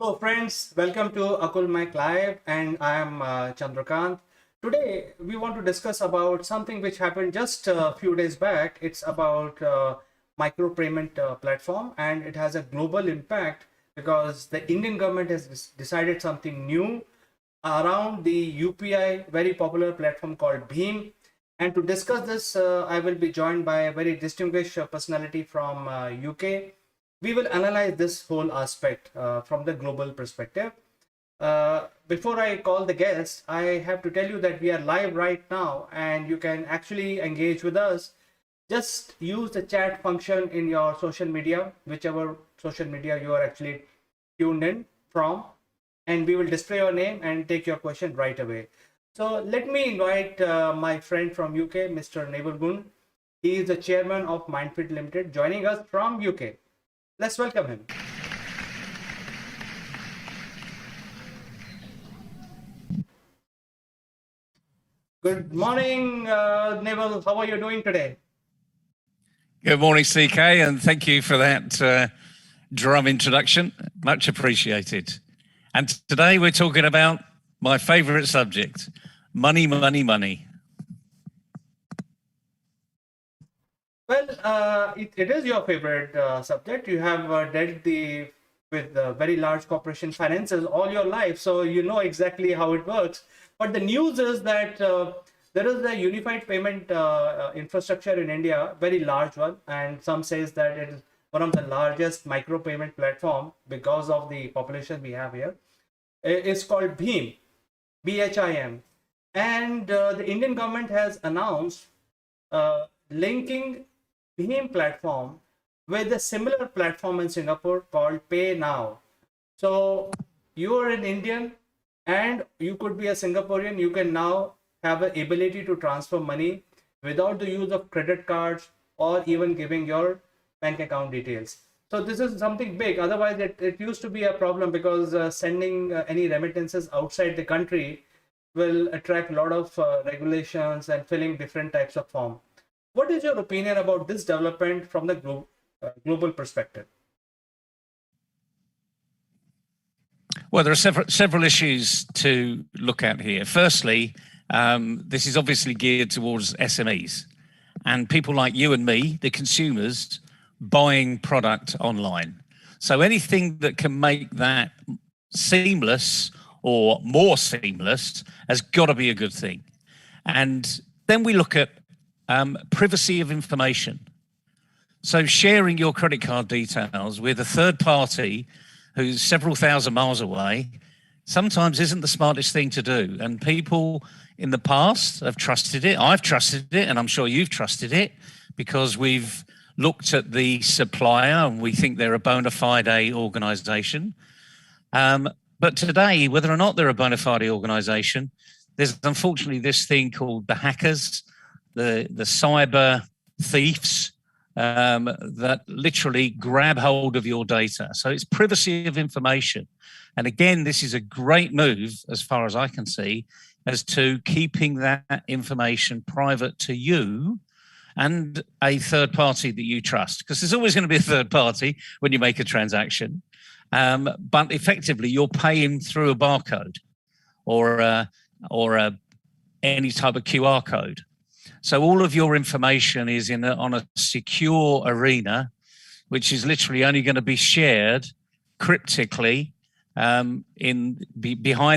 Hello friends, welcome to Akulmach Live and I am Chandrakant. Today we want to discuss about something which happened just a few days back. It's about micropayment platform and it has a global impact because the Indian government has decided something new around the UPI very popular platform called Bheem. And to discuss this, I will be joined by a very distinguished personality from UK. We will analyze this whole aspect from the global perspective. Before I call the guest, I have to tell you that we are live right now and you can actually engage with us. Just use the chat function in your social media, whichever social media you are actually tuned in from, and we will display your name and take your question right away. So let me invite my friend from UK, Mr. Naval Gun. He is the chairman of Mindfit Limited, joining us from UK. Let's welcome him. Good morning, Naval. How are you doing today? Good morning, CK, and thank you for that drum introduction. Much appreciated. And today we're talking about my favorite subject, money, money, money. Well, it is your favorite subject. You have dealt with very large corporation finances all your life, so you know exactly how it works. But the news is that there is a unified payment infrastructure in India, very large one, and some says that it is one of the largest micropayment platform because of the population we have here. It's called Bheem, BHIM, and the Indian government has announced linking Bheem platform with a similar platform in Singapore called Pay Now. So you are an Indian and you could be a Singaporean. You can now have an ability to transfer money without the use of credit cards or even giving your bank account details. So this is something big. Otherwise, it used to be a problem because sending any remittances outside the country will attract a lot of regulations and filling different types of form. What is your opinion about this development from the global perspective? Well, there are several issues to look at here. Firstly, this is obviously geared towards SMEs and people like you and me, the consumers, buying product online. So anything that can make that seamless or more seamless has got to be a good thing. And then we look at privacy of information. So sharing your credit card details with a third party who's several thousand miles away sometimes isn't the smartest thing to do. And people in the past have trusted it. I've trusted it, and I'm sure you've trusted it because we've looked at the supplier and we think they're a bona fide organization. But today, whether or not they're a bona fide organization, there's unfortunately this thing called the hackers, the cyber thieves that literally grab hold of your data. So it's privacy of information. And again, this is a great move, as far as I can see, as to keeping that information private to you and a third party that you trust. Because there's always going to be a third party when you make a transaction. But effectively, you're paying through a barcode or any type of QR code. So all of your information is on a secure arena, which is literally only going to be shared cryptically behind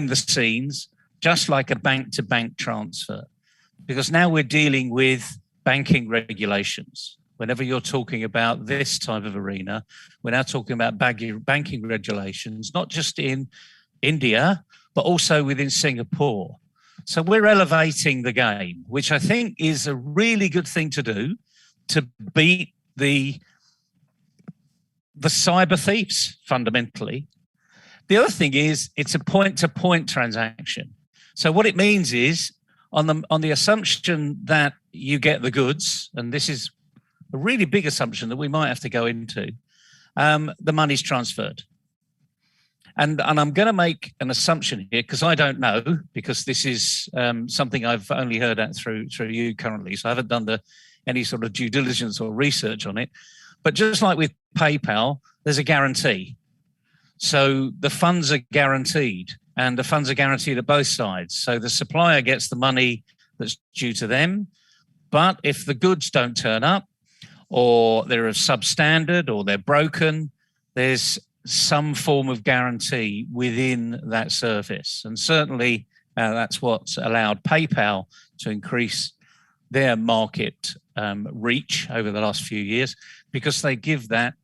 the scenes, just like a bank-to-bank transfer. Because now we're dealing with banking regulations. Whenever you're talking about this type of arena, we're now talking about banking regulations, not just in India, but also within Singapore. So we're elevating the game, which I think is a really good thing to do to beat the cyber thieves, fundamentally. The other thing is it's a point-to-point transaction. So what it means is on the assumption that you get the goods, and this is a really big assumption that we might have to go into, the money's transferred. And I'm going to make an assumption here because I don't know, because this is something I've only heard through you currently. So I haven't done any sort of due diligence or research on it. But just like with PayPal, there's a guarantee. So the funds are guaranteed, and the funds are guaranteed at both sides. So the supplier gets the money that's due to them. But if the goods don't turn up, or they're of substandard, or they're broken, there's some form of guarantee within that service. And certainly that's what's allowed PayPal to increase their market reach over the last few years, because they give that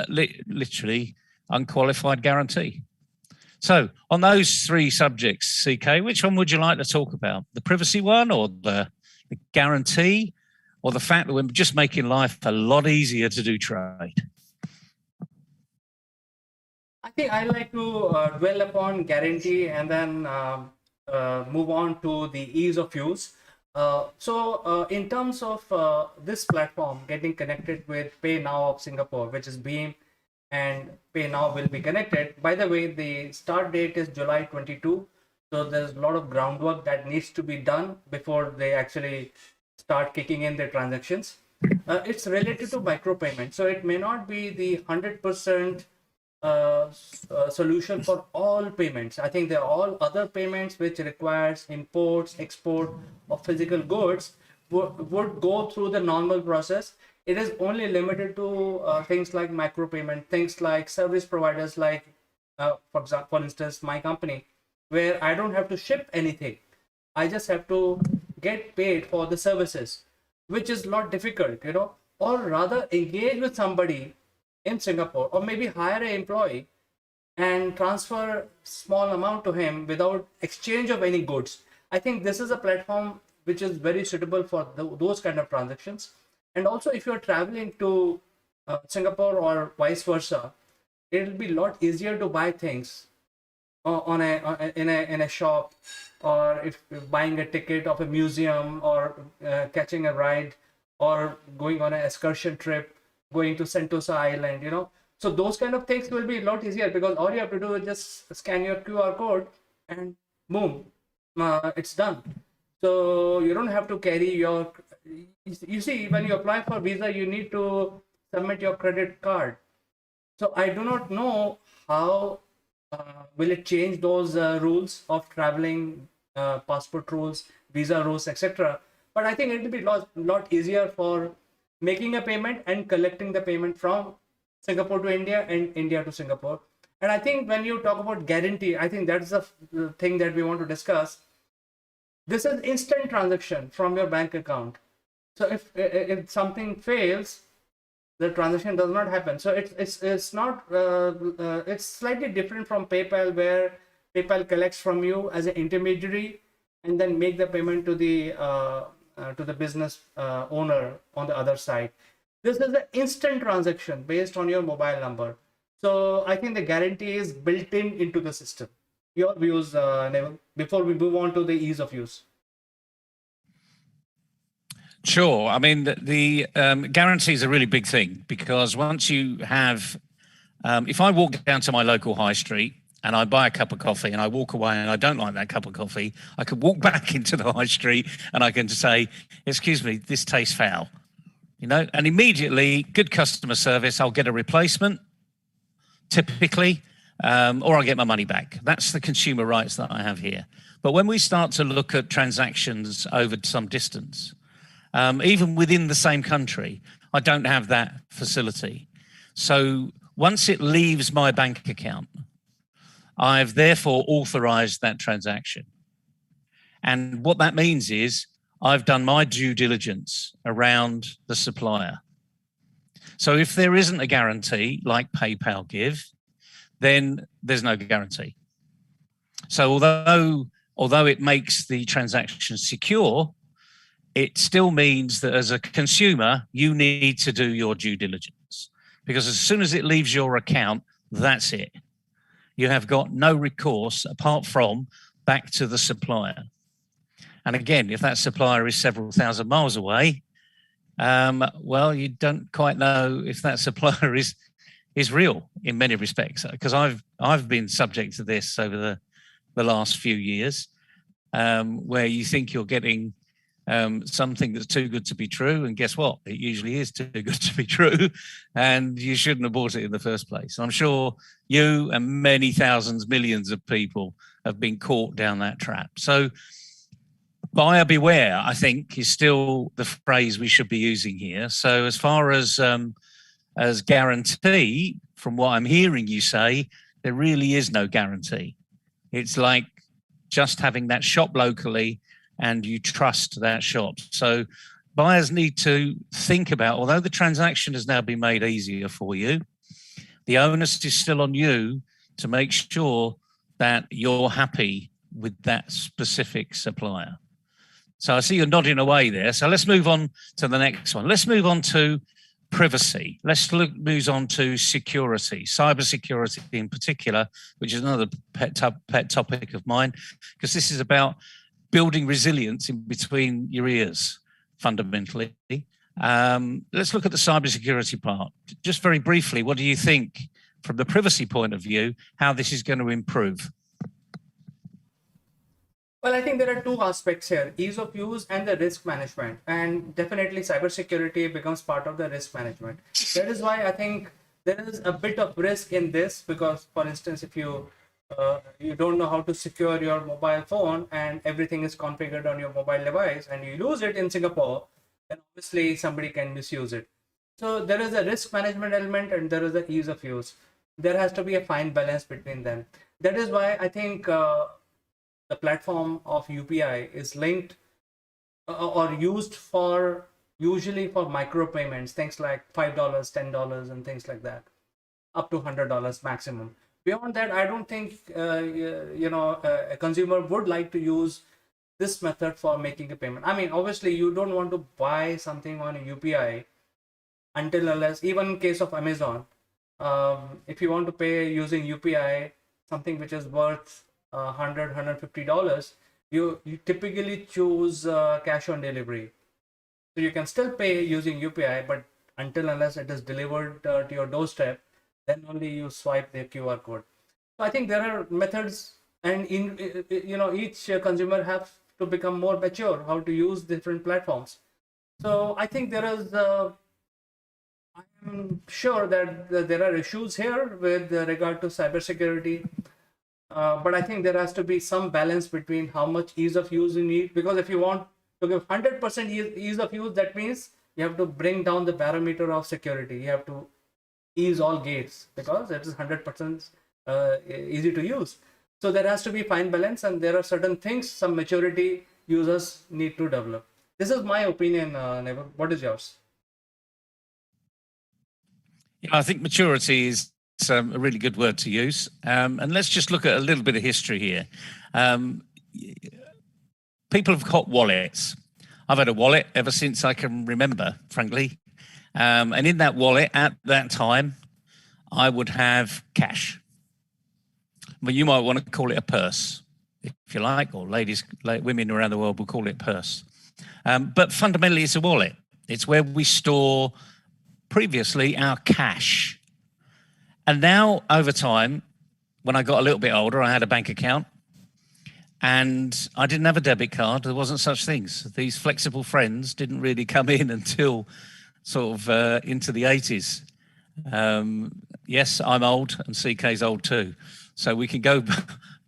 literally unqualified guarantee. So on those three subjects, CK, which one would you like to talk about? The privacy one, or the guarantee, or the fact that we're just making life a lot easier to do trade? I think I like to dwell upon guarantee and then move on to the ease of use. In terms of this platform getting connected with Pay Now of Singapore, which is Beam, and Pay Now will be connected. By the way, the start date is July 22. So there's a lot of groundwork that needs to be done before they actually start kicking in their transactions. It's related to micropayment. So it may not be the 100% solution for all payments. I think there are all other payments which requires imports, export of physical goods would go through the normal process. It is only limited to things like micropayment, things like service providers like, for example, for instance, my company, where I don't have to ship anything. I just have to get paid for the services, which is not difficult, or rather engage with somebody in Singapore, or maybe hire an employee and transfer small amount to him without exchange of any goods. I think this is a platform which is very suitable for those kind of transactions. And also, if you're traveling to Singapore or vice versa, it'll be a lot easier to buy things in a shop, or if buying a ticket of a museum, or catching a ride, or going on an excursion trip, going to Sentosa Island, So those kind of things will be a lot easier, because all you have to do is just scan your QR code and boom, it's done. So you don't have to carry your, you see, when you apply for visa, you need to submit your credit card. So I do not know how will it change those rules of traveling, passport rules, visa rules, etc. But I think it will be a lot easier for making a payment and collecting the payment from Singapore to India and India to Singapore. And I think when you talk about guarantee, I think that's the thing that we want to discuss. This is instant transaction from your bank account. So if something fails, the transaction does not happen. So it's not it's slightly different from PayPal, where PayPal collects from you as an intermediary and then make the payment to the business owner on the other side. This is an instant transaction based on your mobile number. So I think the guarantee is built into the system. Your views, Neville, before we move on to the ease of use. Sure. I mean, the guarantee is a really big thing, because once you have, if I walk down to my local high street and I buy a cup of coffee and I walk away and I don't like that cup of coffee, I can walk back into the high street and I can say, excuse me, this tastes foul, and immediately, good customer service, I'll get a replacement, typically, or I'll get my money back. That's the consumer rights that I have here. But when we start to look at transactions over some distance, even within the same country, I don't have that facility. So once it leaves my bank account, I've therefore authorized that transaction. And what that means is I've done my due diligence around the supplier. So if there isn't a guarantee like PayPal give, then there's no guarantee. So although it makes the transaction secure, it still means that as a consumer, you need to do your due diligence, because as soon as it leaves your account, that's it. You have got no recourse apart from back to the supplier. And again, if that supplier is several thousand miles away, well, you don't quite know if that supplier is real in many respects, because I've been subject to this over the last few years, where you think you're getting something that's too good to be true. And guess what? It usually is too good to be true. And you shouldn't have bought it in the first place. I'm sure you and many thousands, millions of people have been caught down that trap. So buyer beware, I think, is still the phrase we should be using here. So as far as guarantee, from what I'm hearing you say, there really is no guarantee. It's like just having that shop locally and you trust that shop. So buyers need to think about, although the transaction has now been made easier for you, the onus is still on you to make sure that you're happy with that specific supplier. So I see you're nodding away there. So let's move on to the next one. Let's move on to privacy. Let's move on to security, cybersecurity in particular, which is another pet topic of mine, because this is about building resilience in between your ears, fundamentally. Let's look at the cybersecurity part. Just very briefly, what do you think, from the privacy point of view, how this is going to improve? Well, I think there are two aspects here, ease of use and the risk management. And definitely cybersecurity becomes part of the risk management. That is why I think there is a bit of risk in this, because, for instance, if you don't know how to secure your mobile phone and everything is configured on your mobile device and you lose it in Singapore, then obviously somebody can misuse it. So there is a risk management element and there is the ease of use. There has to be a fine balance between them. That is why I think the platform of UPI is linked or used for usually for micro payments, things like $5, $10 and things like that, up to $100 maximum. Beyond that, I don't think a consumer would like to use this method for making a payment. I mean, obviously you don't want to buy something on a UPI until unless, even in case of Amazon, if you want to pay using UPI, something which is worth $100, $150, you typically choose cash on delivery. So you can still pay using UPI, but until unless it is delivered to your doorstep, then only you swipe the QR code. So I think there are methods, and each consumer has to become more mature how to use different platforms. So I think there is I'm sure that there are issues here with regard to cybersecurity. But I think there has to be some balance between how much ease of use you need, because if you want to give 100% ease of use, that means you have to bring down the parameter of security. You have to ease all gates because it is 100% easy to use. So there has to be fine balance, and there are certain things, some maturity users need to develop. This is my opinion, Never. What is yours? Yeah, I think maturity is a really good word to use. And let's just look at a little bit of history here. People have got wallets. I've had a wallet ever since I can remember, frankly. And in that wallet at that time, I would have cash. Well, you might want to call it a purse, if you like, or women around the world will call it purse. But fundamentally, it's a wallet. It's where we store previously our cash. And now, over time, when I got a little bit older, I had a bank account and I didn't have a debit card. There wasn't such things. These flexible friends didn't really come in until sort of into the 80s. Yes, I'm old and CK's old too. So we can go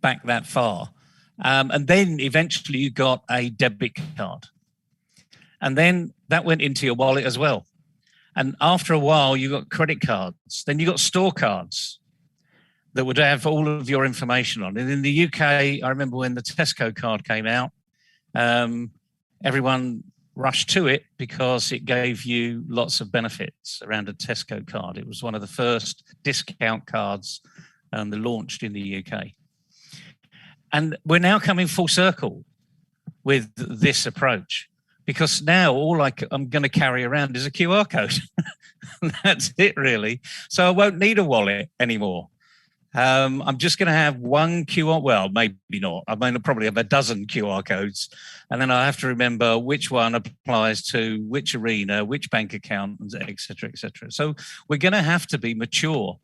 back that far. And then eventually you got a debit card. And then that went into your wallet as well. And after a while, you got credit cards. Then you got store cards that would have all of your information on. And in the UK, I remember when the Tesco card came out, everyone rushed to it because it gave you lots of benefits around a Tesco card. It was one of the first discount cards that launched in the UK. And we're now coming full circle with this approach, because now all I'm going to carry around is a QR code. That's it, really. So I won't need a wallet anymore. I'm just going to have one QR, well, maybe not. I mean, I'll probably have a dozen QR codes. And then I have to remember which one applies to which arena, which bank account, et cetera, et cetera. So we're going to have to be mature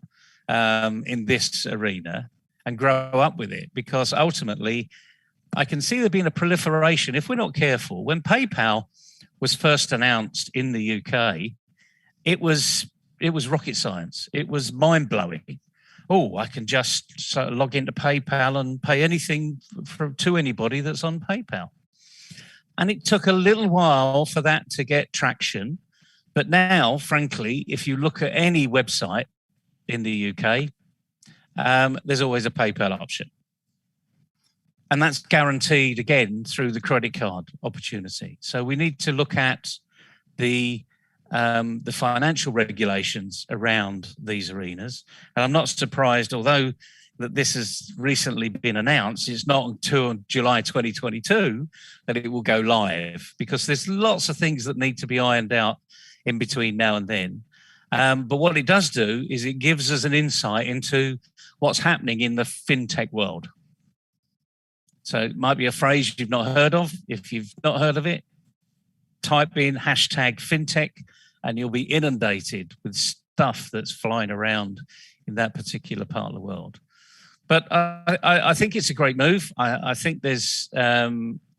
in this arena and grow up with it, because ultimately I can see there being a proliferation, if we're not careful. When PayPal was first announced in the UK, it was rocket science. It was mind-blowing. Oh, I can just sort of log into PayPal and pay anything to anybody that's on PayPal. And it took a little while for that to get traction. But now, frankly, if you look at any website in the UK, there's always a PayPal option. And that's guaranteed, again, through the credit card opportunity. So we need to look at the financial regulations around these arenas. And I'm not surprised, although that this has recently been announced, it's not until July 2022 that it will go live, because there's lots of things that need to be ironed out in between now and then. But what it does do is it gives us an insight into what's happening in the fintech world. So it might be a phrase you've not heard of. If you've not heard of it, type in #fintech and you'll be inundated with stuff that's flying around in that particular part of the world. But I think it's a great move. I think there's a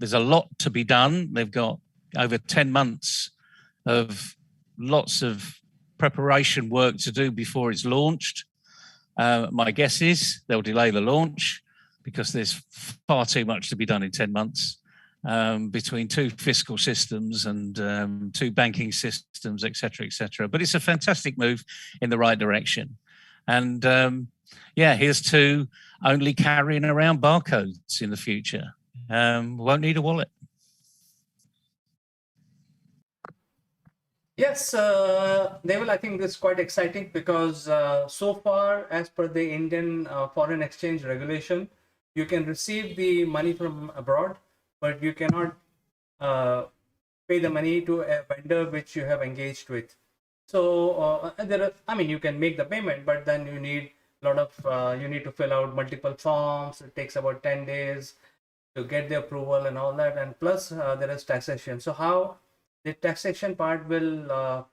lot to be done. They've got over 10 months of lots of preparation work to do before it's launched. My guess is they'll delay the launch because there's far too much to be done in 10 months between two fiscal systems and two banking systems, et cetera, et cetera. But it's a fantastic move in the right direction. And here's to only carrying around barcodes in the future. Won't need a wallet. Yes, Neville, I think this is quite exciting because so far, as per the Indian foreign exchange regulation, you can receive the money from abroad, but you cannot pay the money to a vendor which you have engaged with. So you can make the payment, but then you need you need to fill out multiple forms. It takes about 10 days to get the approval and all that, and plus there is taxation. So how the taxation part will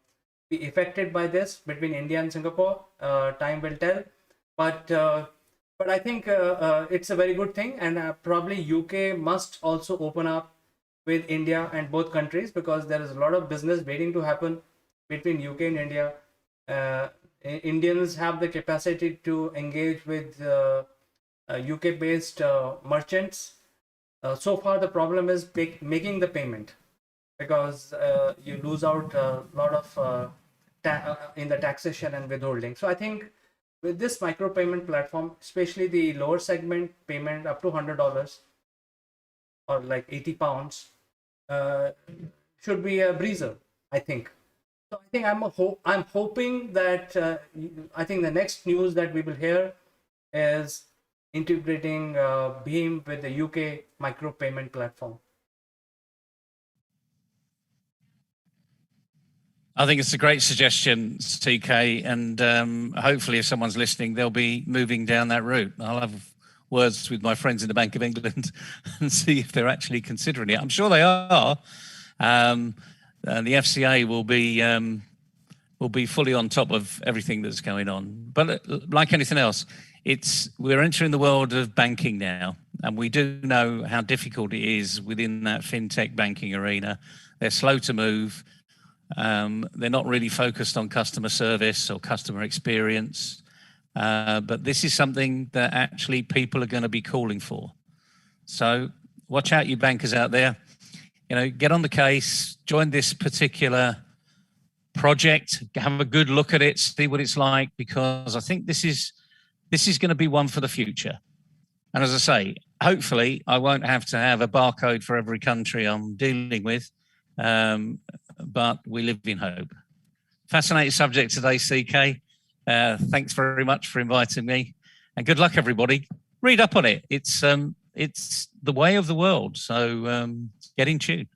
be affected by this between India and Singapore, time will tell. But I think it's a very good thing, and probably UK must also open up with India and both countries, because there is a lot of business waiting to happen between UK and India. Indians have the capacity to engage with UK-based merchants. So far, the problem is making the payment, because you lose out a lot of in the taxation and withholding. So I think with this micropayment platform, especially the lower segment payment up to $100 or like 80 pounds, should be a breezer, I think. So I think I'm hoping that I think the next news that we will hear is integrating Beam with the UK micropayment platform. I think it's a great suggestion, CK, and hopefully if someone's listening, they'll be moving down that route. I'll have words with my friends in the Bank of England and see if they're actually considering it. I'm sure they are. And the FCA will be fully on top of everything that's going on. But like anything else, we're entering the world of banking now, and we do know how difficult it is within that fintech banking arena. They're slow to move. They're not really focused on customer service or customer experience, but this is something that actually people are going to be calling for. So watch out, you bankers out there. Get on the case, join this particular project, have a good look at it, see what it's like, because I think this is going to be one for the future. And as I say, hopefully I won't have to have a barcode for every country I'm dealing with. But we live in hope. Fascinating subject today, CK. Thanks very much for inviting me, and good luck, everybody. Read up on it. It's the way of the world. So get in tune.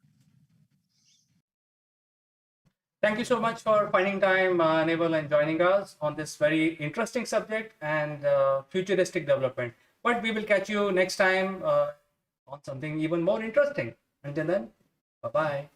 Thank you so much for finding time, Neville, and joining us on this very interesting subject and futuristic development. But we will catch you next time on something even more interesting. Until then, bye-bye.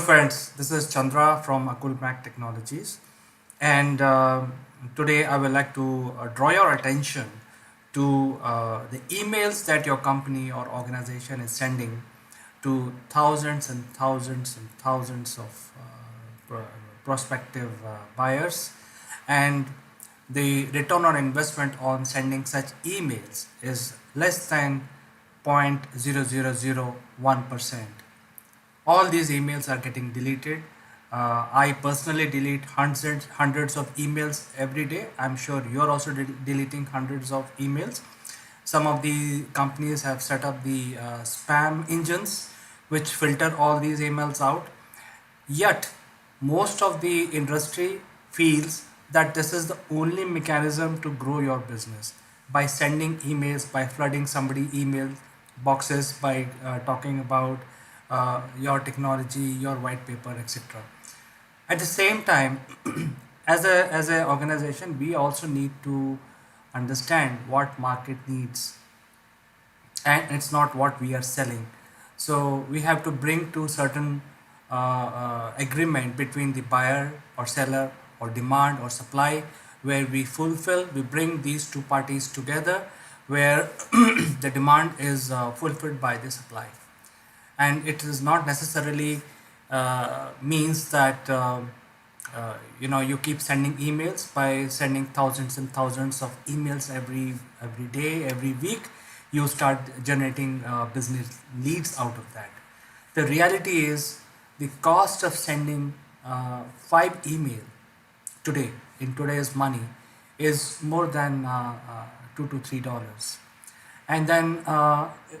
friends, this is Chandra from Akulmach Technologies, and today I would like to draw your attention to the emails that your company or organization is sending to thousands and thousands and thousands of prospective buyers, and the return on investment on sending such emails is less than 0.0001%. All these emails are getting deleted. I personally delete hundreds of emails every day. I'm sure you're also deleting hundreds of emails. Some of the companies have set up the spam engines which filter all these emails out. Yet, most of the industry feels that this is the only mechanism to grow your business by sending emails, by flooding somebody email boxes, by talking about your technology, your white paper, etc. At the same time, as a organization, we also need to understand what market needs, and it's not what we are selling. So we have to bring to certain agreement between the buyer or seller or demand or supply, where we bring these two parties together, where the demand is fulfilled by the supply. And it is not necessarily means that you keep sending emails. By sending thousands and thousands of emails every day, every week, you start generating business leads out of that. The reality is the cost of sending 5 email today, in today's money, is more than $2 to $3. And then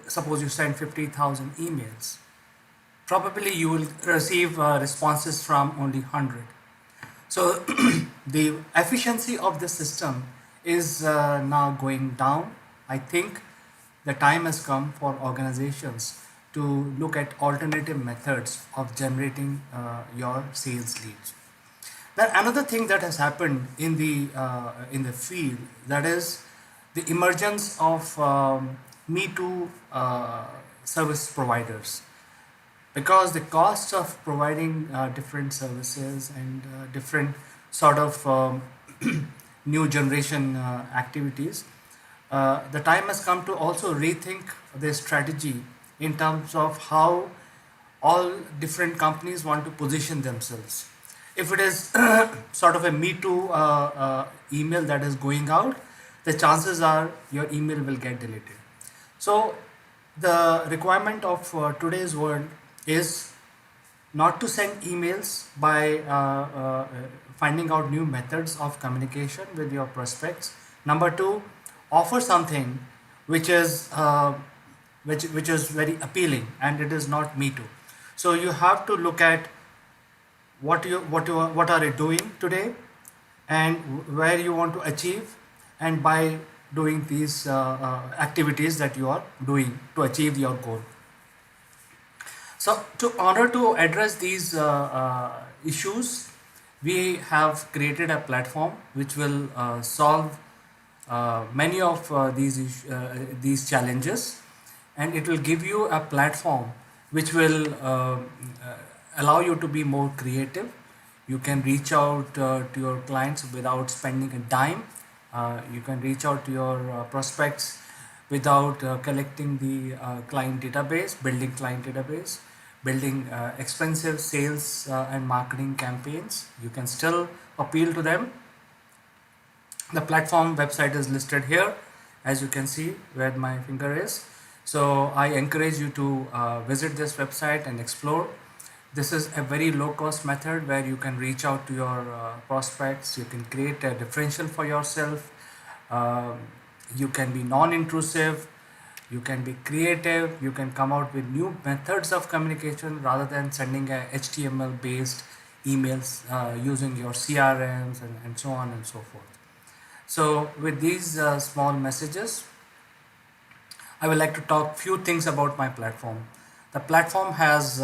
suppose you send 50,000 emails, probably you will receive responses from only 100. So the efficiency of the system is now going down. I think the time has come for organizations to look at alternative methods of generating your sales leads. Then another thing that has happened in the field, that is the emergence of Me Too service providers, because the cost of providing different services and different sort of new generation activities, the time has come to also rethink their strategy in terms of how all different companies want to position themselves. If it is sort of a Me Too email that is going out, the chances are your email will get deleted. So the requirement of today's world is not to send emails by finding out new methods of communication with your prospects. Number two, offer something which is which is very appealing, and it is not Me Too. So you have to look at what are you doing today, and where you want to achieve, and by doing these activities that you are doing to achieve your goal. So in order to address these issues, we have created a platform which will solve many of these challenges, and it will give you a platform which will allow you to be more creative. You can reach out to your clients without spending a dime. You can reach out to your prospects without collecting the client database, building client database, building expensive sales and marketing campaigns. You can still appeal to them. The platform website is listed here, as you can see where my finger is. So I encourage you to visit this website and explore. This is a very low cost method where you can reach out to your prospects. You can create a differential for yourself. You can be non-intrusive. You can be creative. You can come out with new methods of communication rather than sending a HTML based emails using your CRMs and so on and so forth. So with these small messages, I would like to talk few things about my platform. The platform has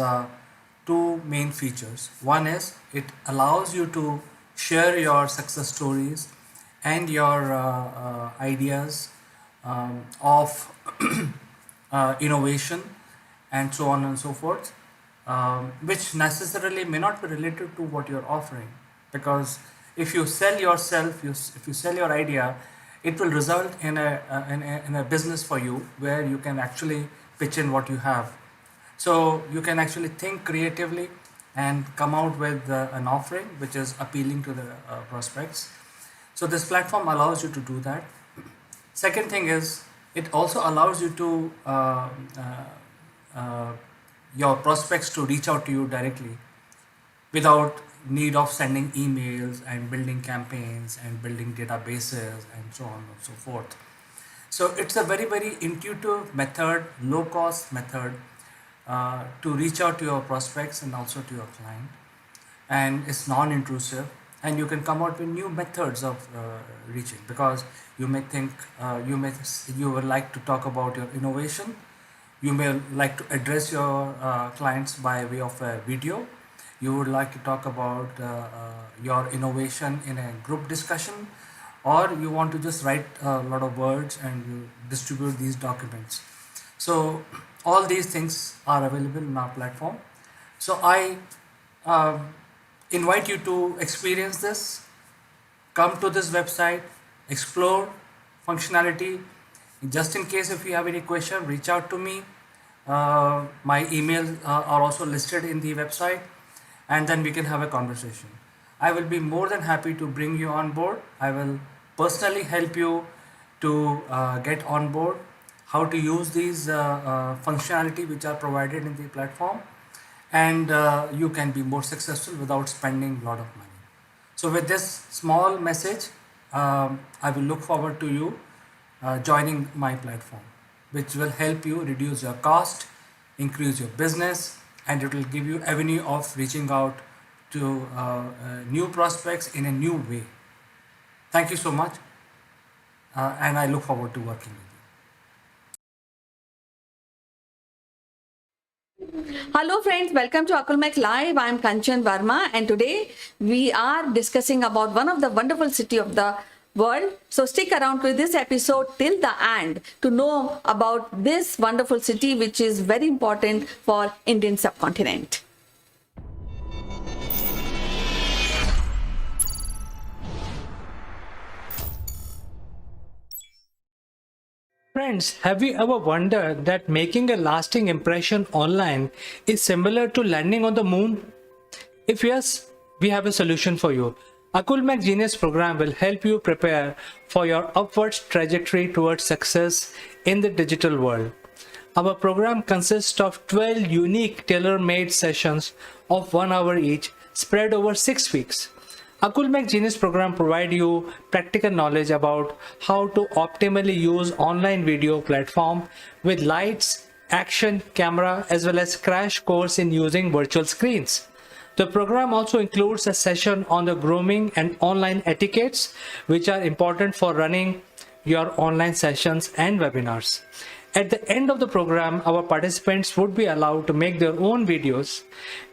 two main features. One is it allows you to share your success stories and your ideas of innovation and so on and so forth. which necessarily may not be related to what you're offering. Because if you sell yourself, if you sell your idea, it will result in a business for you where you can actually pitch in what you have. So you can actually think creatively and come out with an offering which is appealing to the prospects. So this platform allows you to do that. Second thing is, it also allows you to your prospects to reach out to you directly without need of sending emails and building campaigns and building databases and so on and so forth. So it's a very, very intuitive method, low cost method to reach out to your prospects and also to your client. And it's non-intrusive, and you can come out with new methods of reaching, because you may think you would like to talk about your innovation. You may like to address your clients by way of a video. You would like to talk about your innovation in a group discussion, or you want to just write a lot of words and you distribute these documents. So all these things are available in our platform. So I invite you to experience this. Come to this website, explore functionality. Just in case if you have any question, reach out to me. My emails are also listed in the website, and then we can have a conversation. I will be more than happy to bring you on board. I will personally help you to get on board, how to use these functionality which are provided in the platform, and you can be more successful without spending a lot of money. So with this small message, I will look forward to you joining my platform, which will help you reduce your cost, increase your business, and it will give you avenue of reaching out to new prospects in a new way. Thank you so much, and I look forward to working with you. Hello friends, welcome to Akulmach Live. I am Kanchan Verma, and today we are discussing about one of the wonderful city of the world. So stick around to this episode till the end to know about this wonderful city, which is very important for Indian subcontinent. Friends, have you ever wondered that making a lasting impression online is similar to landing on the moon? If yes, we have a solution for you. Akulmach Genius program will help you prepare for your upwards trajectory towards success in the digital world. Our program consists of 12 unique tailor-made sessions of 1 hour each, spread over 6 weeks. Akulmach Genius program provide you practical knowledge about how to optimally use online video platform with lights, action, camera, as well as crash course in using virtual screens. The program also includes a session on the grooming and online etiquettes, which are important for running your online sessions and webinars. At the end of the program, our participants would be allowed to make their own videos,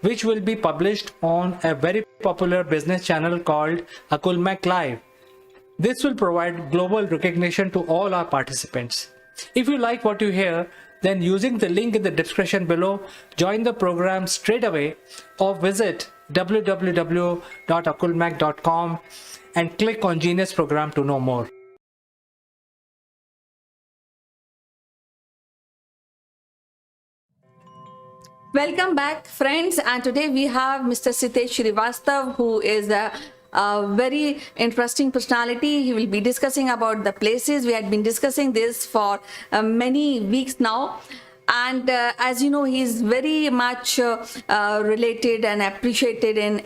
which will be published on a very popular business channel called Akulmach Live. This will provide global recognition to all our participants. If you like what you hear, then using the link in the description below, join the program straight away or visit www.akulmach.com and click on Genius program to know more. Welcome back, friends, and today we have Mr. Sitesh Srivastav, who is a very interesting personality. He will be discussing about the places. We had been discussing this for many weeks now. And as you know, he is very much related and appreciated in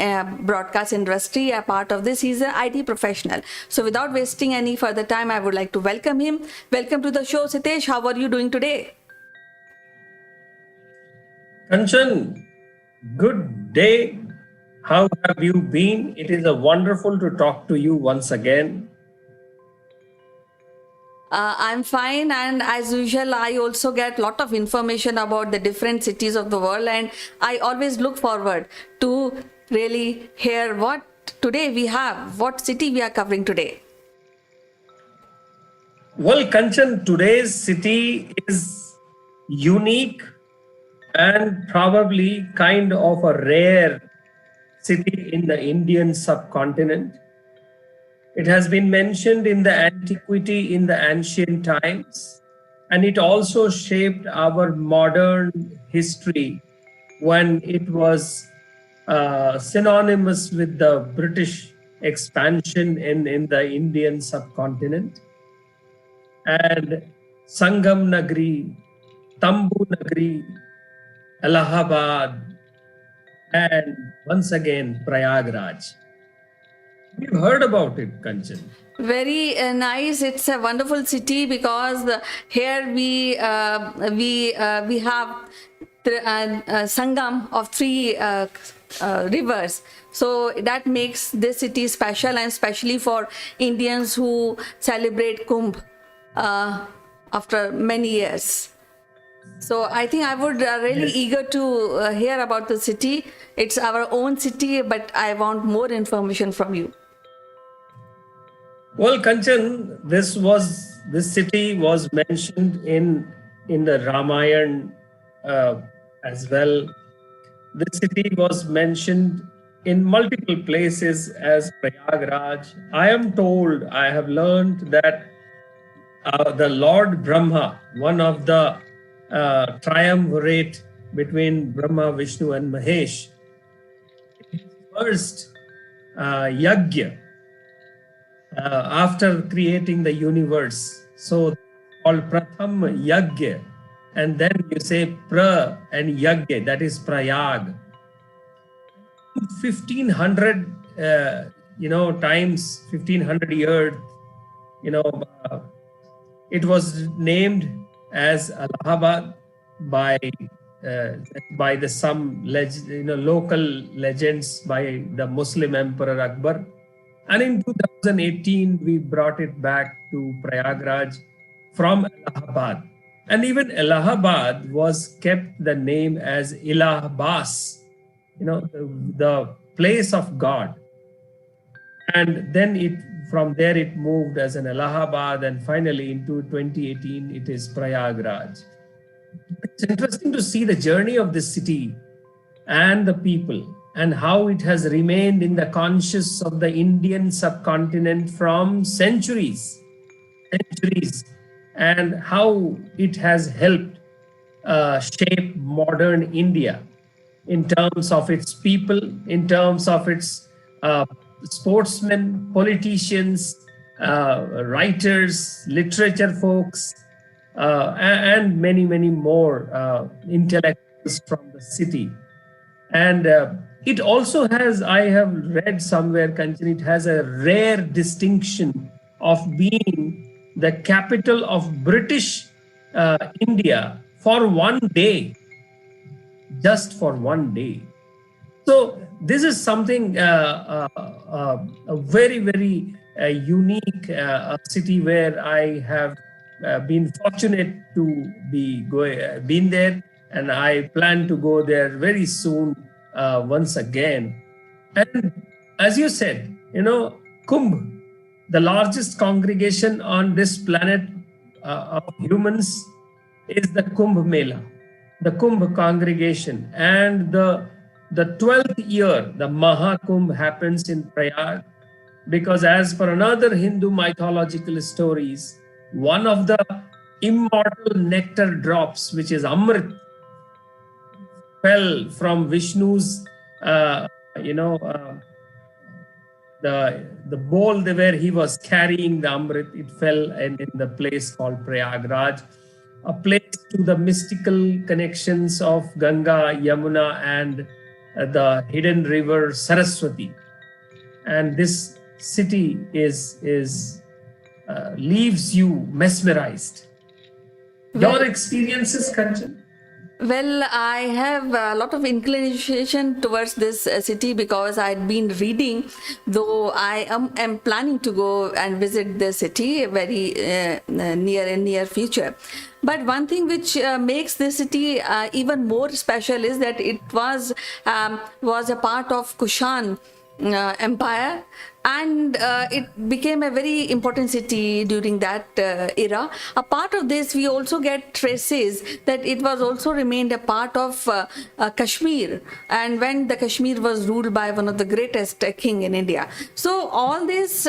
broadcast industry. A part of this, he's an IT professional. So without wasting any further time, I would like to welcome him. Welcome to the show, Sitesh. How are you doing today? Kanchan, good day. How have you been? It is a wonderful to talk to you once again. I'm fine, and as usual, I also get a lot of information about the different cities of the world, and I always look forward to really hear what today we have, what city we are covering today. Well, Kanchan, today's city is unique and probably kind of a rare city in the Indian subcontinent. It has been mentioned in the antiquity, in the ancient times, and it also shaped our modern history when it was synonymous with the British expansion in the Indian subcontinent. And Sangam Nagri, Tambu Nagri, Allahabad, and once again Prayagraj. We've heard about it, Kanchan. Very nice. It's a wonderful city because here we have sangam of three rivers. So that makes this city special, and especially for Indians who celebrate Kumbh after many years. So I think I would really eager to hear about the city. It's our own city, but I want more information from you. Well, Kanchan, this city was mentioned in the Ramayana as well. This city was mentioned in multiple places as Prayagraj. I am told, I have learned that the Lord Brahma, one of the triumvirate between Brahma, Vishnu, and Mahesh, his first yajna after creating the universe, so called Pratham Yajna, and then you say Pra and Yajna, that is Prayag. 1500 times, 1500 years, it was named as Allahabad by the some local legends by the Muslim Emperor Akbar. And in 2018, we brought it back to Prayagraj from Allahabad. And even Allahabad was kept the name as Ilahabas, the place of God. And then from there it moved as an Allahabad, and finally into 2018, it is Prayagraj. It's interesting to see the journey of this city and the people, and how it has remained in the conscious of the Indian subcontinent from centuries, and how it has helped shape modern India in terms of its people, in terms of its sportsmen, politicians, writers, literature folks, and many, many more intellectuals from the city. And it also has, I have read somewhere, Kanchan, it has a rare distinction of being the capital of British India for one day, just for one day. So this is something, a very, very unique city where I have been fortunate to been there, and I plan to go there very soon once again. And as you said, Kumbh, the largest congregation on this planet of humans, is the Kumbh Mela, the Kumbh congregation. And the 12th year, the Mahakumbh happens in Prayag, because as per another Hindu mythological stories, one of the immortal nectar drops, which is Amrit, fell from Vishnu's, the bowl where he was carrying the Amrit. It fell in the place called Prayagraj, a place to the mystical connections of Ganga, Yamuna, and the hidden river Saraswati. And this city leaves you mesmerized. Your experiences, Kanchan? Well, I have a lot of inclination towards this city because I'd been reading, though I am planning to go and visit the city very near future. But one thing which makes this city even more special is that it was a part of Kushan Empire, and it became a very important city during that era. A part of this, we also get traces that it was also remained a part of Kashmir, and when the Kashmir was ruled by one of the greatest king in India. So all this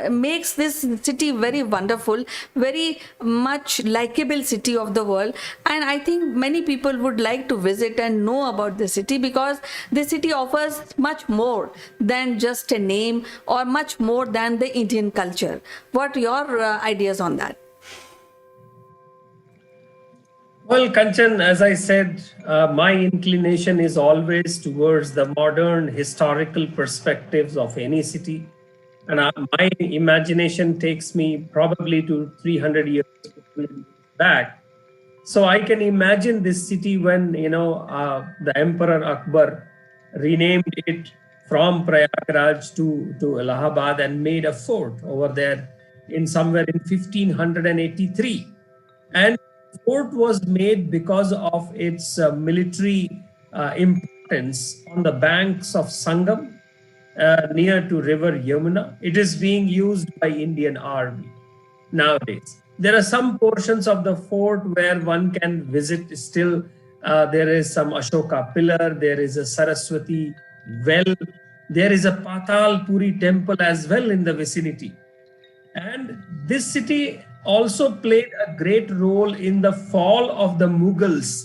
makes this city very wonderful, very much likable city of the world, and I think many people would like to visit and know about the city, because the city offers much more than just a name or much more than the Indian culture. What are your ideas on that? Well, Kanchan, as I said, my inclination is always towards the modern historical perspectives of any city. And my imagination takes me probably to 300 years back. So I can imagine this city when, the Emperor Akbar renamed it from Prayagraj to Allahabad and made a fort over there in somewhere in 1583. And fort was made because of its military importance on the banks of Sangam, near to river Yamuna. It is being used by Indian Army nowadays. There are some portions of the fort where one can visit still. There is some Ashoka pillar, there is a Saraswati well, there is a Patal Puri temple as well in the vicinity. And this city also played a great role in the fall of the Mughals,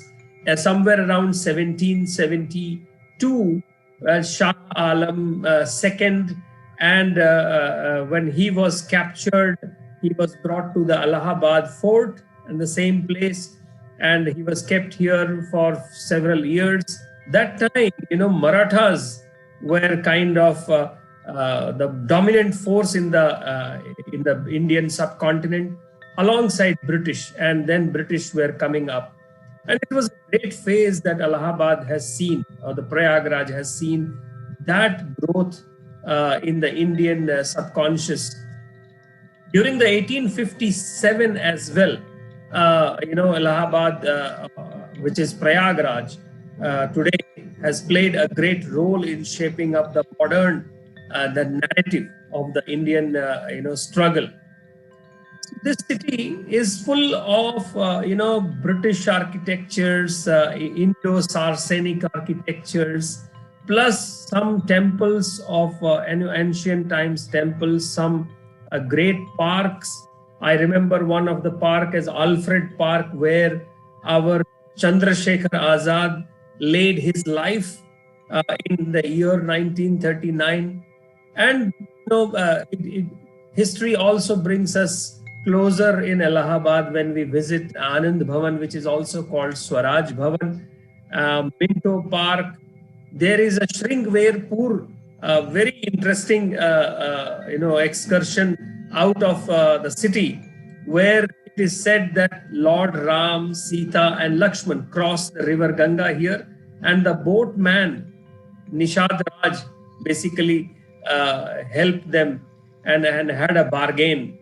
somewhere around 1772, Shah Alam II, and when he was captured, he was brought to the Allahabad fort in the same place, and he was kept here for several years. That time, Marathas were kind of the dominant force in the Indian subcontinent, alongside British, and then British were coming up. And it was a great phase that Allahabad has seen, or the Prayagraj has seen, that growth in the Indian subconscious. During the 1857 as well, Allahabad, which is Prayagraj, today has played a great role in shaping up the modern, the narrative of the Indian, struggle. This city is full of, British architectures, Indo-Saracenic architectures, plus some temples of ancient times temples, some great parks. I remember one of the park as Alfred Park, where our Chandrasekhar Azad laid his life in the year 1939. And history also brings us closer in Allahabad when we visit Anand Bhavan, which is also called Swaraj Bhavan, Minto Park. There is a Shringverpur, very interesting, excursion out of the city, where it is said that Lord Ram, Sita, and Lakshman crossed the river Ganga here, and the boatman Nishad Raj basically helped them and had a bargain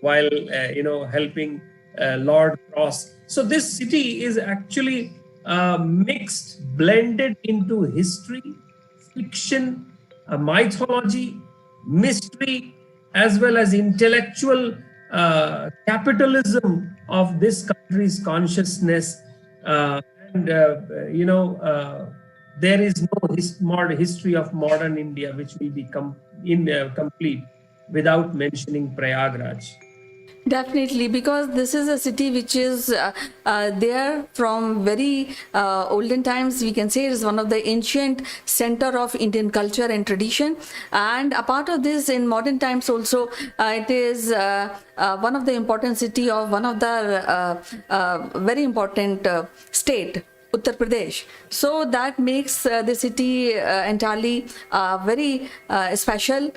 while helping Lord cross. So this city is actually mixed, blended into history, fiction, mythology, mystery, as well as intellectual capitalism of this country's consciousness. There is no history of modern India which will be complete without mentioning Prayagraj. Definitely, because this is a city which is there from very olden times. We can say it is one of the ancient center of Indian culture and tradition. And a part of this in modern times also, it is one of the important city of one of the very important state, Uttar Pradesh. So that makes the city entirely very special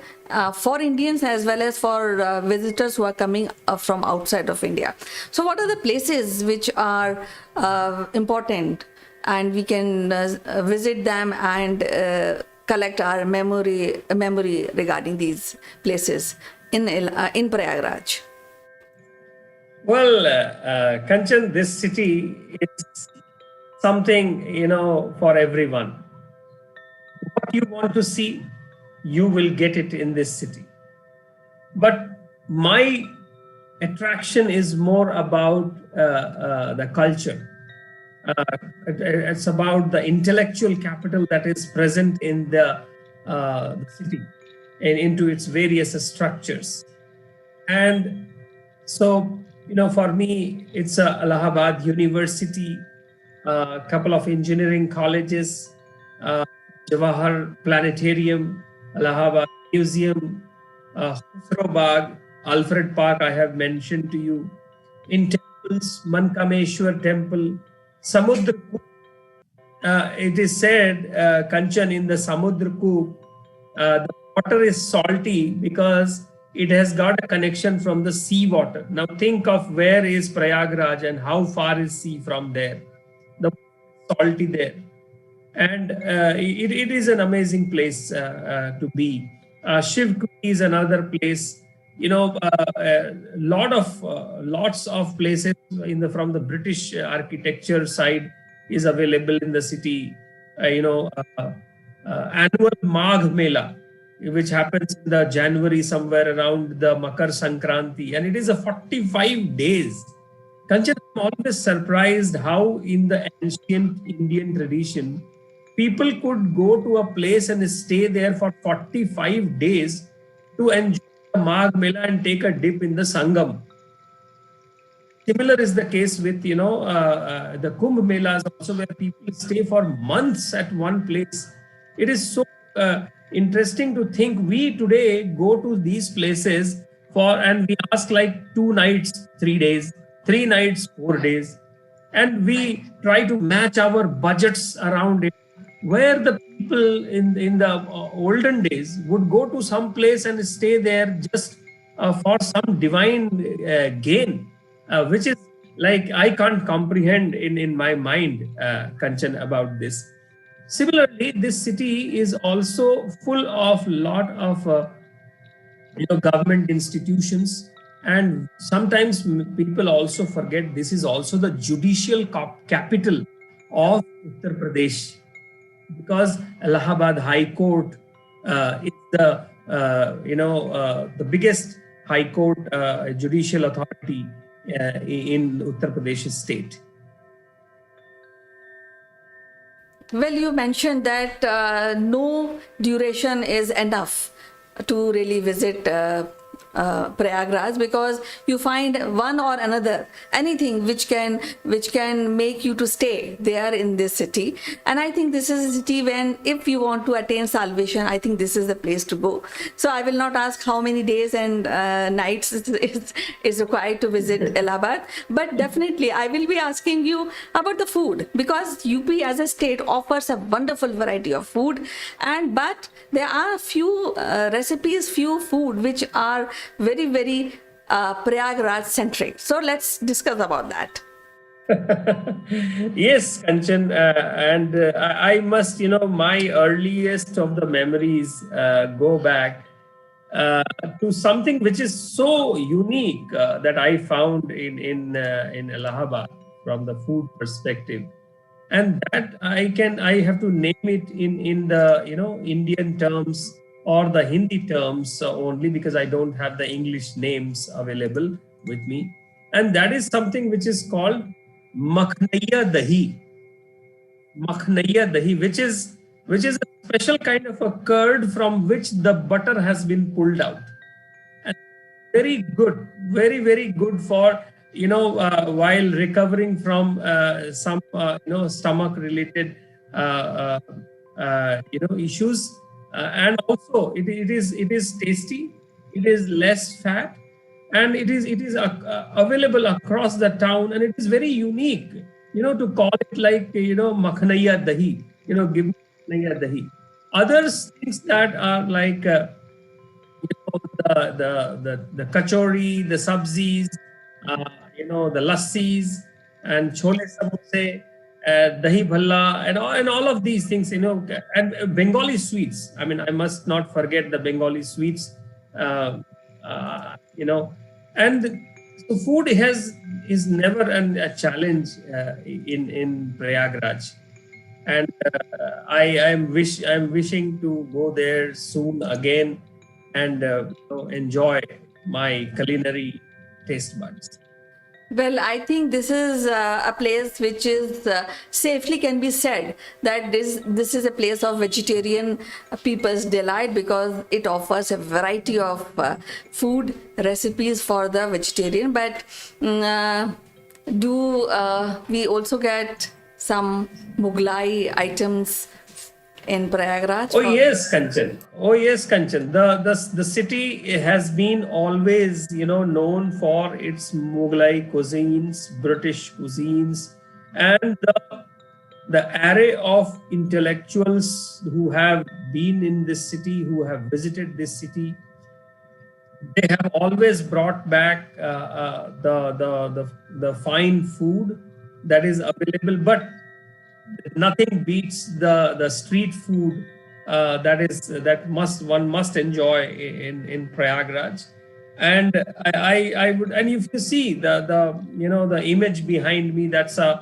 for Indians as well as for visitors who are coming from outside of India. So what are the places which are important and we can visit them and collect our memory regarding these places in Prayagraj? Well, Kanchan, this city is something, for everyone. What you want to see, you will get it in this city. But my attraction is more about the culture. It's about the intellectual capital that is present in the city and into its various structures. And so, for me, it's Allahabad University, a couple of engineering colleges, Jawahar Planetarium, Allahabad Museum, Khusro Bagh, Alfred Park, I have mentioned to you. In temples, Mankameshwar Temple, Samudra Koop. It is said, Kanchan, in the Samudra Koop, the water is salty because it has got a connection from the sea water. Now think of where is Prayagraj and how far is sea from there. The salty there. And it is an amazing place to be. Shivkuri is another place. Lots of places from the British architecture side is available in the city. Annual Magh Mela, which happens in the January somewhere around the Makar Sankranti, and it is a 45 days. Kanchan, I'm always surprised how in the ancient Indian tradition, people could go to a place and stay there for 45 days to enjoy the Magh Mela and take a dip in the Sangam. Similar is the case with, the Kumbh Melas also, where people stay for months at one place. It is so interesting to think we today go to these places and we ask like 2 nights, 3 days, 3 nights, 4 days, and we try to match our budgets around it. Where the people in the olden days would go to some place and stay there just for some divine gain, which is like I can't comprehend in my mind, Kanchan, about this. Similarly, this city is also full of lot of government institutions, and sometimes people also forget this is also the judicial capital of Uttar Pradesh, because Allahabad High Court is the biggest high court judicial authority in Uttar Pradesh state. Well, you mentioned that no duration is enough to really visit Prayagraj, because you find one or another, anything which can make you to stay there in this city. And I think this is a city when, if you want to attain salvation, I think this is the place to go. So I will not ask how many days and nights is required to visit Allahabad, but definitely I will be asking you about the food, because UP as a state offers a wonderful variety of food, but there are few recipes, few food which are very, very Prayagraj centric. So let's discuss about that. Yes, Kanchan, and I must, my earliest of the memories go back to something which is so unique that I found in Allahabad from the food perspective, and that I have to name it in the Indian terms or the Hindi terms only, because I don't have the English names available with me. And that is something which is called Makhnaiya Dahi. Makhnaiya Dahi, which is a special kind of a curd from which the butter has been pulled out. And very good, very, very good for, while recovering from some, stomach related, issues. And also it is tasty, it is less fat, and it is available across the town, and it is very unique, to call it like, Makhnaiya Dahi, give me Makhnaiya Dahi. Other things that are like, the kachori, the sabzis, the lassis and chole samose, dahi bhalla, and all of these things, and Bengali sweets. I mean, I must not forget the Bengali sweets, and so food is never a challenge in Prayagraj. and I'm wishing to go there soon again and enjoy my culinary taste buds. Well, I think this is a place which is safely can be said that this is a place of vegetarian people's delight, because it offers a variety of food recipes for the vegetarian. But do we also get some Mughlai items in Prayagraj? Oh yes, Kanchan. Oh yes, Kanchan. The city has been always known for its Mughlai cuisines, British cuisines, and the array of intellectuals who have been in this city, who have visited this city. They have always brought back the fine food that is available, but nothing beats the street food one must enjoy in Prayagraj. And I would, and if you see the image behind me, that's a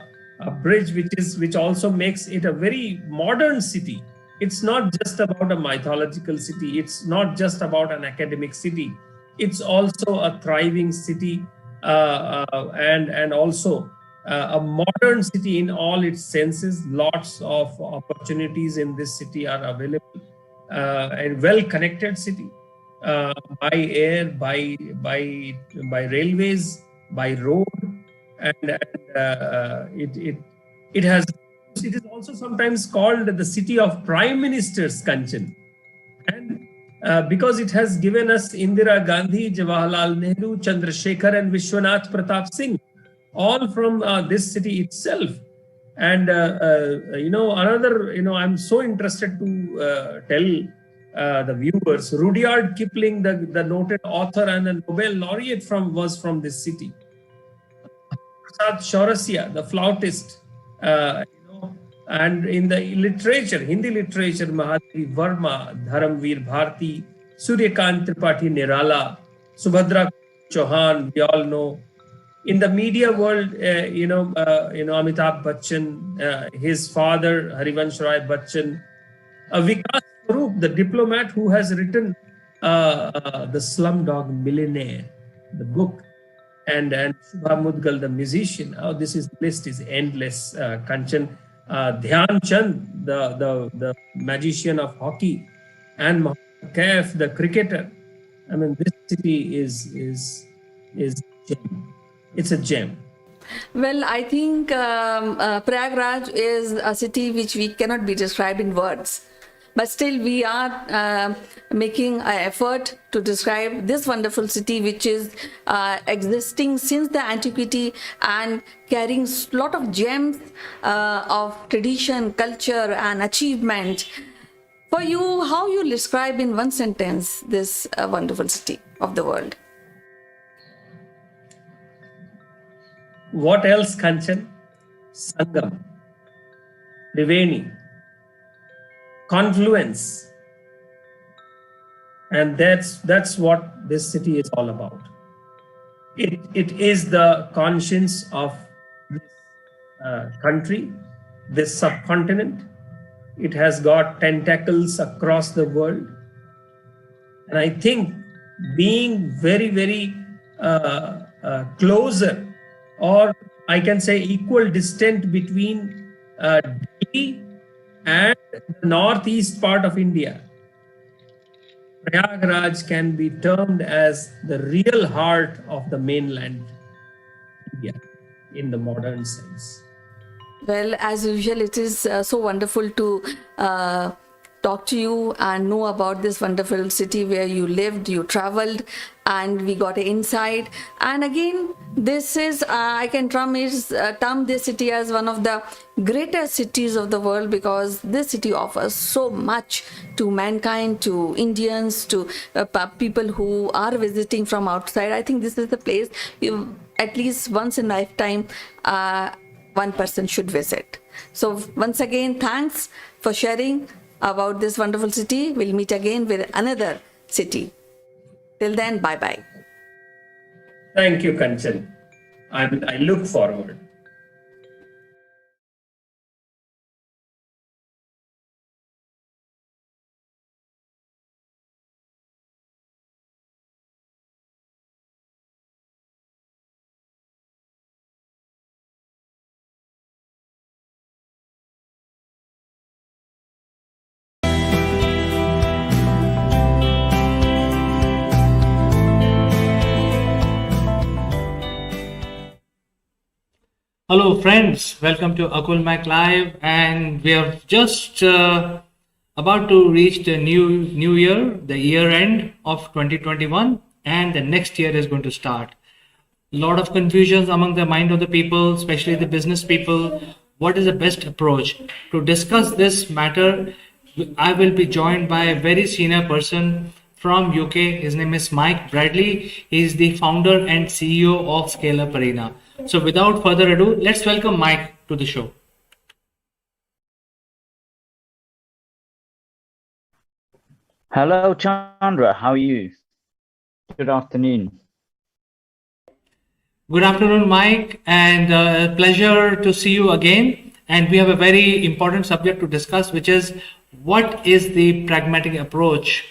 bridge which also makes it a very modern city. It's not just about a mythological city. It's not just about an academic city. It's also a thriving city, and also a modern city in all its senses. Lots of opportunities in this city are available, and well-connected city, by air, by railways, by road, and it is also sometimes called the city of prime ministers, Kanchan. And because it has given us Indira Gandhi, Jawaharlal Nehru, Chandrasekhar, and Vishwanath Pratap Singh, all from this city itself. And I'm so interested to tell the viewers, Rudyard Kipling, the noted author and the Nobel laureate was from this city. Prasad Chaurasia, the flautist, and in the literature, Hindi literature, Mahadevi Verma, Dharamveer Bharti, Suryakant Tripathi Nirala, Subhadra Chauhan, we all know. In the media world, Amitabh Bachchan, his father, Harivansh Rai Bachchan, Vikas Swarup, the diplomat who has written The Slumdog Millionaire, the book, and Shubha Mudgal, the musician. Oh, this list is endless, Kanchan. Dhyan Chand, the magician of hockey, and Mohammad Kaif, the cricketer. I mean, this city is gem. It's a gem. Well, I think Prayagraj is a city which we cannot be described in words. But still, we are making an effort to describe this wonderful city, which is existing since the antiquity and carrying a lot of gems of tradition, culture, and achievement. For you, how you describe in one sentence this wonderful city of the world? What else, Kanchan? Sangam, Triveni, confluence, and that's what this city is all about. It is the conscience of this country, this subcontinent. It has got tentacles across the world, and I think being very, very closer, or I can say equal distant between Delhi and the northeast part of India, Prayagraj can be termed as the real heart of the mainland India in the modern sense. Well, as usual, it is so wonderful to talk to you and know about this wonderful city where you lived, you traveled, and we got an insight. And again, this is, I can term this city as one of the greatest cities of the world, because this city offers so much to mankind, to Indians, to people who are visiting from outside. I think this is the place at least once in a lifetime one person should visit. So once again, thanks for sharing about this wonderful city. We'll meet again with another city. Till then, bye-bye. Thank you, Kanchan. I look forward. Hello, friends. Welcome to Akulmach Live, and we are just about to reach the new year, the year end of 2021, and the next year is going to start. A lot of confusions among the mind of the people, especially the business people. What is the best approach to discuss this matter? I will be joined by a very senior person from UK. His name is Mike Bradley. He is the founder and CEO of Scala Parenta. So without further ado, let's welcome Mike to the show. Hello, Chandra. How are you? Good afternoon. Good afternoon, Mike, and pleasure to see you again. And we have a very important subject to discuss, which is what is the pragmatic approach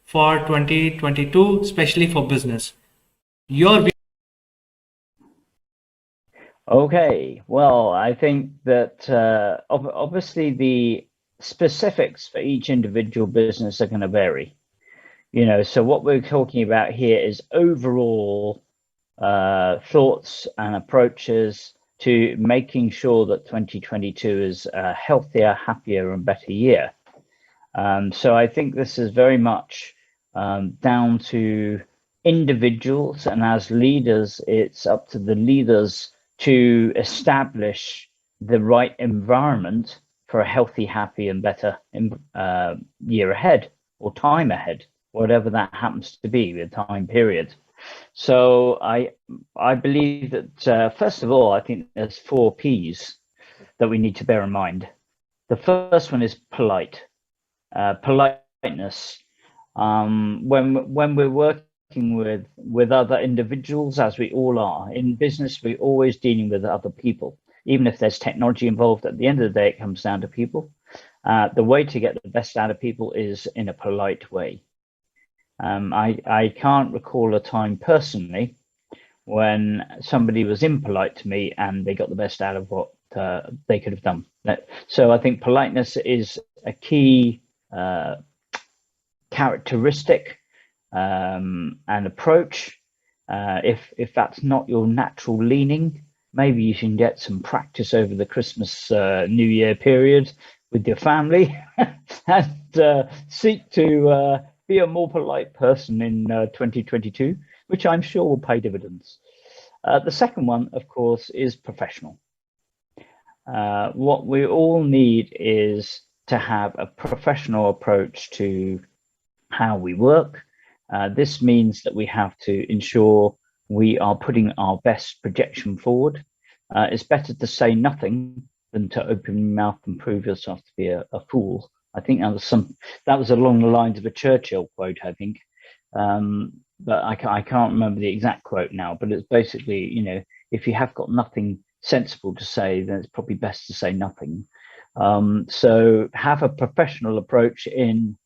for 2022, especially for business? Your view. Okay. Well, I think that obviously the specifics for each individual business are going to vary. So what we're talking about here is overall thoughts and approaches to making sure that 2022 is a healthier, happier, and better year. So I think this is very much down to individuals, and as leaders, it's up to the leaders to establish the right environment for a healthy, happy, and better year ahead, or time ahead, whatever that happens to be, the time period. So I believe that first of all, I think there's 4 P's that we need to bear in mind. The first one is politeness. When we're working with other individuals, as we all are in business, we're always dealing with other people. Even if there's technology involved, at the end of the day, it comes down to people. The way to get the best out of people is in a polite way. I can't recall a time personally when somebody was impolite to me and they got the best out of what they could have done. So I think politeness is a key characteristic and approach. If that's not your natural leaning, maybe you can get some practice over the Christmas New Year period with your family and seek to be a more polite person in 2022, which I'm sure will pay dividends. The second one, of course, is professional. What we all need is to have a professional approach to how we work. This means that we have to ensure we are putting our best projection forward. It's better to say nothing than to open your mouth and prove yourself to be a fool. I think that was along the lines of a Churchill quote, I think. But I can't remember the exact quote now, but it's basically, if you have got nothing sensible to say, then it's probably best to say nothing. So have a professional approach in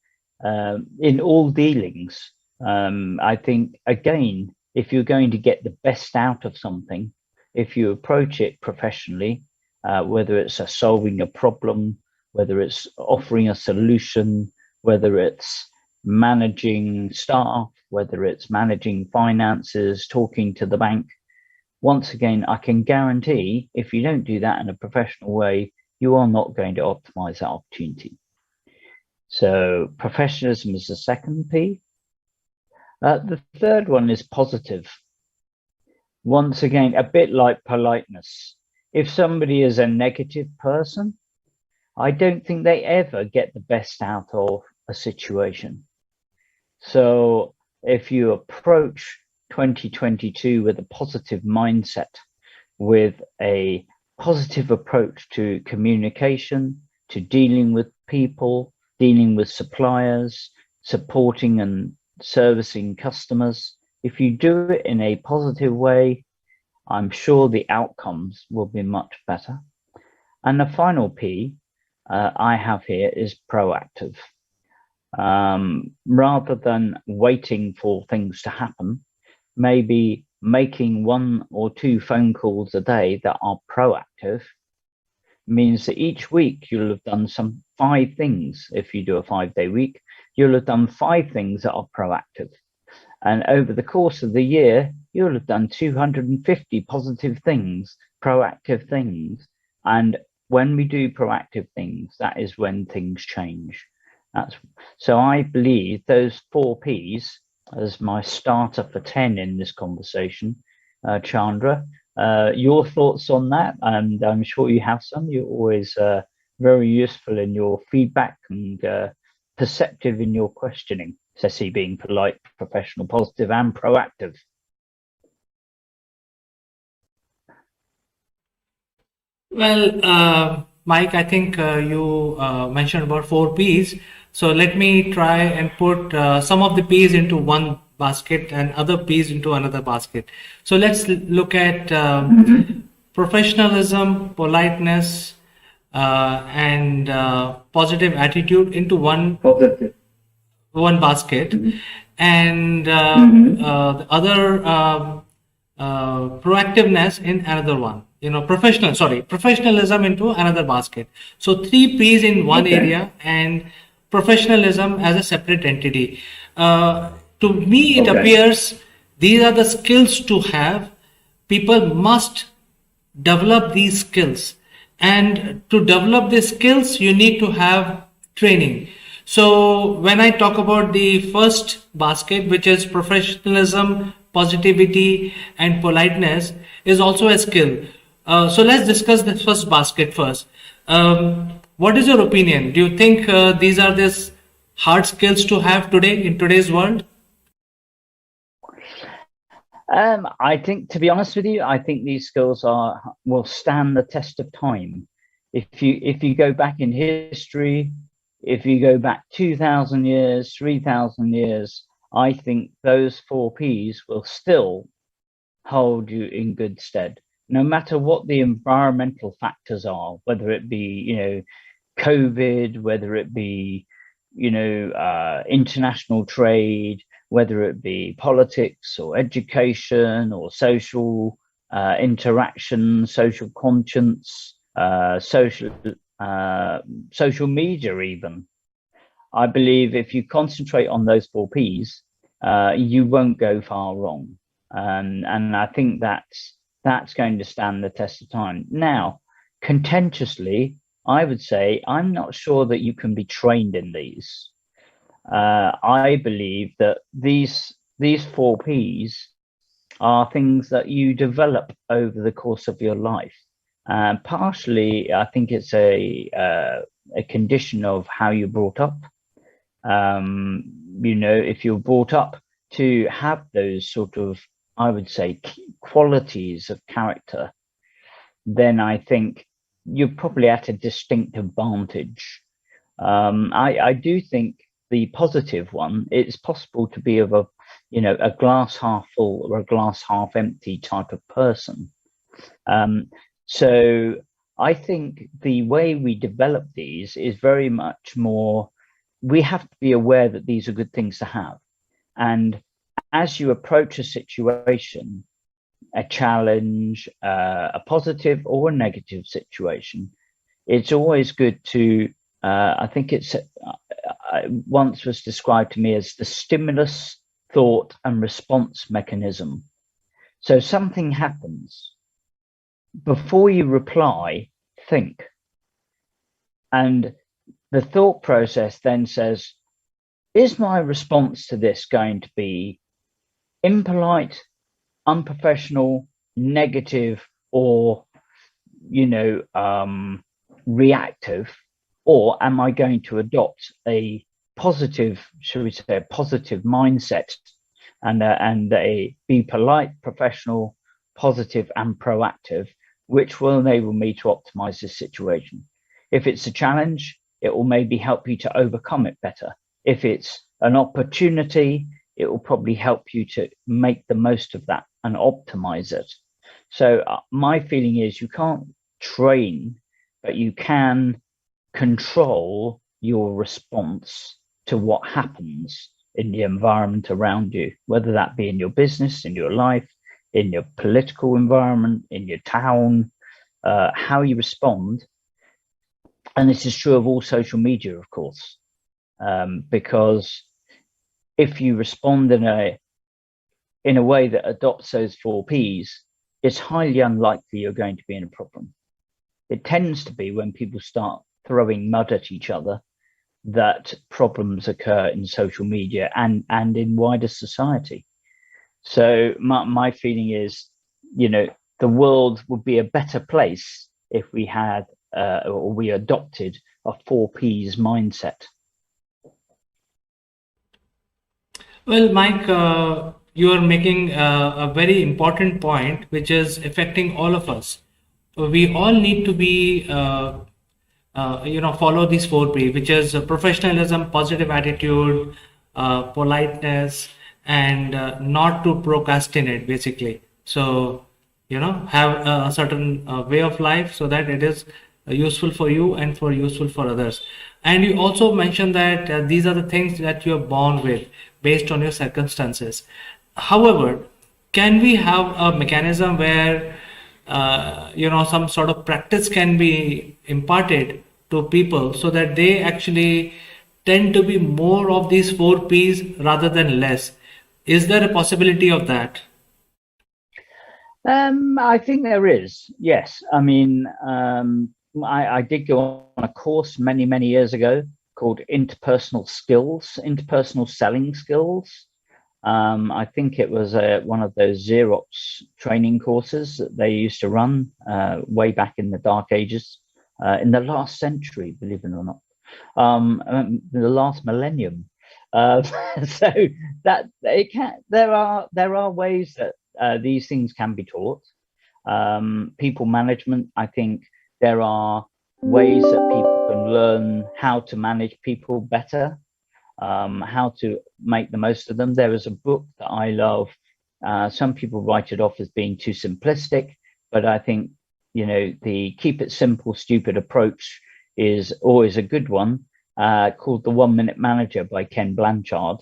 all dealings. I think, again, if you're going to get the best out of something, if you approach it professionally, whether it's solving a problem, whether it's offering a solution, whether it's managing staff, whether it's managing finances, talking to the bank, once again, I can guarantee if you don't do that in a professional way, you are not going to optimize that opportunity. So professionalism is the second P. The third one is positive. Once again, a bit like politeness. If somebody is a negative person, I don't think they ever get the best out of a situation. So if you approach 2022 with a positive mindset, with a positive approach to communication, to dealing with people, dealing with suppliers, supporting and servicing customers, if you do it in a positive way, I'm sure the outcomes will be much better. And the final P I have here is proactive. Rather than waiting for things to happen, maybe making 1 or 2 phone calls a day that are proactive means that each week you'll have done 5 things. If you do a 5-day week, you'll have done 5 things that are proactive. And over the course of the year, you'll have done 250 positive things proactive things. And when we do proactive things, that is when things change. So I believe those 4 Ps as my starter for 10 in this conversation. Chandra, your thoughts on that? And I'm sure you have some. You're always very useful in your feedback and perceptive in your questioning. Ceci being polite, professional, positive, and proactive. Well, Mike, I think you mentioned about 4 Ps. So let me try and put some of the Ps into one basket and other Ps into another basket. So let's look at professionalism, politeness, and positive attitude into one basket, and the other proactiveness in another one. Professionalism into another basket. So 3 P's in one area and professionalism as a separate entity. To me, it appears these are the skills to have. People must develop these skills, and to develop these skills, you need to have training. So when I talk about the first basket, which is professionalism, positivity, and politeness, is also a skill. So let's discuss the first basket first. What is your opinion? Do you think these are these hard skills to have today in today's world? I think, to be honest with you, I think these skills will stand the test of time. If you go back in history, if you go back 2,000 years, 3,000 years, I think those 4 Ps will still hold you in good stead, no matter what the environmental factors are, whether it be, COVID, whether it be, international trade, whether it be politics or education or social interaction, social conscience, social media even. I believe if you concentrate on those 4 Ps, you won't go far wrong. And I think that's going to stand the test of time. Now, contentiously, I would say I'm not sure that you can be trained in these. I believe that these 4 Ps are things that you develop over the course of your life. Partially, I think it's a condition of how you're brought up. If you're brought up to have those sort of, I would say, qualities of character, then I think you're probably at a distinct advantage. I do think the positive one, it's possible to be of a glass half full or a glass half empty type of person. So I think the way we develop these is very much more, we have to be aware that these are good things to have. And as you approach a situation, a challenge, a positive or a negative situation, it's always good to, I think it's once was described to me as the stimulus, thought and response mechanism. So something happens. Before you reply, think. And the thought process then says, is my response to this going to be impolite, unprofessional, negative, or, reactive? Or am I going to adopt a positive, should we say, a positive mindset and be polite, professional, positive and proactive, which will enable me to optimize this situation? If it's a challenge, it will maybe help you to overcome it better. If it's an opportunity, it will probably help you to make the most of that and optimize it. So my feeling is you can't train, but you can control your response to what happens in the environment around you, whether that be in your business, in your life, in your political environment, in your town, how you respond. And this is true of all social media, of course, because if you respond in a way that adopts those 4 Ps, it's highly unlikely you're going to be in a problem. It tends to be when people start throwing mud at each other that problems occur in social media and in wider society. So my feeling is, the world would be a better place if we had or we adopted a 4Ps mindset. Well, Mike, you are making a very important point, which is affecting all of us. We all need to be, follow these 4P, which is professionalism, positive attitude, politeness, and not to procrastinate, basically. So, have a certain way of life so that it is useful for you and useful for others. And you also mentioned that these are the things that you are born with based on your circumstances. However, can we have a mechanism where some sort of practice can be imparted to people so that they actually tend to be more of these 4Ps rather than less? Is there a possibility of that? I think there is, yes. I mean, I did go on a course many years ago called interpersonal selling skills. I think it was one of those Xerox training courses that they used to run way back in the dark ages, in the last century, believe it or not, the last millennium. So that it can. There are ways that these things can be taught. People management, I think there are ways that people can learn how to manage people better, how to make the most of them. There is a book that I love. Some people write it off as being too simplistic, but I think, the keep it simple, stupid approach is always a good one, called The 1 Minute Manager by Ken Blanchard.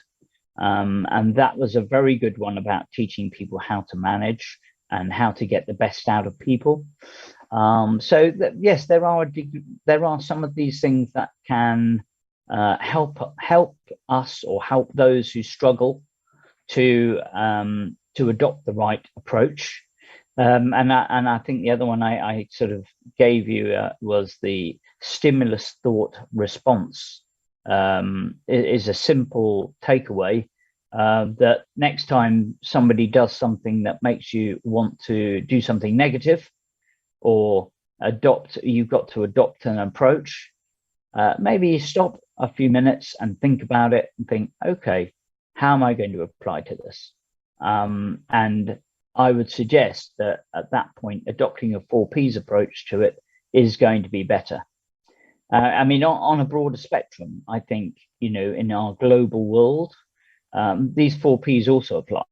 And that was a very good one about teaching people how to manage and how to get the best out of people. So yes, there are some of these things that can help us or help those who struggle to adopt the right approach. And I think the other one I sort of gave you was the stimulus thought response. Is a simple takeaway that next time somebody does something that makes you want to do something negative or you've got to adopt an approach. Maybe you stop a few minutes and think about it and think, okay, how am I going to apply to this? And I would suggest that at that point, adopting a 4Ps approach to it is going to be better. I mean, on a broader spectrum, I think, in our global world, these 4Ps also apply,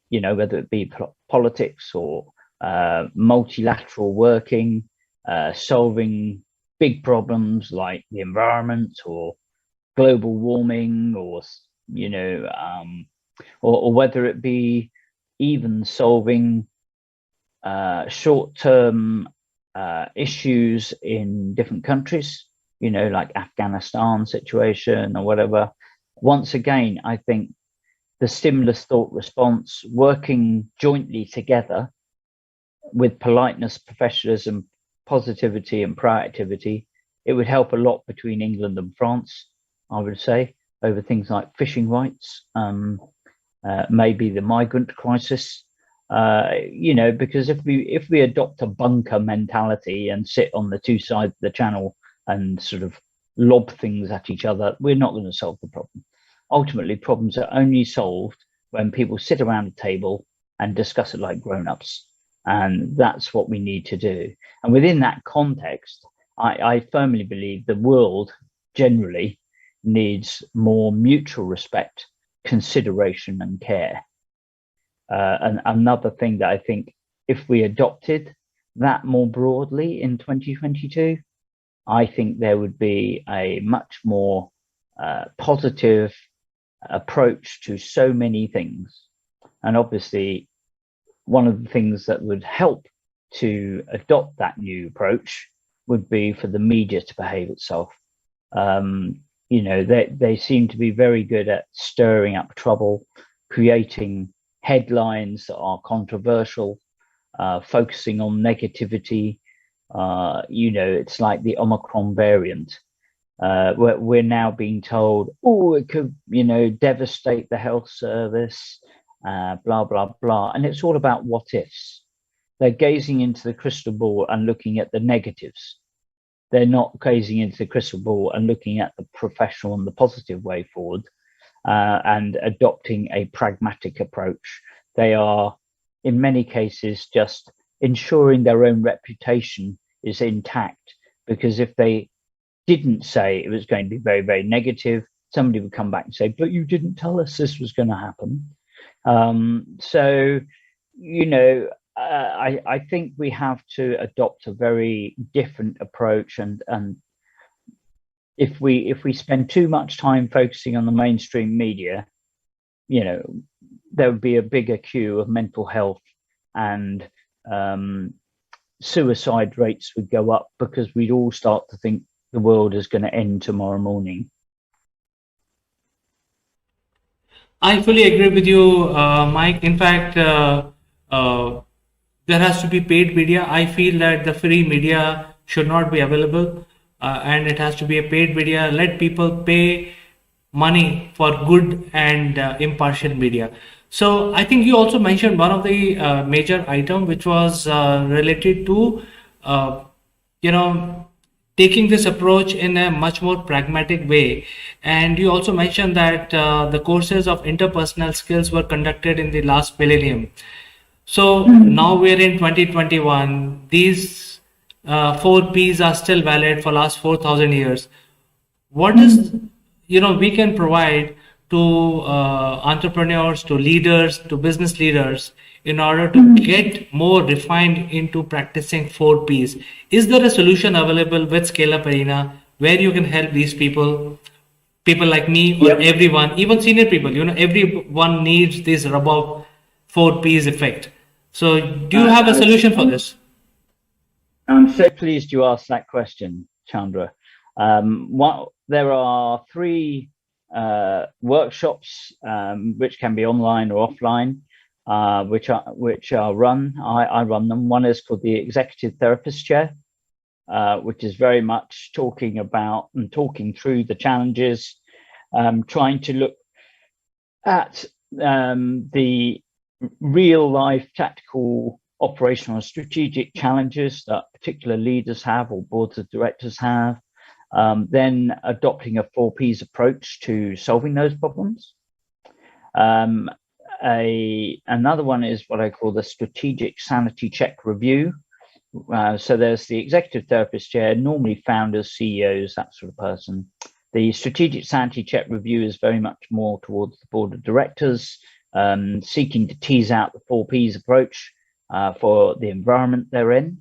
whether it be politics or multilateral working, solving big problems like the environment or global warming, or whether it be even solving short-term issues in different countries, like Afghanistan situation or whatever. Once again, I think the stimulus thought response, working jointly together with politeness, professionalism, positivity and proactivity, it would help a lot between England and France, I would say, over things like fishing rights, maybe the migrant crisis. Because if we adopt a bunker mentality and sit on the two sides of the channel and sort of lob things at each other, we're not going to solve the problem. Ultimately, problems are only solved when people sit around a table and discuss it like grown-ups. And that's what we need to do. And within that context, I firmly believe the world generally needs more mutual respect, consideration and care. And another thing that I think, if we adopted that more broadly in 2022, I think there would be a much more positive approach to so many things. And obviously, one of the things that would help to adopt that new approach would be for the media to behave itself. They seem to be very good at stirring up trouble, creating headlines that are controversial, focusing on negativity. It's like the Omicron variant. We're now being told, oh, it could, devastate the health service, blah, blah, blah. And it's all about what ifs. They're gazing into the crystal ball and looking at the negatives. They're not gazing into the crystal ball and looking at the professional and the positive way forward, and adopting a pragmatic approach. They are, in many cases, just ensuring their own reputation is intact, because if they didn't say it was going to be very, very negative, somebody would come back and say, but you didn't tell us this was going to happen. I think we have to adopt a very different approach, and if we spend too much time focusing on the mainstream media, there would be a bigger queue of mental health, and suicide rates would go up, because we'd all start to think the world is going to end tomorrow morning. I fully agree with you, Mike. In fact, there has to be paid media. I feel that the free media should not be available, and it has to be a paid media. Let people pay money for good and impartial media. So I think you also mentioned one of the major item, which was related to taking this approach in a much more pragmatic way. And you also mentioned that the courses of interpersonal skills were conducted in the last millennium. So now we're in 2021. These 4 Ps are still valid for last 4,000 years. What is, we can provide to entrepreneurs, to leaders, to business leaders, in order to get more refined into practicing 4 Ps? Is there a solution available with Scala Parenta where you can help these people like me, or everyone, even senior people? Everyone needs this rub-off 4 Ps effect. So do you have a solution for this? I'm so pleased you asked that question, Chandra. There are 3 workshops, which can be online or offline, which are run. I run them. One is called the Executive Therapist Chair, which is very much talking about and talking through the challenges, trying to look at the real life tactical, operational and strategic challenges that particular leaders have or boards of directors have, then adopting a 4 Ps approach to solving those problems. Another one is what I call the Strategic Sanity Check Review. So there's the Executive Therapist Chair, normally founders, CEOs, that sort of person. The Strategic Sanity Check Review is very much more towards the board of directors, seeking to tease out the 4 Ps approach for the environment they're in.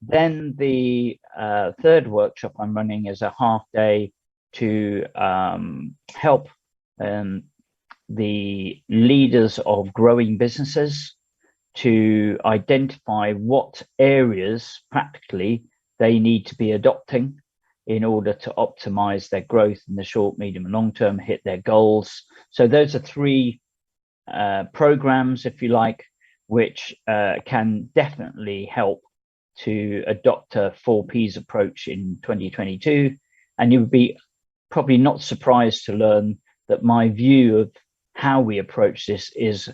Then the 3rd workshop I'm running is a half day to help the leaders of growing businesses to identify what areas practically they need to be adopting in order to optimize their growth in the short, medium and long term, hit their goals. So those are 3 programs, if you like, which can definitely help to adopt a 4 Ps approach in 2022. And you would be probably not surprised to learn that my view of how we approach this is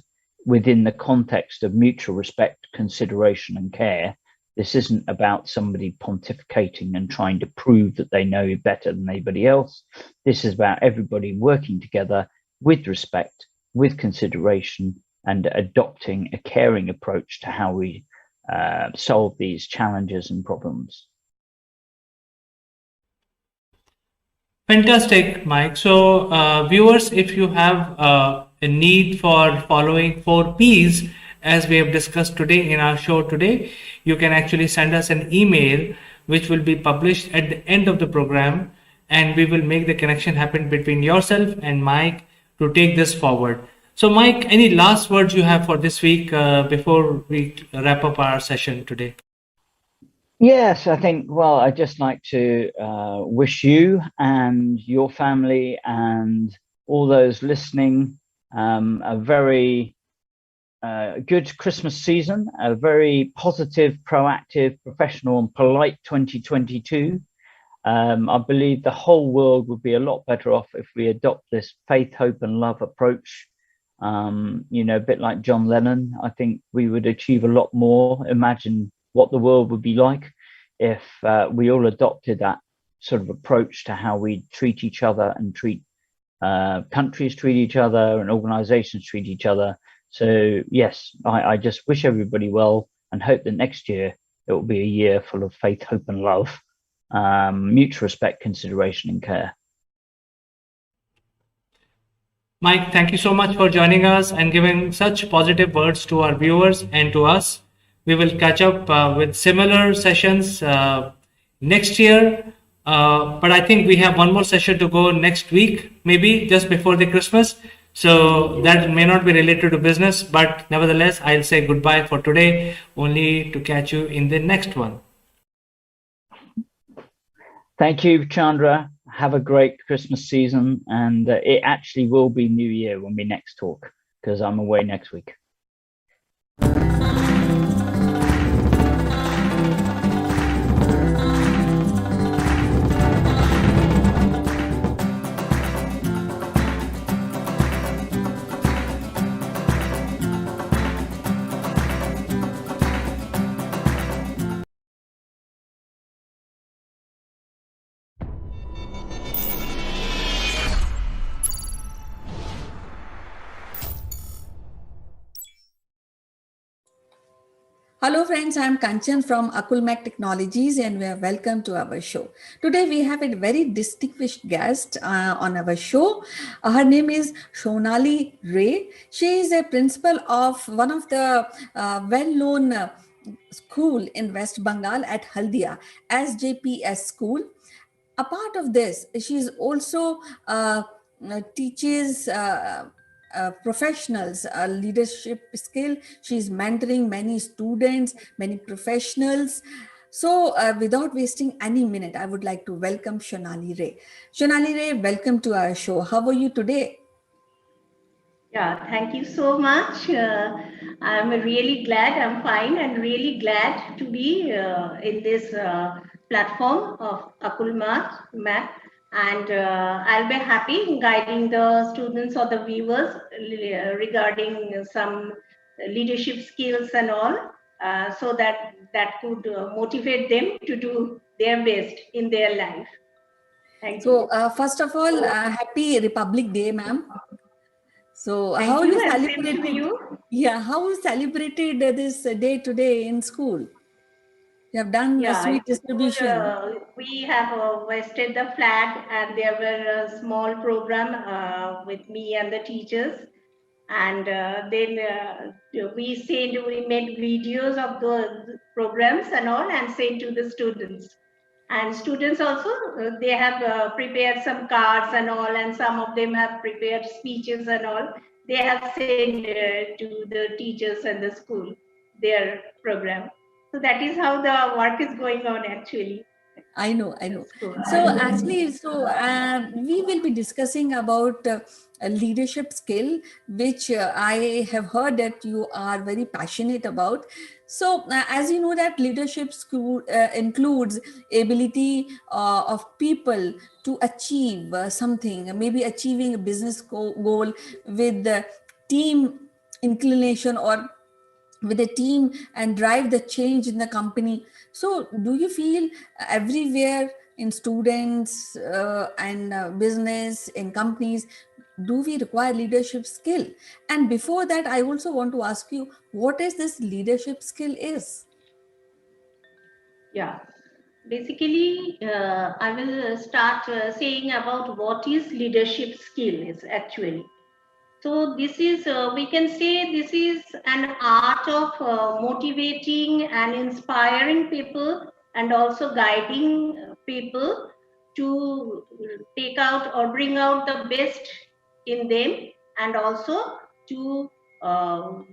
within the context of mutual respect, consideration and care. This isn't about somebody pontificating and trying to prove that they know better than anybody else. This is about everybody working together with respect, with consideration, and adopting a caring approach to how we solve these challenges and problems. Fantastic, Mike. So viewers, if you have a need for following 4 Ps, as we have discussed today in our show today, you can actually send us an email, which will be published at the end of the program, and we will make the connection happen between yourself and Mike to take this forward. So Mike, any last words you have for this week before we wrap up our session today? Yes, I think, well, I'd just like to wish you and your family and all those listening a very good Christmas season, a very positive, proactive, professional, and polite 2022. I believe the whole world would be a lot better off if we adopt this faith, hope, and love approach. A bit like John Lennon, I think we would achieve a lot more. Imagine what the world would be like if we all adopted that sort of approach to how we treat each other and treat countries treat each other and organizations treat each other. So yes, I just wish everybody well and hope that next year it will be a year full of faith, hope, and love, mutual respect, consideration, and care. Mike, thank you so much for joining us and giving such positive words to our viewers and to us. We will catch up with similar sessions next year. But I think we have one more session to go next week, maybe just before the Christmas. So that may not be related to business, but nevertheless, I'll say goodbye for today, only to catch you in the next one. Thank you, Chandra. Have a great Christmas season. And it actually will be New Year when we next talk, because I'm away next week. Hello friends, I am Kanchan from Akulmach Technologies and we are welcome to our show. Today we have a very distinguished guest on our show. Her name is Shonali Ray. She is a principal of one of the well-known school in West Bengal at Haldia, SJPS school. Apart of this, she is also teaches professionals leadership skill. She's mentoring many students, many professionals. So without wasting any minute, I would like to welcome Shonali Ray. Shonali Ray, welcome to our show. How are you today? Yeah, thank you so much. I'm really glad, I'm fine and really glad to be in this platform of Akulmach. And I'll be happy guiding the students or the viewers regarding some leadership skills and all, so that could motivate them to do their best in their life. Thank you. So first of all, happy Republic Day, ma'am. So Thank how you, you and same to celebrated? you. Yeah, how you celebrated this day today in school? You have done a Yeah, sweet it was distribution. we have hoisted the flag, and there were a small program with me and the teachers, and then we made videos of the programs and all, and sent to the students. And students also, they have prepared some cards and all, and some of them have prepared speeches and all. They have sent to the teachers and the school their program. So that is how the work is going on actually. I know. School. So actually, we will be discussing about a leadership skill, which I have heard that you are very passionate about. So as you know that leadership school includes ability of people to achieve something, maybe achieving a business goal with the team inclination or with a team and drive the change in the company. So do you feel everywhere in students and business in companies, do we require leadership skill? And before that, I also want to ask you, what is this leadership skill is? Yeah. Basically, I will start saying about what is leadership skill is actually. So this is, we can say this is an art of motivating and inspiring people and also guiding people to take out or bring out the best in them, and also to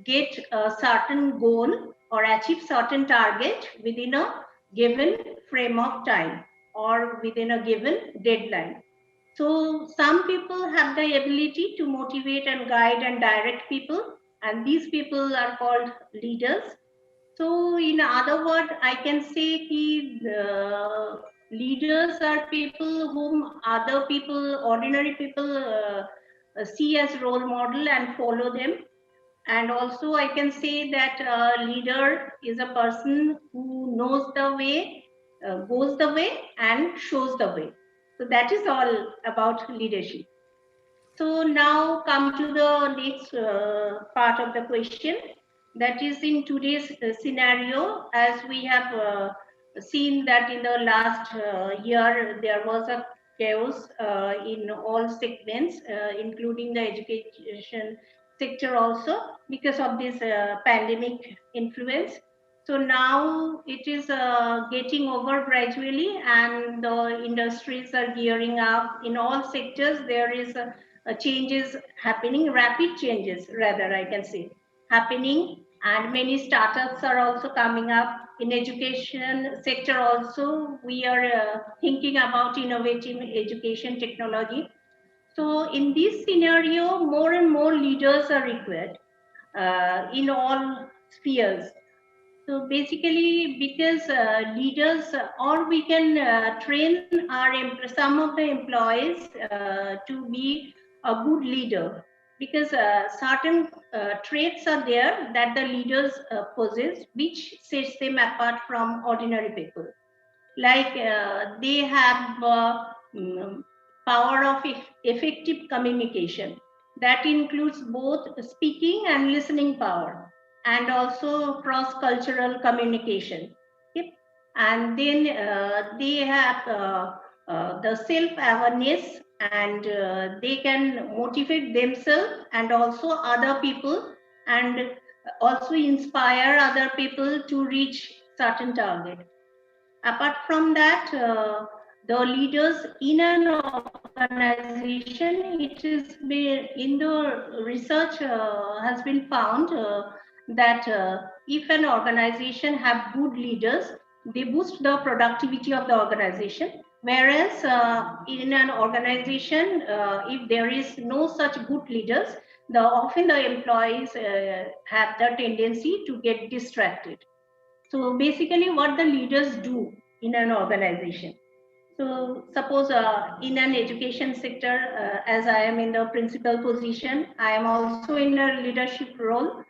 get a certain goal or achieve certain target within a given frame of time or within a given deadline. So some people have the ability to motivate and guide and direct people, and these people are called leaders. So in other words, I can say the leaders are people whom other people, ordinary people see as role model and follow them. And also I can say that a leader is a person who knows the way, goes the way and shows the way. So that is all about leadership. So now come to the next part of the question. That is, in today's scenario, as we have seen that in the last year, there was a chaos in all segments, including the education sector also, because of this pandemic influence. So now it is getting over gradually, and the industries are gearing up. In all sectors, there is changes happening, rapid changes rather, I can say, happening, and many startups are also coming up. In education sector also, we are thinking about innovative education technology. So in this scenario, more and more leaders are required in all spheres. So basically, because leaders, or we can train some of the employees to be a good leader, because certain traits are there that the leaders possess, which sets them apart from ordinary people. Like they have power of effective communication. That includes both speaking and listening power, and also cross-cultural communication. Yep. And then they have the self-awareness, and they can motivate themselves and also other people, and also inspire other people to reach certain target. Apart from that, the leaders in an organization, it is been in the research has been found that if an organization have good leaders, they boost the productivity of the organization. Whereas in an organization, if there is no such good leaders, often the employees have the tendency to get distracted. So basically what the leaders do in an organization. So suppose in an education sector, as I am in the principal position, I am also in a leadership role.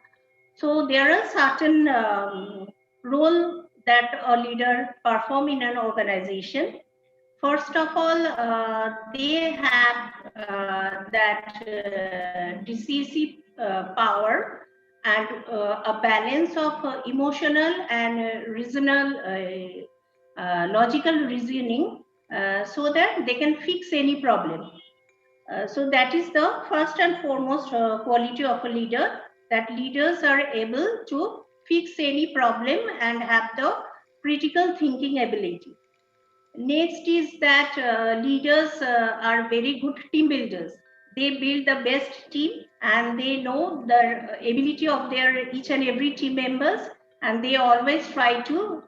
So there are certain role that a leader perform in an organization. First of all, they have that decisive power and a balance of emotional and logical reasoning, so that they can fix any problem. So that is the first and foremost quality of a leader, that leaders are able to fix any problem and have the critical thinking ability. Next is that leaders are very good team builders. They build the best team, and they know the ability of their each and every team members, and they always try to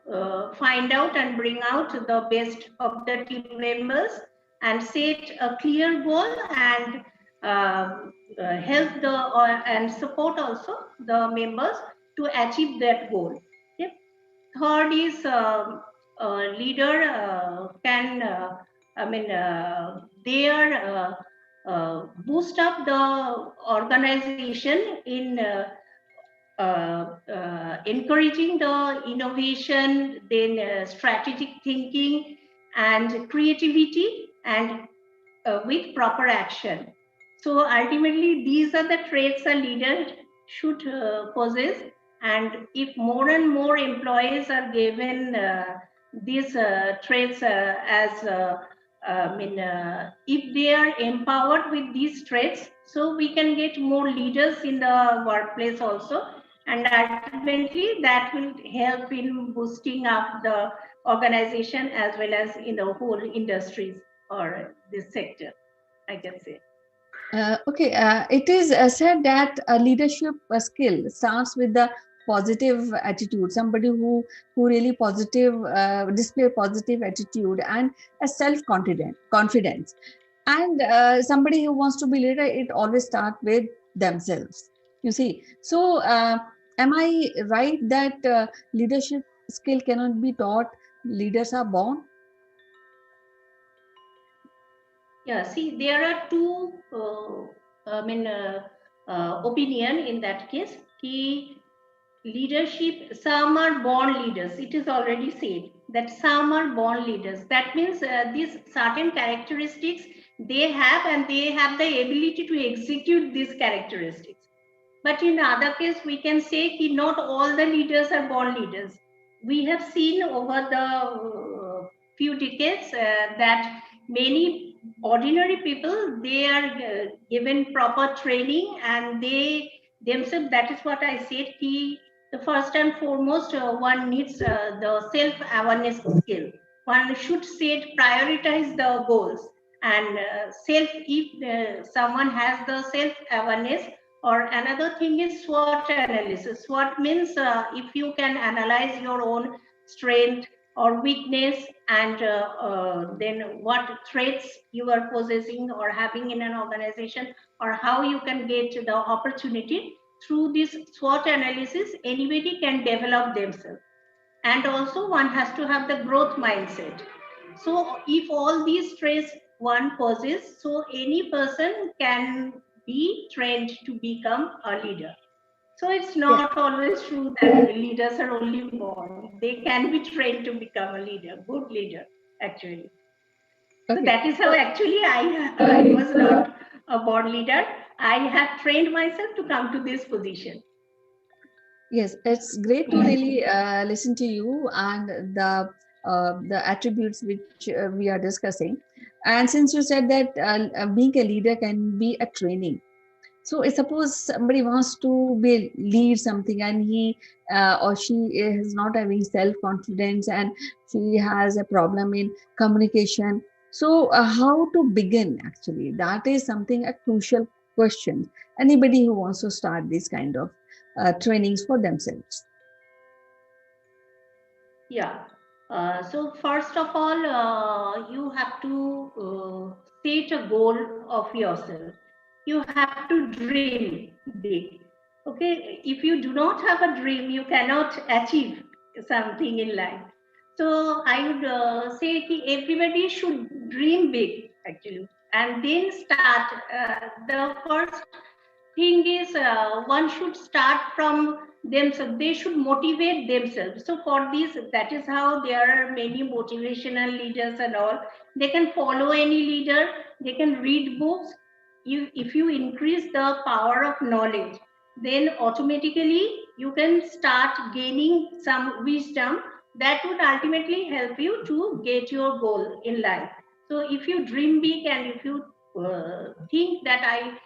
find out and bring out the best of the team members and set a clear goal, and help and support also the members to achieve that goal. Okay. Third is leader can, they are boost up the organization in encouraging the innovation, then strategic thinking and creativity, and with proper action. So ultimately, these are the traits a leader should possess. And if more and more employees are given these traits if they are empowered with these traits, so we can get more leaders in the workplace also. And ultimately, that will help in boosting up the organization as well as in the whole industries or this sector, I can say. It is said that a leadership skill starts with the positive attitude. Somebody who really display positive attitude and a confidence, and somebody who wants to be leader, it always starts with themselves. You see, so am I right that leadership skill cannot be taught? Leaders are born. Yeah, see, there are two, opinion in that case. Key leadership, some are born leaders. It is already said that some are born leaders. That means these certain characteristics they have, and they have the ability to execute these characteristics. But in other case, we can say that not all the leaders are born leaders. We have seen over the few decades that many ordinary people, they are given proper training, and they themselves, that is what I said, the first and foremost, one needs the self-awareness skill. One should prioritize the goals, and if someone has the self-awareness. Or another thing is SWOT analysis. SWOT means if you can analyze your own strength or weakness, and then what threats you are possessing or having in an organization, or how you can get the opportunity. Through this SWOT analysis, anybody can develop themselves. And also one has to have the growth mindset. So if all these traits one possesses, so any person can be trained to become a leader. So it's not always true that leaders are only born. They can be trained to become a leader, good leader, actually. So that is how actually I was not a born leader. I have trained myself to come to this position. Yes, it's great to really listen to you and the attributes which we are discussing. And since you said that being a leader can be a training, so suppose somebody wants to lead something, and he or she is not having self-confidence, and she has a problem in communication. So how to begin? Actually, that is something a crucial question. Anybody who wants to start this kind of trainings for themselves. Yeah. So first of all, you have to set a goal of yourself. You have to dream big. Okay. If you do not have a dream, you cannot achieve something in life. So I would say everybody should dream big, actually, and then start. The first thing is one should start from themselves. They should motivate themselves. So for this, that is how there are many motivational leaders and all. They can follow any leader. They can read books. If you increase the power of knowledge, then automatically you can start gaining some wisdom that would ultimately help you to get your goal in life. So if you dream big, and if you think that I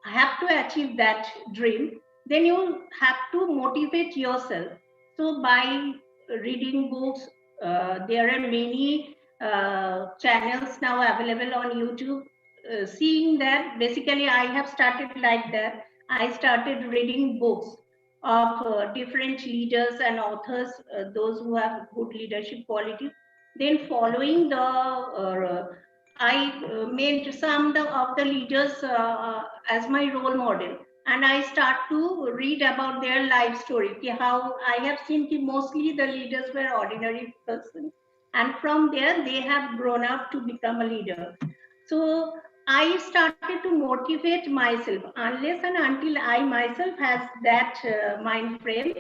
have to achieve that dream, then you have to motivate yourself. So by reading books, there are many channels now available on YouTube. Seeing that, basically I have started like that. I started reading books of different leaders and authors, those who have good leadership qualities. Then following I made some of the leaders as my role model, and I start to read about their life story. How I have seen mostly the leaders were ordinary persons, and from there they have grown up to become a leader. So I started to motivate myself. Unless and until I myself has that mind frame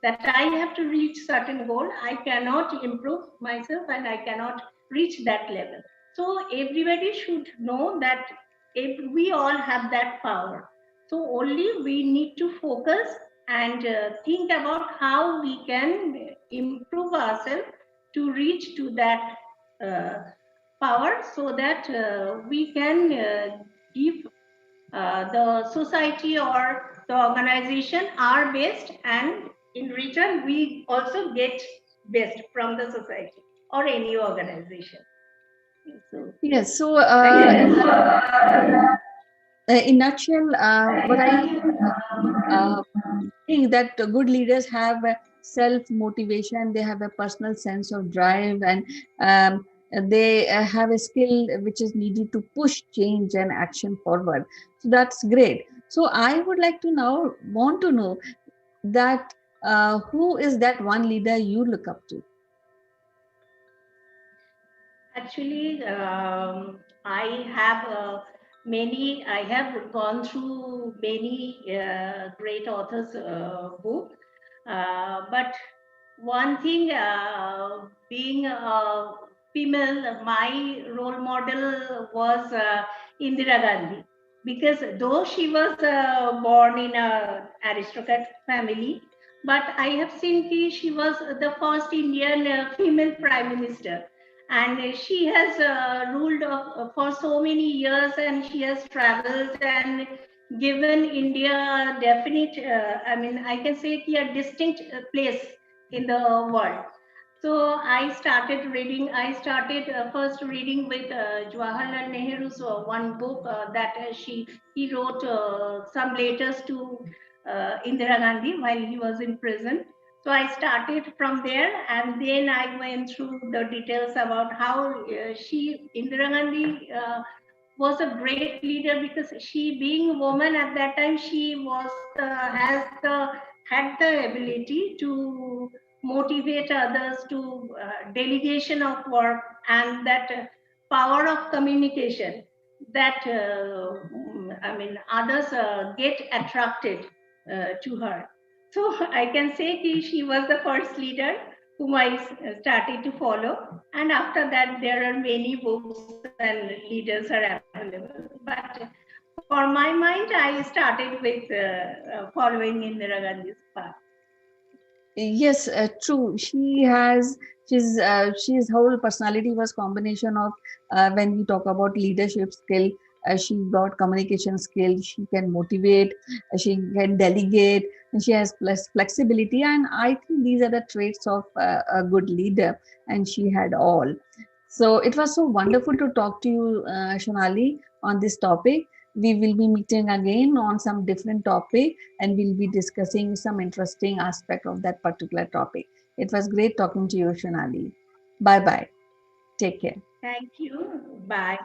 that I have to reach certain goal, I cannot improve myself, and I cannot reach that level. So everybody should know that we all have that power. So only we need to focus and think about how we can improve ourselves to reach to that power, so that we can give the society or the organization our best, and in return we also get best from the society or any organization. So, Yes. So in nutshell, what I think that good leaders have self motivation. They have a personal sense of drive, and they have a skill which is needed to push change and action forward. So that's great. So I would like to now want to know that who is that one leader you look up to? Actually, I have gone through many great authors' book, but one thing, being a female, my role model was Indira Gandhi, because though she was born in a aristocrat family, but I have seen she was the first Indian female prime minister, and she has ruled for so many years, and she has traveled and given India a definite, I mean, I can say a distinct place in the world. So I started first reading with Jawaharlal Nehru's one book that he wrote some letters to Indira Gandhi while he was in prison. So I started from there, and then I went through the details about how Indira Gandhi, was a great leader, because she, being a woman at that time, she was had the ability to motivate others, to delegation of work, and that power of communication, that I mean, others get attracted to her. So I can say she was the first leader whom I started to follow. And after that, there are many books and leaders are available. But for my mind, I started with following Indira Gandhi's path. Yes, true. She's whole personality was combination of when we talk about leadership skill. She got communication skill. She can motivate. She can delegate. And she has plus flexibility. And I think these are the traits of a good leader. And she had all. So it was so wonderful to talk to you, Shonali, on this topic. We will be meeting again on some different topic, and we'll be discussing some interesting aspect of that particular topic. It was great talking to you, Shonali. Bye bye. Take care. Thank you. Bye.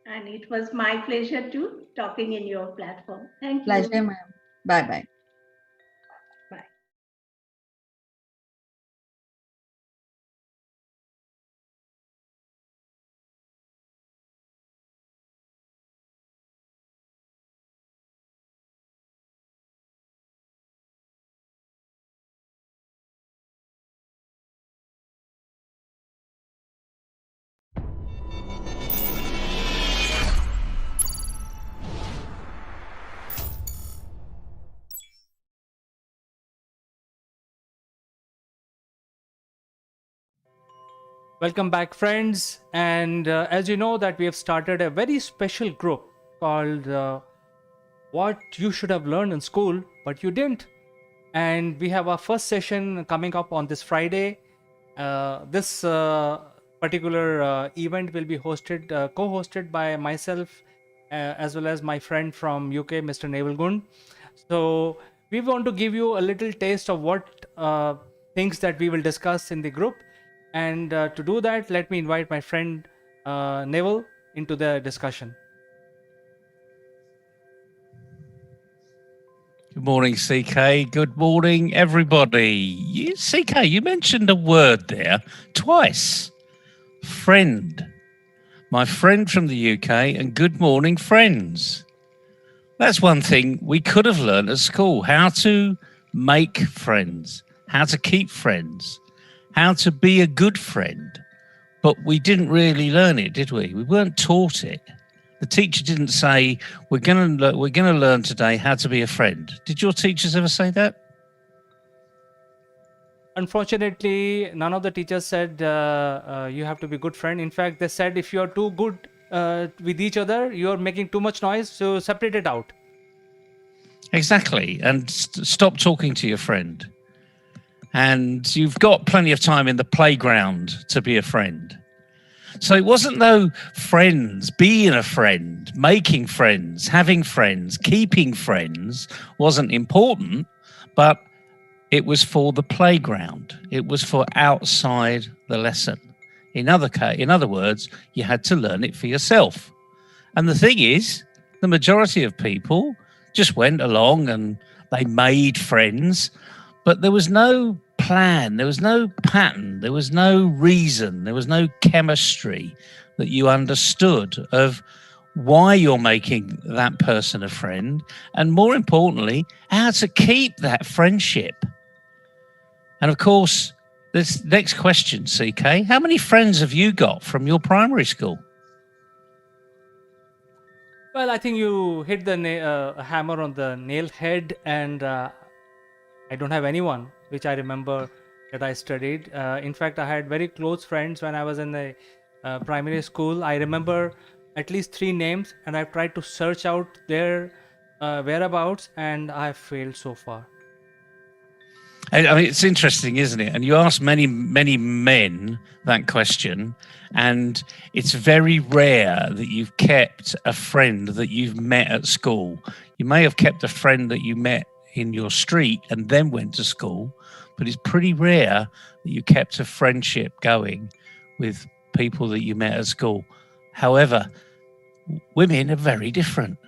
And it was my pleasure to talking in your platform. Thank you. Pleasure, ma'am. Bye bye. Bye. Welcome back, friends. And as you know, that we have started a very special group called "What You Should Have Learned in School, but You Didn't." And we have our first session coming up on this Friday. This particular event will be co-hosted by myself, as well as my friend from UK, Mr. Naval Gund. So we want to give you a little taste of what things that we will discuss in the group. And to do that, let me invite my friend Naval into the discussion. Good morning, CK. Good morning, everybody. CK, you mentioned a word there twice. Friend. My friend from the UK, and good morning, friends. That's one thing we could have learned at school, how to make friends, how to keep friends, how to be a good friend. But we didn't really learn it, did we? We weren't taught it. The teacher didn't say, we're going to learn today how to be a friend. Did your teachers ever say that? Unfortunately, none of the teachers said you have to be a good friend. In fact, they said if you're too good with each other, you're making too much noise, so separate it out. Exactly. And stop talking to your friend. And you've got plenty of time in the playground to be a friend. So it wasn't no friends, being a friend, making friends, having friends, keeping friends wasn't important, but it was for the playground. It was for outside the lesson. In other words, you had to learn it for yourself. And the thing is, the majority of people just went along and they made friends, but there was no plan, there was no pattern, there was no reason, there was no chemistry that you understood of why you're making that person a friend, and more importantly, how to keep that friendship. And of course, this next question, CK, how many friends have you got from your primary school? Well, I think you hit the hammer on the nail head, and I don't have anyone which I remember that I studied. In fact, I had very close friends when I was in the primary school. I remember at least 3 names, and I've tried to search out their whereabouts, and I've failed so far. I mean, it's interesting, isn't it? And you ask many, many men that question, and it's very rare that you've kept a friend that you've met at school. You may have kept a friend that you met in your street and then went to school, but it's pretty rare that you kept a friendship going with people that you met at school. However, women are very different.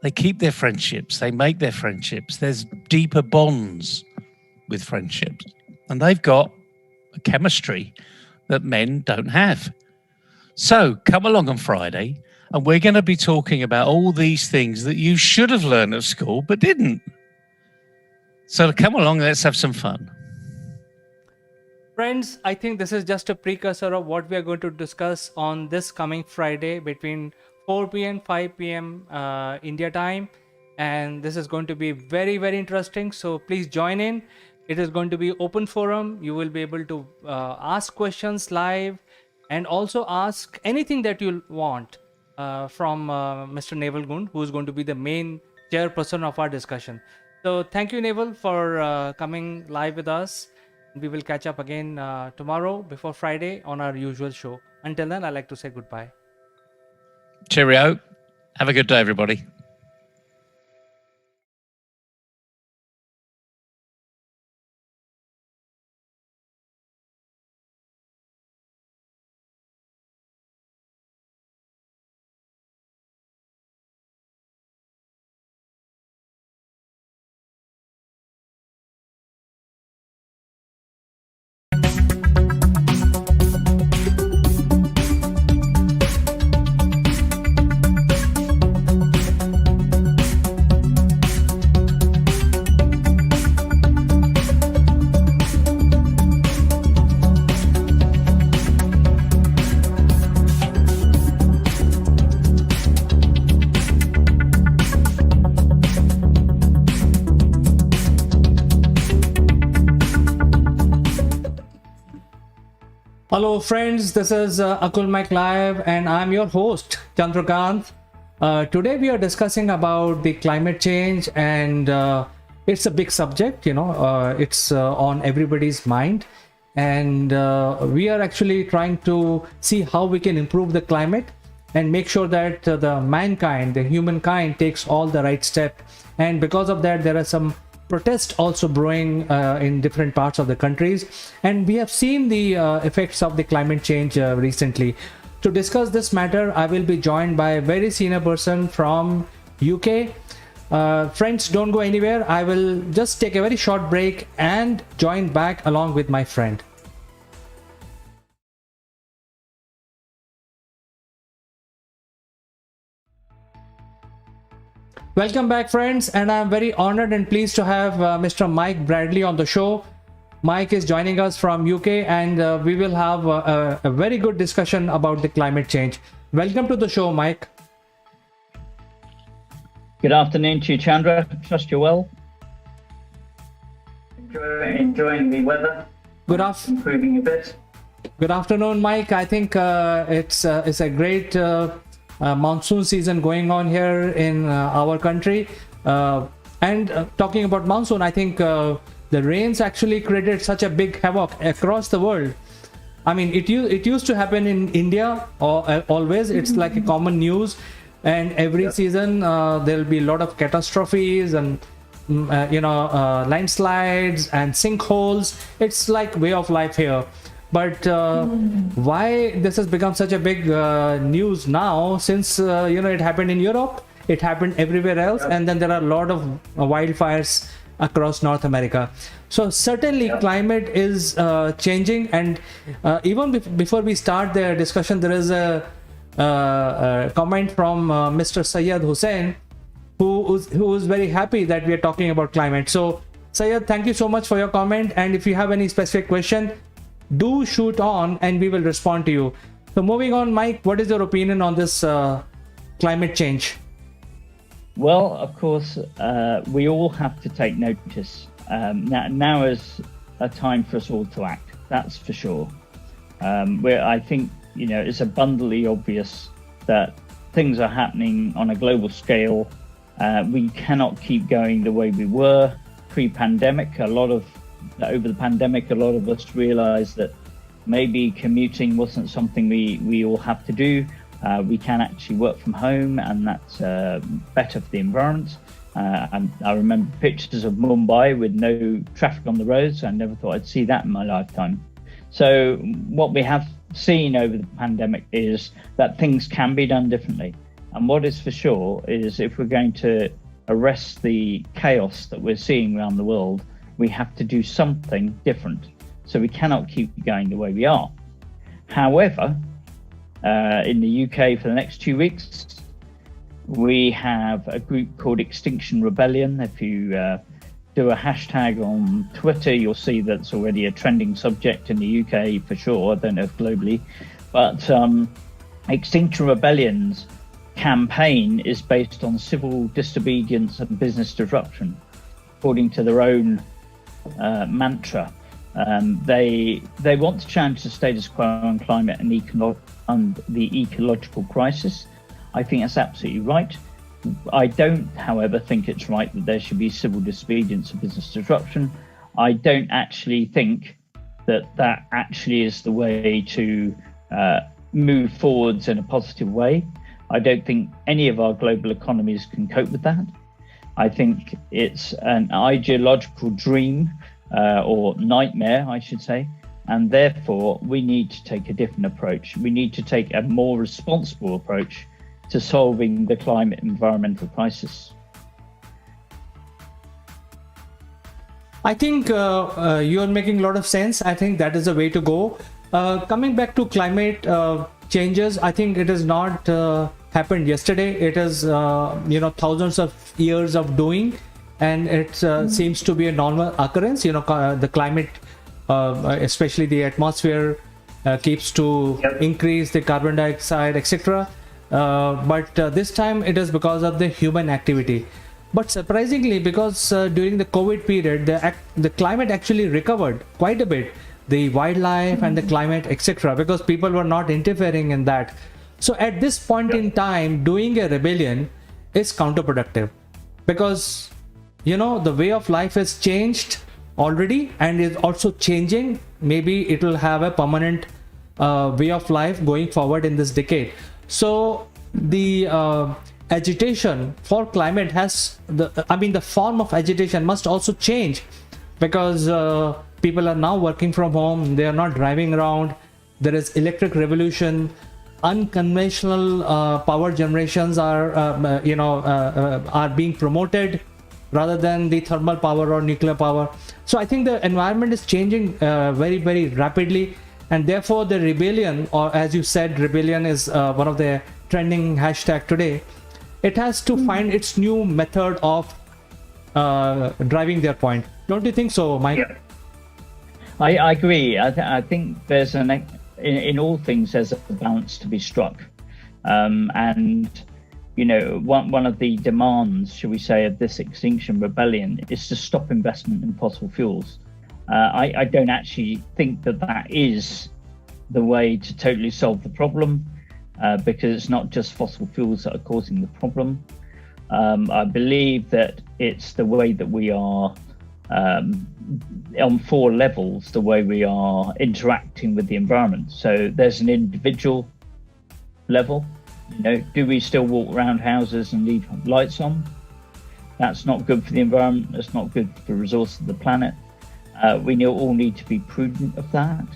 They keep their friendships, they make their friendships. There's deeper bonds with friendships, and they've got a chemistry that men don't have. So come along on Friday, and we're going to be talking about all these things that you should have learned at school but didn't. So come along, let's have some fun. Friends, I think this is just a precursor of what we are going to discuss on this coming Friday between 4 p.m. 5 p.m. India time, and this is going to be very, very interesting. So please join in. It is going to be open forum. You will be able to ask questions live and also ask anything that you want from Mr. Naval Gund, who is going to be the main chairperson of our discussion. So thank you, Naval, for coming live with us. We will catch up again tomorrow before Friday on our usual show. Until then, I'd like to say goodbye. Cheerio. Have a good day, everybody. Hello friends, this is Akulmach Live and I'm your host Chandrakant. Today we are discussing about the climate change, and it's a big subject, it's on everybody's mind, and we are actually trying to see how we can improve the climate and make sure that the humankind takes all the right step. And because of that, there are some protests also brewing in different parts of the countries, and we have seen the effects of the climate change recently. To discuss this matter, I will be joined by a very senior person from UK. Friends, don't go anywhere. I will just take a very short break and join back along with my friend. Welcome back, friends, and I'm very honored and pleased to have Mr. Mike Bradley on the show. Mike is joining us from UK, and we will have a very good discussion about the climate change. Welcome to the show, Mike. Good afternoon to you, Chandra. Trust you're well. Enjoying the weather. Improving a bit. Good afternoon, Mike. I think it's a great monsoon season going on here in our country. And talking about monsoon, I think the rains actually created such a big havoc across the world. I mean, it used to happen in India always. It's like a common news, and every season there'll be a lot of catastrophes and landslides and sinkholes. It's like way of life here. But why this has become such a big news now, since it happened in Europe it happened everywhere else, and then there are a lot of wildfires across North America. So certainly climate is changing, and even before we start the discussion, there is a comment from Mr. Syed Hussain, who is very happy that we are talking about climate. So Syed, thank you so much for your comment, and if you have any specific question, do shoot on and we will respond to you. So moving on, Mike, what is your opinion on this climate change? Well, of course, we all have to take notice. Now is a time for us all to act, that's for sure. I think, it's abundantly obvious that things are happening on a global scale. We cannot keep going the way we were pre-pandemic. Over the pandemic, a lot of us realized that maybe commuting wasn't something we all have to do. We can actually work from home, and that's better for the environment. And I remember pictures of Mumbai with no traffic on the roads. I never thought I'd see that in my lifetime. So what we have seen over the pandemic is that things can be done differently. And what is for sure is if we're going to arrest the chaos that we're seeing around the world, we have to do something different. So we cannot keep going the way we are. However, in the UK for the next 2 weeks, we have a group called Extinction Rebellion. If you do a hashtag on Twitter, you'll see that's already a trending subject in the UK for sure. I don't know if globally, but Extinction Rebellion's campaign is based on civil disobedience and business disruption, according to their own mantra. They want to challenge the status quo on climate and the ecological crisis. I think that's absolutely right. I don't, however, think it's right that there should be civil disobedience and business disruption. I don't actually think that actually is the way to move forwards in a positive way. I don't think any of our global economies can cope with that. I think it's an ideological dream or nightmare, I should say, and therefore we need to take a different approach. We need to take a more responsible approach to solving the climate environmental crisis. I think you're making a lot of sense. I think that is the way to go. Coming back to climate changes, I think it has not happened yesterday. It is thousands of years of doing, and it seems to be a normal occurrence. The climate, especially the atmosphere, keeps to increase the carbon dioxide, etc. But this time it is because of the human activity. But surprisingly, because during the COVID period, the climate actually recovered quite a bit, the wildlife and the climate, etc., because people were not interfering in that. So at this point in time, doing a rebellion is counterproductive, because the way of life has changed already and is also changing. Maybe it will have a permanent way of life going forward in this decade. So the agitation for climate the form of agitation must also change, because people are now working from home, they are not driving around, there is electric revolution, unconventional power generations are being promoted rather than the thermal power or nuclear power. So I think the environment is changing very, very rapidly, and therefore the rebellion, or as you said, rebellion is one of the trending hashtag today. It has to find its new method of driving their point. Don't you think so, Mike? Yeah. I agree. I think there's in all things there's a balance to be struck, and one of the demands, shall we say, of this Extinction Rebellion is to stop investment in fossil fuels. I don't actually think that is the way to totally solve the problem, because it's not just fossil fuels that are causing the problem. I believe that it's the way that we are on 4 levels, the way we are interacting with the environment. So there's an individual level. Do we still walk around houses and leave lights on? That's not good for the environment. That's not good for the resources of the planet. We all need to be prudent of that.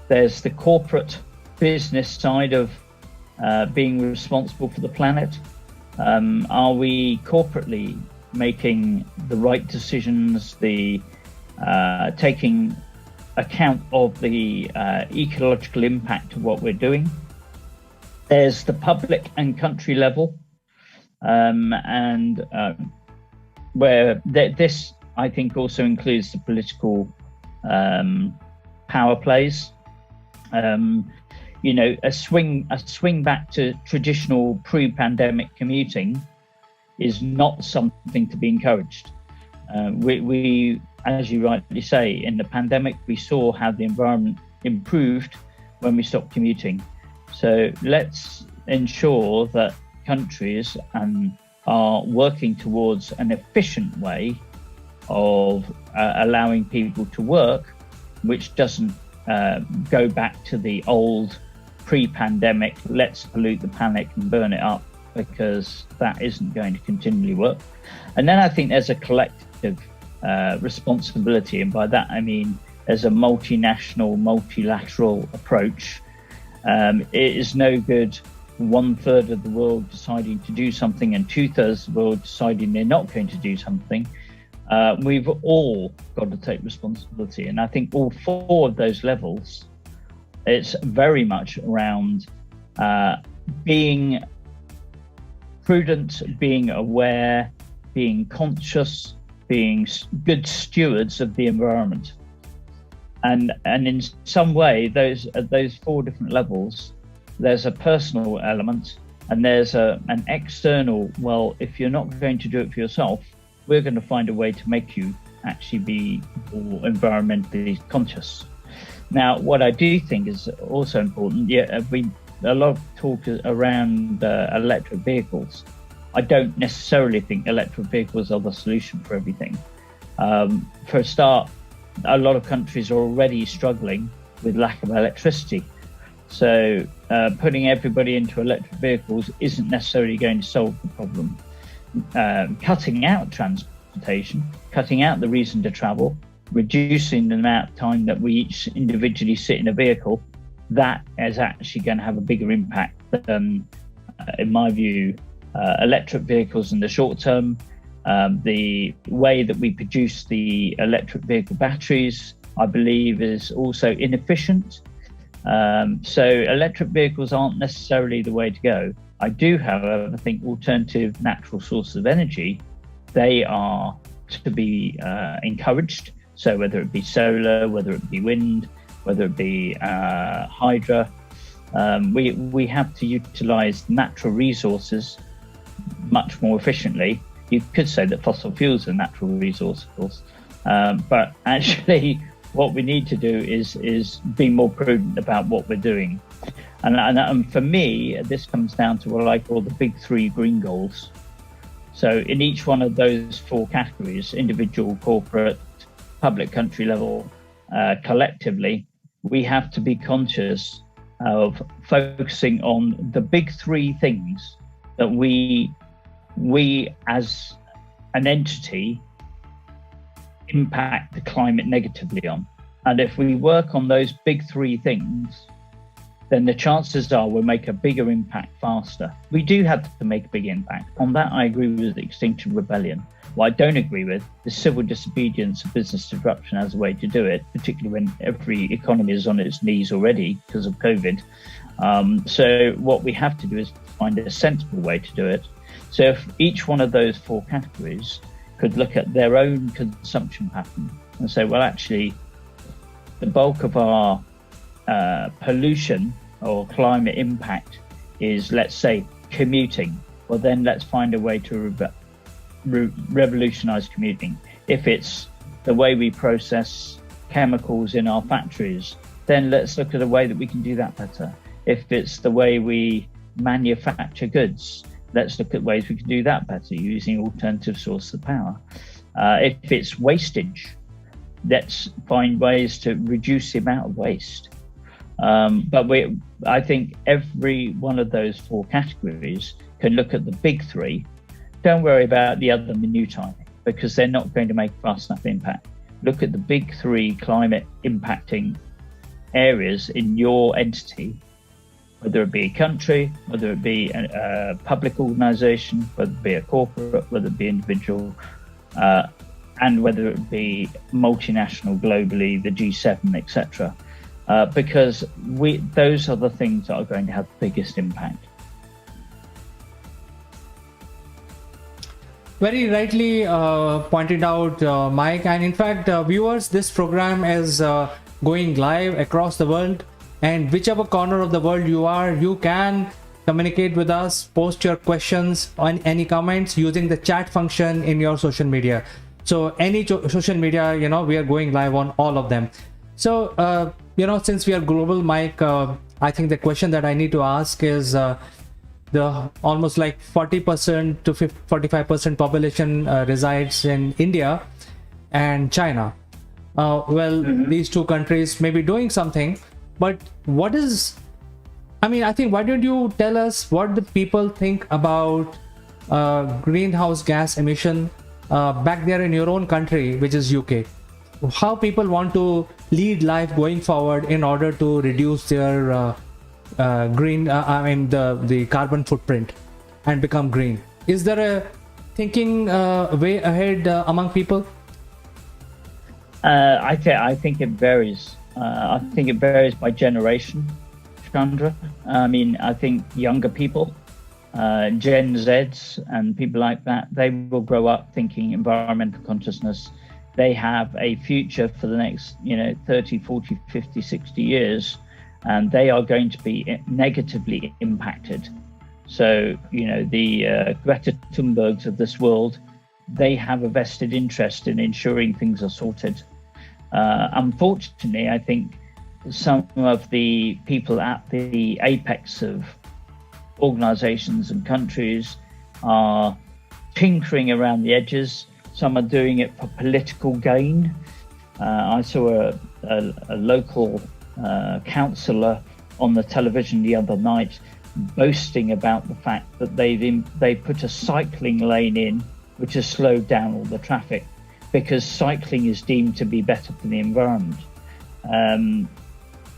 There's the corporate business side of being responsible for the planet. Are we corporately making the right decisions, taking account of the ecological impact of what we're doing? There's the public and country level, where this, I think, also includes the political power plays. A swing back to traditional pre-pandemic commuting is not something to be encouraged. We, as you rightly say, in the pandemic, we saw how the environment improved when we stopped commuting. So let's ensure that countries are working towards an efficient way of allowing people to work, which doesn't go back to the old pre-pandemic, let's pollute the planet and burn it up, because that isn't going to continually work. And then I think there's a collective responsibility, and by that I mean there's a multinational, multilateral approach. It is no good 1/3 of the world deciding to do something and 2/3 of the world deciding they're not going to do something. We've all got to take responsibility, and I think all four of those levels, it's very much around being prudent, being aware, being conscious, being good stewards of the environment. And in some way, those four different levels, there's a personal element and there's an external, well, if you're not going to do it for yourself, we're going to find a way to make you actually be more environmentally conscious. Now, what I do think is also important, a lot of talk around electric vehicles. I don't necessarily think electric vehicles are the solution for everything. For a start, a lot of countries are already struggling with lack of electricity. So putting everybody into electric vehicles isn't necessarily going to solve the problem. Cutting out transportation, cutting out the reason to travel, reducing the amount of time that we each individually sit in a vehicle, that is actually going to have a bigger impact than, in my view, electric vehicles in the short term. The way that we produce the electric vehicle batteries, I believe, is also inefficient. So electric vehicles aren't necessarily the way to go. I do, however, think alternative natural sources of energy, they are to be encouraged. So whether it be solar, whether it be wind, whether it be hydro, we have to utilize natural resources much more efficiently. You could say that fossil fuels are natural resource, of course, but actually what we need to do is be more prudent about what we're doing. And for me, this comes down to what I call the big three green goals. So in each one of those four categories, individual, corporate, public, country level, collectively, we have to be conscious of focusing on the big three things that we as an entity impact the climate negatively on. And if we work on those big three things, then the chances are we'll make a bigger impact faster. We do have to make a big impact. On that, I agree with Extinction Rebellion. What I don't agree with is civil disobedience and business disruption as a way to do it, particularly when every economy is on its knees already because of COVID. So what we have to do is find a sensible way to do it. So if each one of those four categories could look at their own consumption pattern and say, well, actually, the bulk of our pollution or climate impact is, let's say, commuting. Well, then let's find a way to revolutionize commuting. If it's the way we process chemicals in our factories, then let's look at a way that we can do that better. If it's the way we manufacture goods, let's look at ways we can do that better using alternative sources of power. If it's wastage, let's find ways to reduce the amount of waste. But I think every one of those four categories can look at the big three. Don't worry about the other minutiae because they're not going to make fast enough impact. Look at the big three climate impacting areas in your entity whether it be a country, whether it be a public organization, whether it be a corporate, whether it be individual, and whether it be multinational globally, the G7, etc. Because those are the things that are going to have the biggest impact. Very rightly pointed out, Mike. And in fact, viewers, this program is going live across the world. And whichever corner of the world you are, you can communicate with us, post your questions on any comments using the chat function in your social media. So any social media, we are going live on all of them. So, since we are global, Mike, I think the question that I need to ask is the almost like 40% to 45% population resides in India and China. These two countries may be doing something, but I think, why don't you tell us what the people think about greenhouse gas emission back there in your own country, which is UK? How people want to lead life going forward in order to reduce their the carbon footprint and become green. Is there a thinking way ahead among people? I think it varies. I think it varies by generation, Chandra. I think younger people, Gen Zs and people like that, they will grow up thinking environmental consciousness. They have a future for the next, 30, 40, 50, 60 years, and they are going to be negatively impacted. So, the Greta Thunbergs of this world, they have a vested interest in ensuring things are sorted. Unfortunately, I think some of the people at the apex of organizations and countries are tinkering around the edges. Some are doing it for political gain. I saw a local councillor on the television the other night boasting about the fact that they put a cycling lane in, which has slowed down all the traffic, because cycling is deemed to be better for the environment.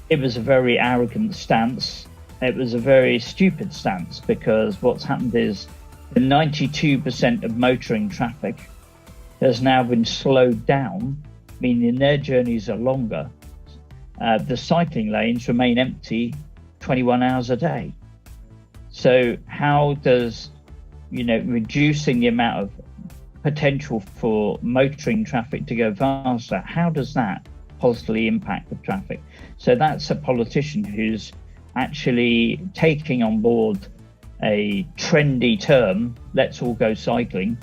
It was a very arrogant stance. It was a very stupid stance, because what's happened is the 92% of motoring traffic has now been slowed down, meaning their journeys are longer. The cycling lanes remain empty 21 hours a day. So how does, reducing the amount of potential for motoring traffic to go faster, how does that positively impact the traffic? So that's a politician who's actually taking on board a trendy term, let's all go cycling.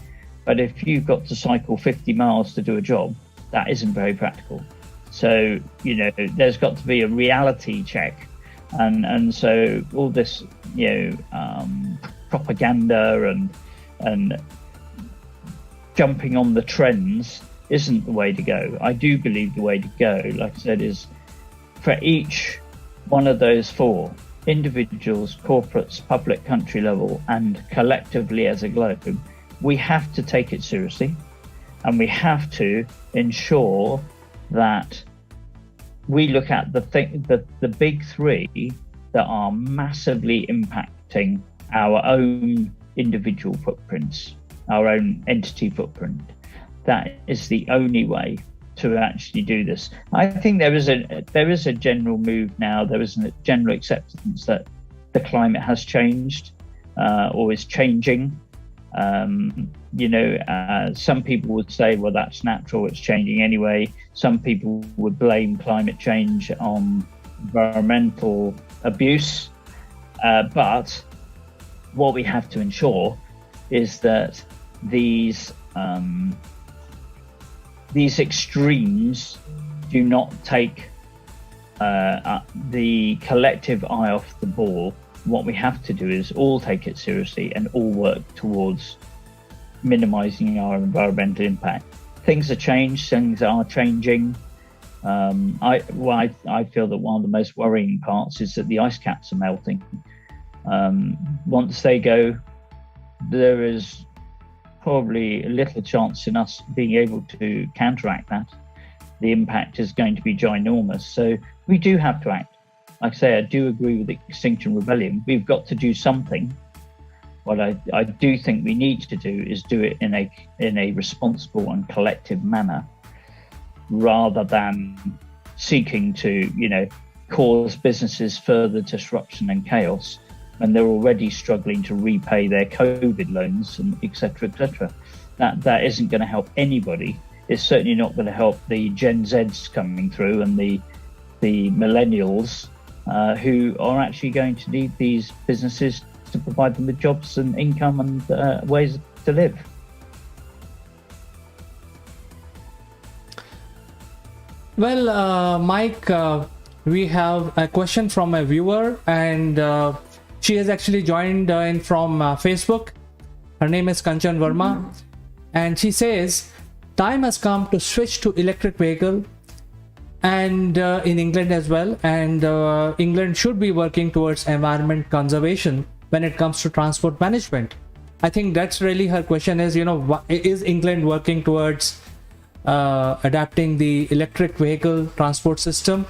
But if you've got to cycle 50 miles to do a job, that isn't very practical. So, there's got to be a reality check. And so all this, propaganda and jumping on the trends isn't the way to go. I do believe the way to go, like I said, is for each one of those four, individuals, corporates, public, country level, and collectively as a globe, we have to take it seriously, and we have to ensure that we look at the big three that are massively impacting our own individual footprints, our own entity footprint. That is the only way to actually do this. I think there is a general move now. There is a general acceptance that the climate has changed or is changing. Some people would say, well, that's natural, it's changing anyway. Some people would blame climate change on environmental abuse. But what we have to ensure is that these extremes do not take the collective eye off the ball. What we have to do is all take it seriously and all work towards minimizing our environmental impact. Things are changing. I feel that one of the most worrying parts is that the ice caps are melting. Once they go, there is probably little chance in us being able to counteract that. The impact is going to be ginormous. So we do have to act. like I say, I do agree with Extinction Rebellion. We've got to do something. What I do think we need to do is do it in a responsible and collective manner, rather than seeking to, cause businesses further disruption and chaos when they're already struggling to repay their COVID loans and et cetera, et cetera. That isn't going to help anybody. It's certainly not going to help the Gen Zs coming through and the millennials who are actually going to need these businesses to provide them with jobs and income and ways to live. Well, Mike, we have a question from a viewer, and she has actually joined in from Facebook. Her name is Kanchan Verma, and she says, time has come to switch to electric vehicle, and in England as well, and England should be working towards environment conservation when it comes to transport management. I think that's really her question is, is England working towards adapting the electric vehicle transport system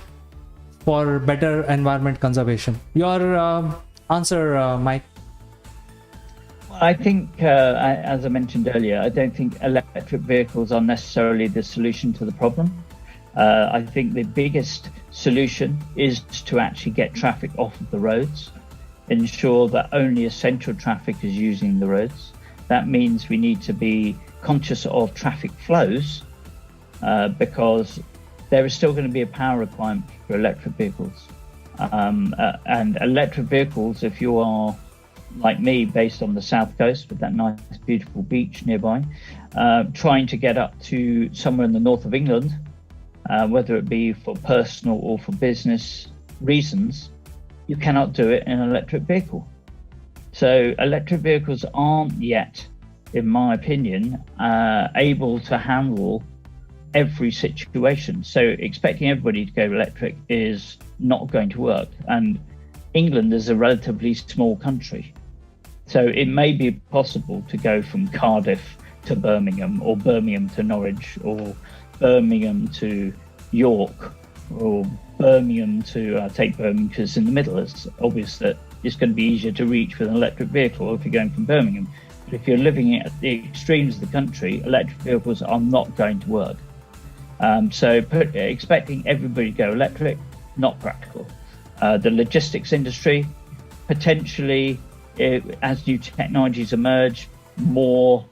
for better environment conservation? Your answer, Mike. I think, as I mentioned earlier, I don't think electric vehicles are necessarily the solution to the problem. I think the biggest solution is to actually get traffic off of the roads, ensure that only essential traffic is using the roads. That means we need to be conscious of traffic flows, because there is still going to be a power requirement for electric vehicles. And electric vehicles, if you are like me, based on the south coast with that nice, beautiful beach nearby, trying to get up to somewhere in the north of England, whether it be for personal or for business reasons, you cannot do it in an electric vehicle. So electric vehicles aren't yet, in my opinion, able to handle every situation. So expecting everybody to go electric is not going to work. And England is a relatively small country. So it may be possible to go from Cardiff to Birmingham, or Birmingham to Norwich, or Birmingham to York, or Birmingham to take Birmingham because it's in the middle. It's obvious that it's going to be easier to reach with an electric vehicle if you're going from Birmingham. But if you're living at the extremes of the country, electric vehicles are not going to work. Expecting everybody to go electric, not practical. The logistics industry, potentially, as new technologies emerge, more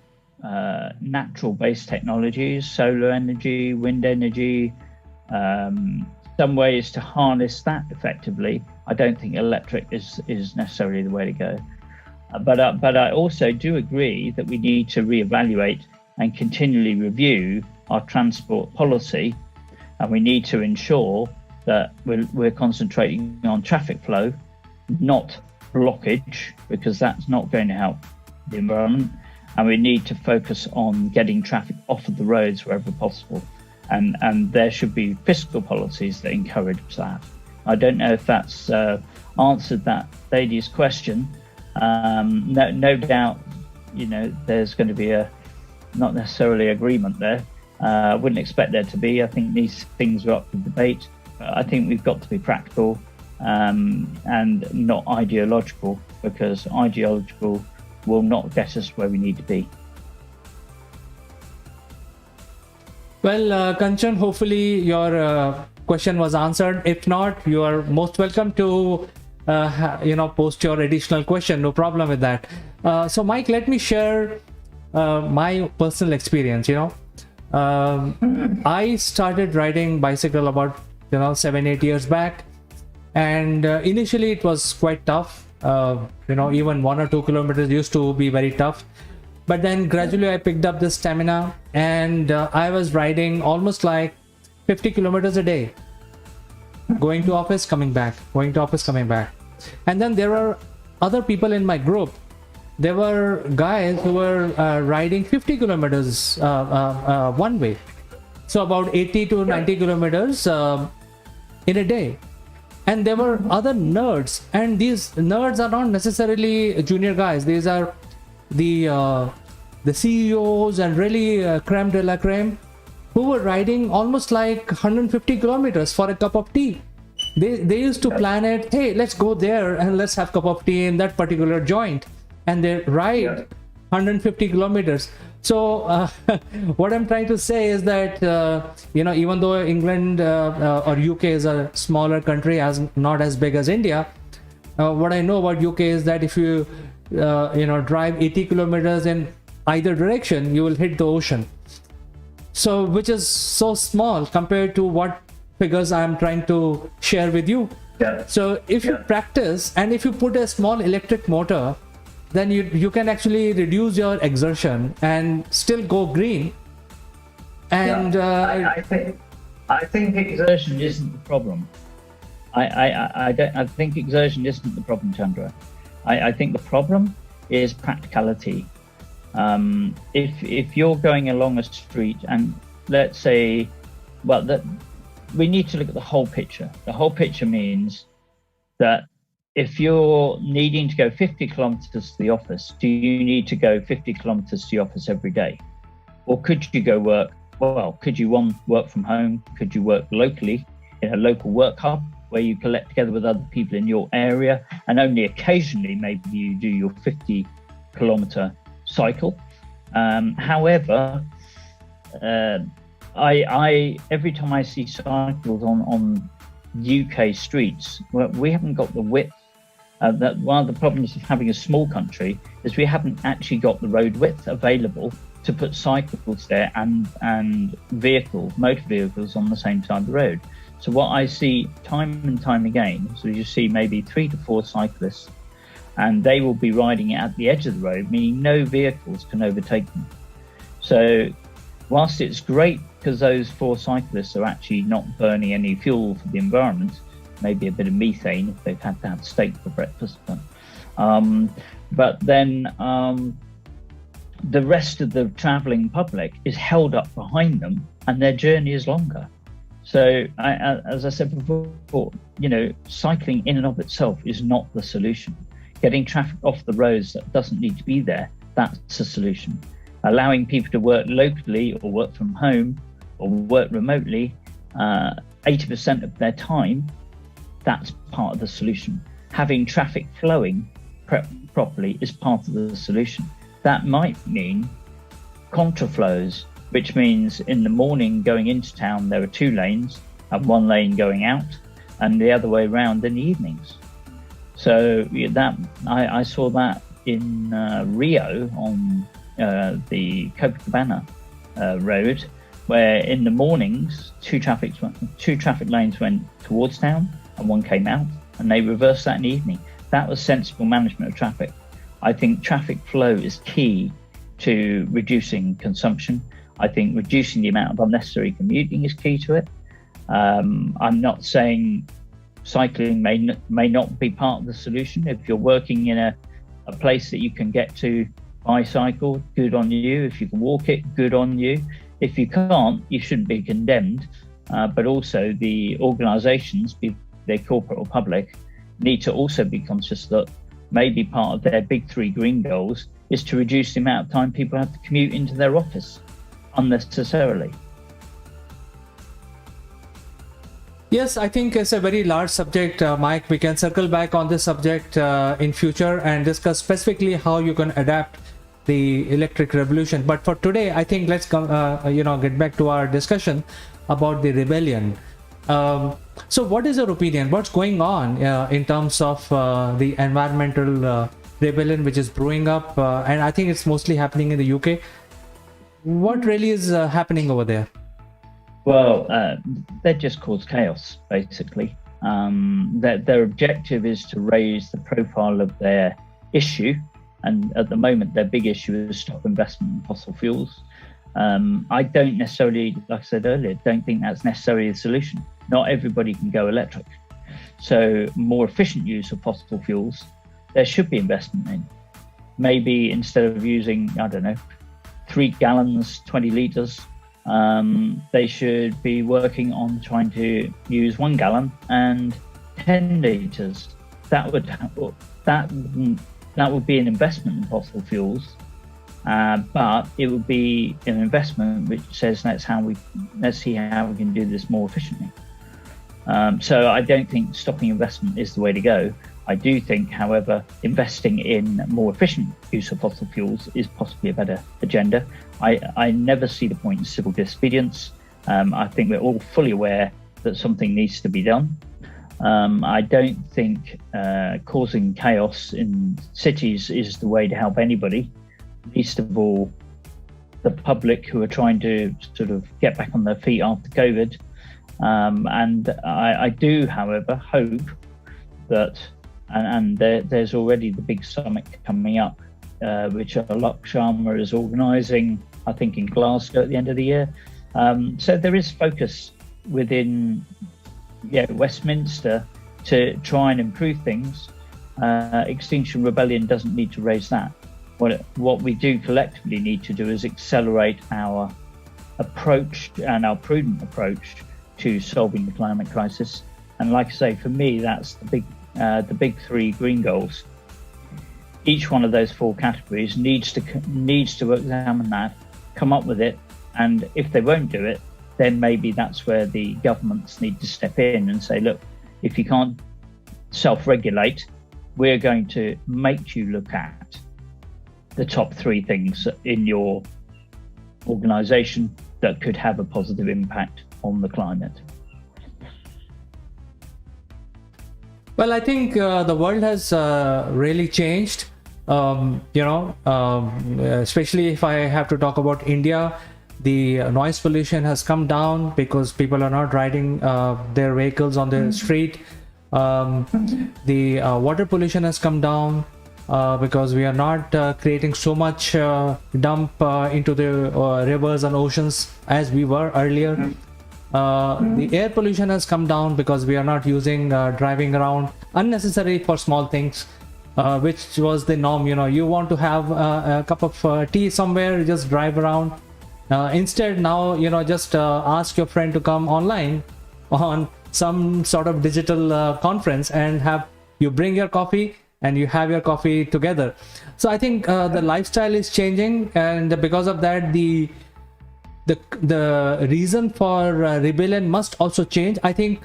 natural-based technologies, solar energy, wind energy, some ways to harness that effectively. I don't think electric is necessarily the way to go. But I also do agree that we need to reevaluate and continually review our transport policy, and we need to ensure that we're concentrating on traffic flow, not blockage, because that's not going to help the environment. And we need to focus on getting traffic off of the roads wherever possible. And there should be fiscal policies that encourage that. I don't know if that's answered that lady's question. No doubt, there's going to be not necessarily agreement there. I wouldn't expect there to be. I think these things are up for debate. I think we've got to be practical and not ideological, because ideological will not get us where we need to be. Well, Kanchan, hopefully your question was answered. If not, you are most welcome to post your additional question. No problem with that. So Mike, let me share my personal experience. I started riding bicycle about 7-8 years back, and initially it was quite tough. Even 1 or 2 kilometers used to be very tough, but then gradually I picked up this stamina, and I was riding almost like 50 kilometers a day, going to office, coming back, going to office, coming back. And then there were other people in my group. There were guys who were riding 50 kilometers one way, so about 80 to 90 kilometers in a day. And there were other nerds, and these nerds are not necessarily junior guys. These are the CEOs and really creme de la creme, who were riding almost like 150 kilometers for a cup of tea. They used to plan it, hey, let's go there and let's have a cup of tea in that particular joint, and they ride 150 kilometers. So what I'm trying to say is that even though England or UK is a smaller country, not as big as India, what I know about UK is that if you drive 80 kilometers in either direction, you will hit the ocean. So which is so small compared to what figures I'm trying to share with you. So if you practice, and if you put a small electric motor, then you can actually reduce your exertion and still go green. And I think exertion isn't the problem. I think exertion isn't the problem, Chandra. I think the problem is practicality. If you're going along a street, and let's say, we need to look at the whole picture. The whole picture means that if you're needing to go 50 kilometers to the office, do you need to go 50 kilometers to the office every day? Or could you go work? Well, could you work from home? Could you work locally in a local work hub where you collect together with other people in your area, and only occasionally maybe you do your 50 kilometer cycle? However, I every time I see cycles on UK streets, we haven't got the width. That one of the problems of having a small country is we haven't actually got the road width available to put cycles there and motor vehicles on the same side of the road. So what I see time and time again, so you see maybe 3 to 4 cyclists, and they will be riding at the edge of the road, meaning no vehicles can overtake them. So whilst it's great because those 4 cyclists are actually not burning any fuel for the environment, maybe a bit of methane if they've had to have steak for breakfast, but then the rest of the travelling public is held up behind them, and their journey is longer. So as I said before, cycling in and of itself is not the solution. Getting traffic off the roads that doesn't need to be there, that's a solution. Allowing people to work locally or work from home or work remotely 80% of their time, that's part of the solution. Having traffic flowing properly is part of the solution. That might mean contraflows, which means in the morning going into town, there are 2 lanes and 1 lane going out, and the other way around in the evenings. So that I saw that in Rio on the Copacabana road, where in the mornings 2 traffic lanes went towards town and 1 came out, and they reversed that in the evening. That was sensible management of traffic. I think traffic flow is key to reducing consumption. I think reducing the amount of unnecessary commuting is key to it. I'm not saying cycling may not be part of the solution. If you're working in a place that you can get to by cycle, good on you. If you can walk it, good on you. If you can't, you shouldn't be condemned. But also the organisations, be they corporate or public, need to also be conscious that maybe part of their big 3 green goals is to reduce the amount of time people have to commute into their office unnecessarily. Yes, I think it's a very large subject, Mike. We can circle back on this subject in future and discuss specifically how you can adapt the electric revolution. But for today, I think let's get back to our discussion about the rebellion. So what is your opinion? What's going on in terms of the environmental rebellion which is brewing up? And I think it's mostly happening in the UK. What really is happening over there? Well, they just cause chaos, basically. Their objective is to raise the profile of their issue. And at the moment, their big issue is stop investment in fossil fuels. I don't necessarily, like I said earlier, don't think that's necessarily the solution. Not everybody can go electric. So more efficient use of fossil fuels, there should be investment in. Maybe instead of using, 3 gallons, 20 litres, they should be working on trying to use 1 gallon and 10 litres. That would be an investment in fossil fuels, but it would be an investment which says let's see how we can do this more efficiently. So I don't think stopping investment is the way to go. I do think, however, investing in more efficient use of fossil fuels is possibly a better agenda. I never see the point in civil disobedience. I think we're all fully aware that something needs to be done. I don't think causing chaos in cities is the way to help anybody, least of all the public who are trying to sort of get back on their feet after COVID. And I do, however, hope that, and there's already the big summit coming up, which Alok Sharma is organising, I think in Glasgow at the end of the year. So there is focus within Westminster to try and improve things. Extinction Rebellion doesn't need to raise that. What we do collectively need to do is accelerate our approach and our prudent approach to solving the climate crisis. And like I say, for me, that's the big three green goals. Each one of those four categories needs to examine that, come up with it, and if they won't do it, then maybe that's where the governments need to step in and say, look, if you can't self-regulate, we're going to make you look at the top three things in your organization that could have a positive impact on the climate. Well, I think the world has really changed, especially if I have to talk about India. The noise pollution has come down because people are not riding their vehicles on the street. The water pollution has come down because we are not creating so much dump into the rivers and oceans as we were earlier. The air pollution has come down because we are not using driving around unnecessary for small things, which was the norm. You want to have a cup of tea somewhere, just drive around. Instead, now just ask your friend to come online on some sort of digital conference and have you bring your coffee and you have your coffee together. So I think the lifestyle is changing, and because of that, the reason for rebellion must also change. I think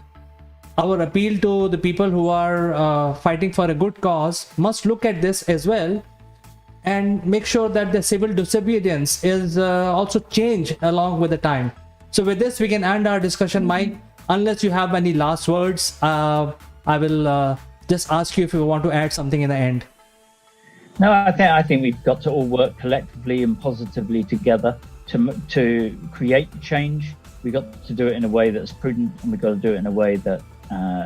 our appeal to the people who are fighting for a good cause must look at this as well and make sure that the civil disobedience is also changed along with the time. So with this, we can end our discussion. Mike, unless you have any last words, I will just ask you if you want to add something in the end. No, I think we've got to all work collectively and positively together to create change. We've got to do it in a way that's prudent, and we've got to do it in a way that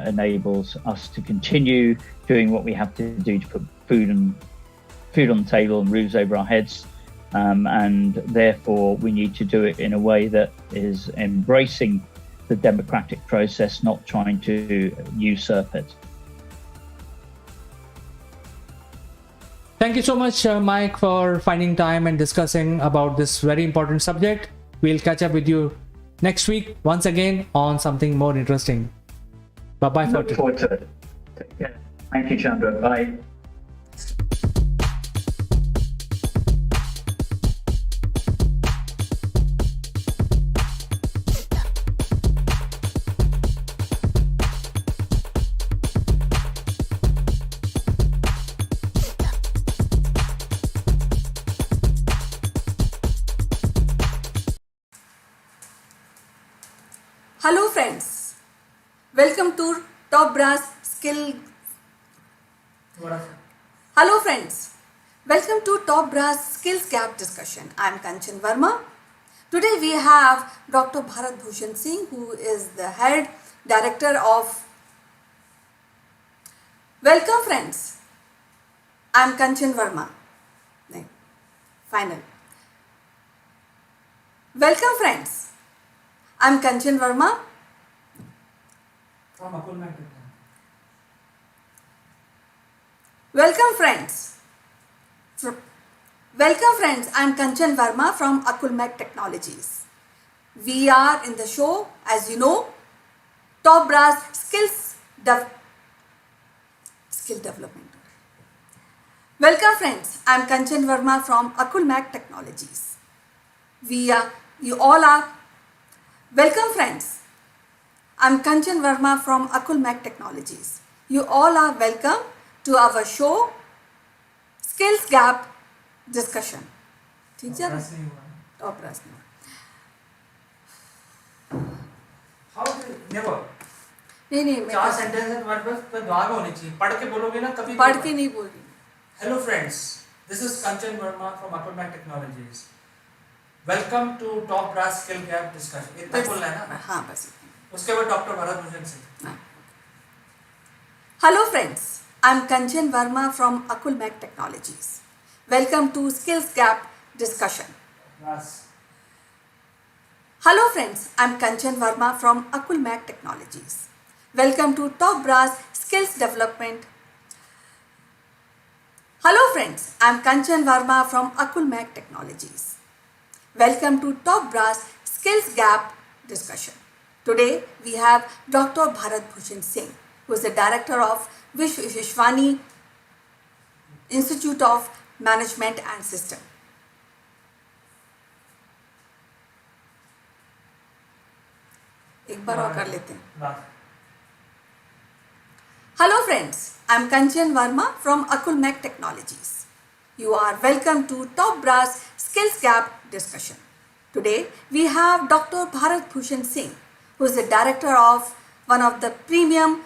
enables us to continue doing what we have to do to put food on the table and roofs over our heads, and therefore we need to do it in a way that is embracing the democratic process, not trying to usurp it. Thank you so much, Mike, for finding time and discussing about this very important subject. We'll catch up with you next week once again on something more interesting. Bye-bye for today. Look forward to it. Take care. Thank you, Chandra. Bye. Hello friends, welcome to Top Brass Skill. Hello friends, welcome to Top Brass Skills Gap discussion. I am Kanchan Verma. Today we have Dr. Bharat Bhushan Singh, who is the head director of. Welcome friends, I am Kanchan Verma. Final. Welcome friends. I'm Kanchan Verma from Akulmach. Welcome friends. Welcome friends. I'm Kanchan Verma from Akulmach Technologies. We are in the show, as you know, Top Brass Skill Development. Welcome friends. I'm Kanchan Verma from Akulmach Technologies. You all are. Welcome friends, I'm Kanchan Verma from Akulmach Technologies. You all are welcome to our show, Skills Gap Discussion. ठीक है? Top प्रश्न. How did never? नहीं चार sentence है तुम्हारे पास, तो दिमाग में होनी चाहिए. पढ़ के बोलोगे ना कभी. पढ़ के नहीं बोल रही. Hello friends, this is Kanchan Verma from Akulmach Technologies. Welcome to Top Brass Skill Gap Discussion. इतना बोलना है ना? हाँ बस. उसके बाद doctor Bharat Bhushan Singh. Hello friends, I'm Kanchan Verma from Akulmach Technologies. Welcome to Skills Gap Discussion. Hello friends, I'm Kanchan Verma from Akulmach Technologies. Welcome to Top Brass Skills Development. Hello friends, I'm Kanchan Verma from Akulmach Technologies. Welcome to Top Brass Skills Gap Discussion. Today we have Dr. Bharat Bhushan Singh, who is the director of Vishwani Institute of Management and System. एक बार और कर लेते हैं. Hello friends, I'm Kanchan Verma from Akulmach Technologies. You are welcome to Top Brass Skills Gap Discussion. Today we have Dr. Bharat Bhushan Singh, who is the director of one of the premium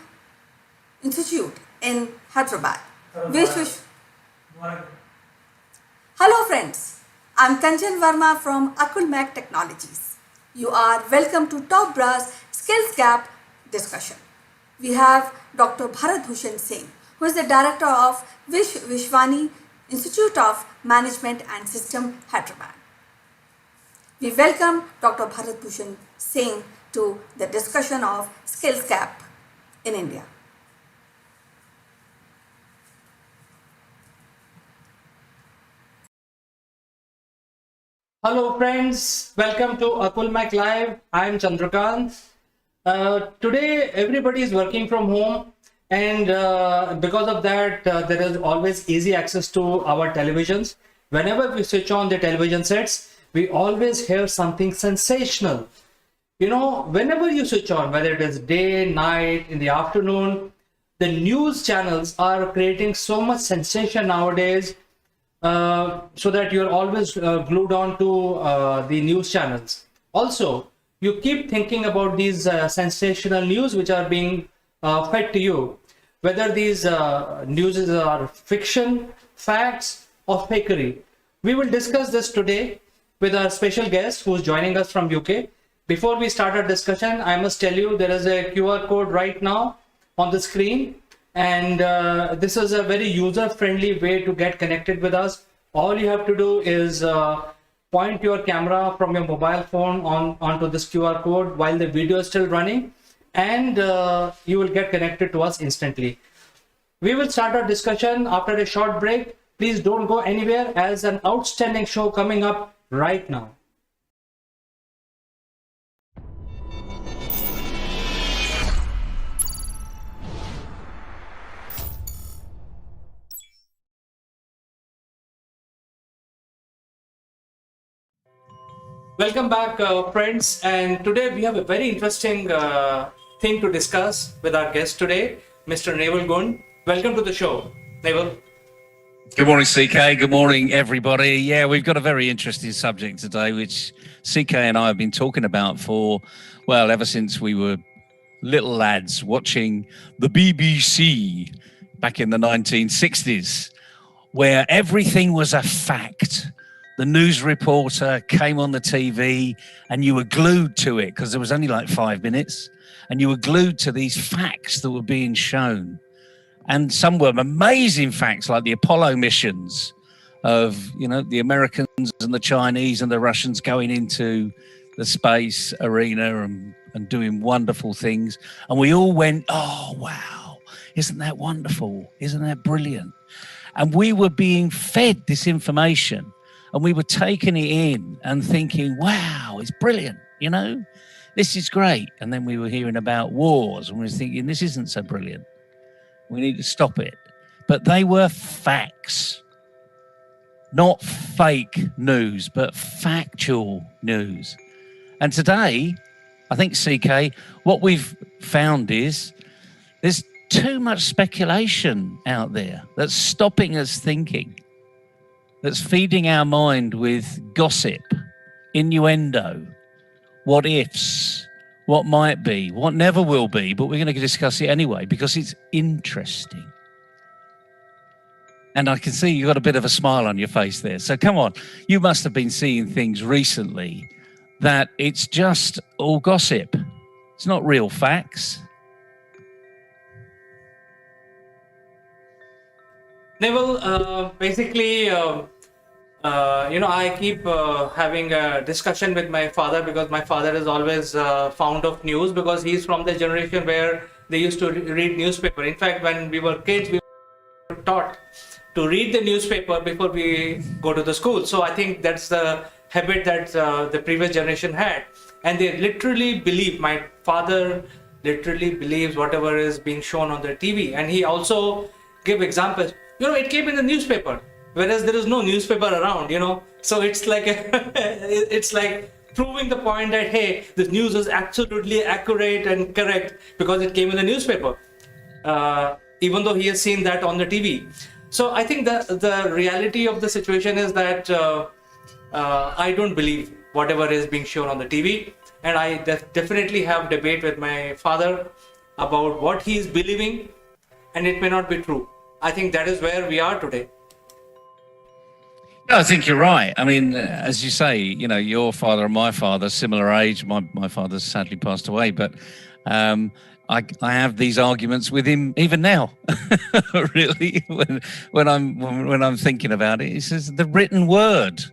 institute in Hyderabad. Hello friends, I'm Kanchan Verma from Akulmach Technologies. You are welcome to Top Brass Skills Gap Discussion. We have Dr. Bharat Bhushan Singh, who is the director of Vishwani Institute of Management and System, Hyderabad. We welcome Dr. Bharat Bhushan Singh to the discussion of Skills Gap in India. Hello friends, welcome to Akulmach Live. I am Chandrakant. Today everybody is working from home, and because of that there is always easy access to our televisions. Whenever we switch on the television sets, we always hear something sensational. You know, whenever you switch on, whether it is day, night, in the afternoon, the news channels are creating so much sensation nowadays, so that you're always glued on to the news channels. Also, you keep thinking about these sensational news which are being fed to you, whether these news are fiction, facts, or fakery. We will discuss this today with our special guest who is joining us from UK. Before we start our discussion, I must tell you there is a QR code right now on the screen, and this is a very user-friendly way to get connected with us. All you have to do is point your camera from your mobile phone onto this QR code while the video is still running, and you will get connected to us instantly. We will start our discussion after a short break. Please don't go anywhere, as an outstanding show coming up right now. Welcome back, friends, and today we have a very interesting thing to discuss with our guest today, Mr. Naval Gund. Welcome to the show, Naval. Good morning, CK. Good morning, everybody. Yeah, we've got a very interesting subject today, which CK and I have been talking about for, well, ever since we were little lads watching the BBC back in the 1960s, where everything was a fact. The news reporter came on the TV and you were glued to it because there was only like 5 minutes, and you were glued to these facts that were being shown. And some were amazing facts, like the Apollo missions of, you know, the Americans and the Chinese and the Russians going into the space arena and doing wonderful things. And we all went, oh, wow, isn't that wonderful? Isn't that brilliant? And we were being fed this information. And we were taking it in and thinking, wow, it's brilliant, you know, this is great. And then we were hearing about wars and we were thinking, this isn't so brilliant. We need to stop it. But they were facts, not fake news, but factual news. And today, I think, CK, what we've found is there's too much speculation out there that's stopping us thinking, that's feeding our mind with gossip, innuendo, what ifs, what might be, what never will be, but we're going to discuss it anyway because it's interesting. And I can see you've got a bit of a smile on your face there. So come on, you must have been seeing things recently that it's just all gossip. It's not real facts. Neville, basically, I keep having a discussion with my father because my father is always fond of news because he's from the generation where they used to read newspaper. In fact, when we were kids, we were taught to read the newspaper before we go to the school. So I think that's the habit that the previous generation had. And they literally believe, my father literally believes whatever is being shown on the TV. And he also give examples. It came in the newspaper, whereas there is no newspaper around, So it's like, it's like proving the point that, hey, this news is absolutely accurate and correct because it came in the newspaper, even though he has seen that on the TV. So I think that the reality of the situation is that I don't believe whatever is being shown on the TV. And I definitely have debate with my father about what he is believing, and it may not be true. I think that is where we are today. No, I think you're right. I mean, as you say, your father and my father, similar age. My father's sadly passed away, but I have these arguments with him even now. Really, when I'm thinking about it, he says the written word,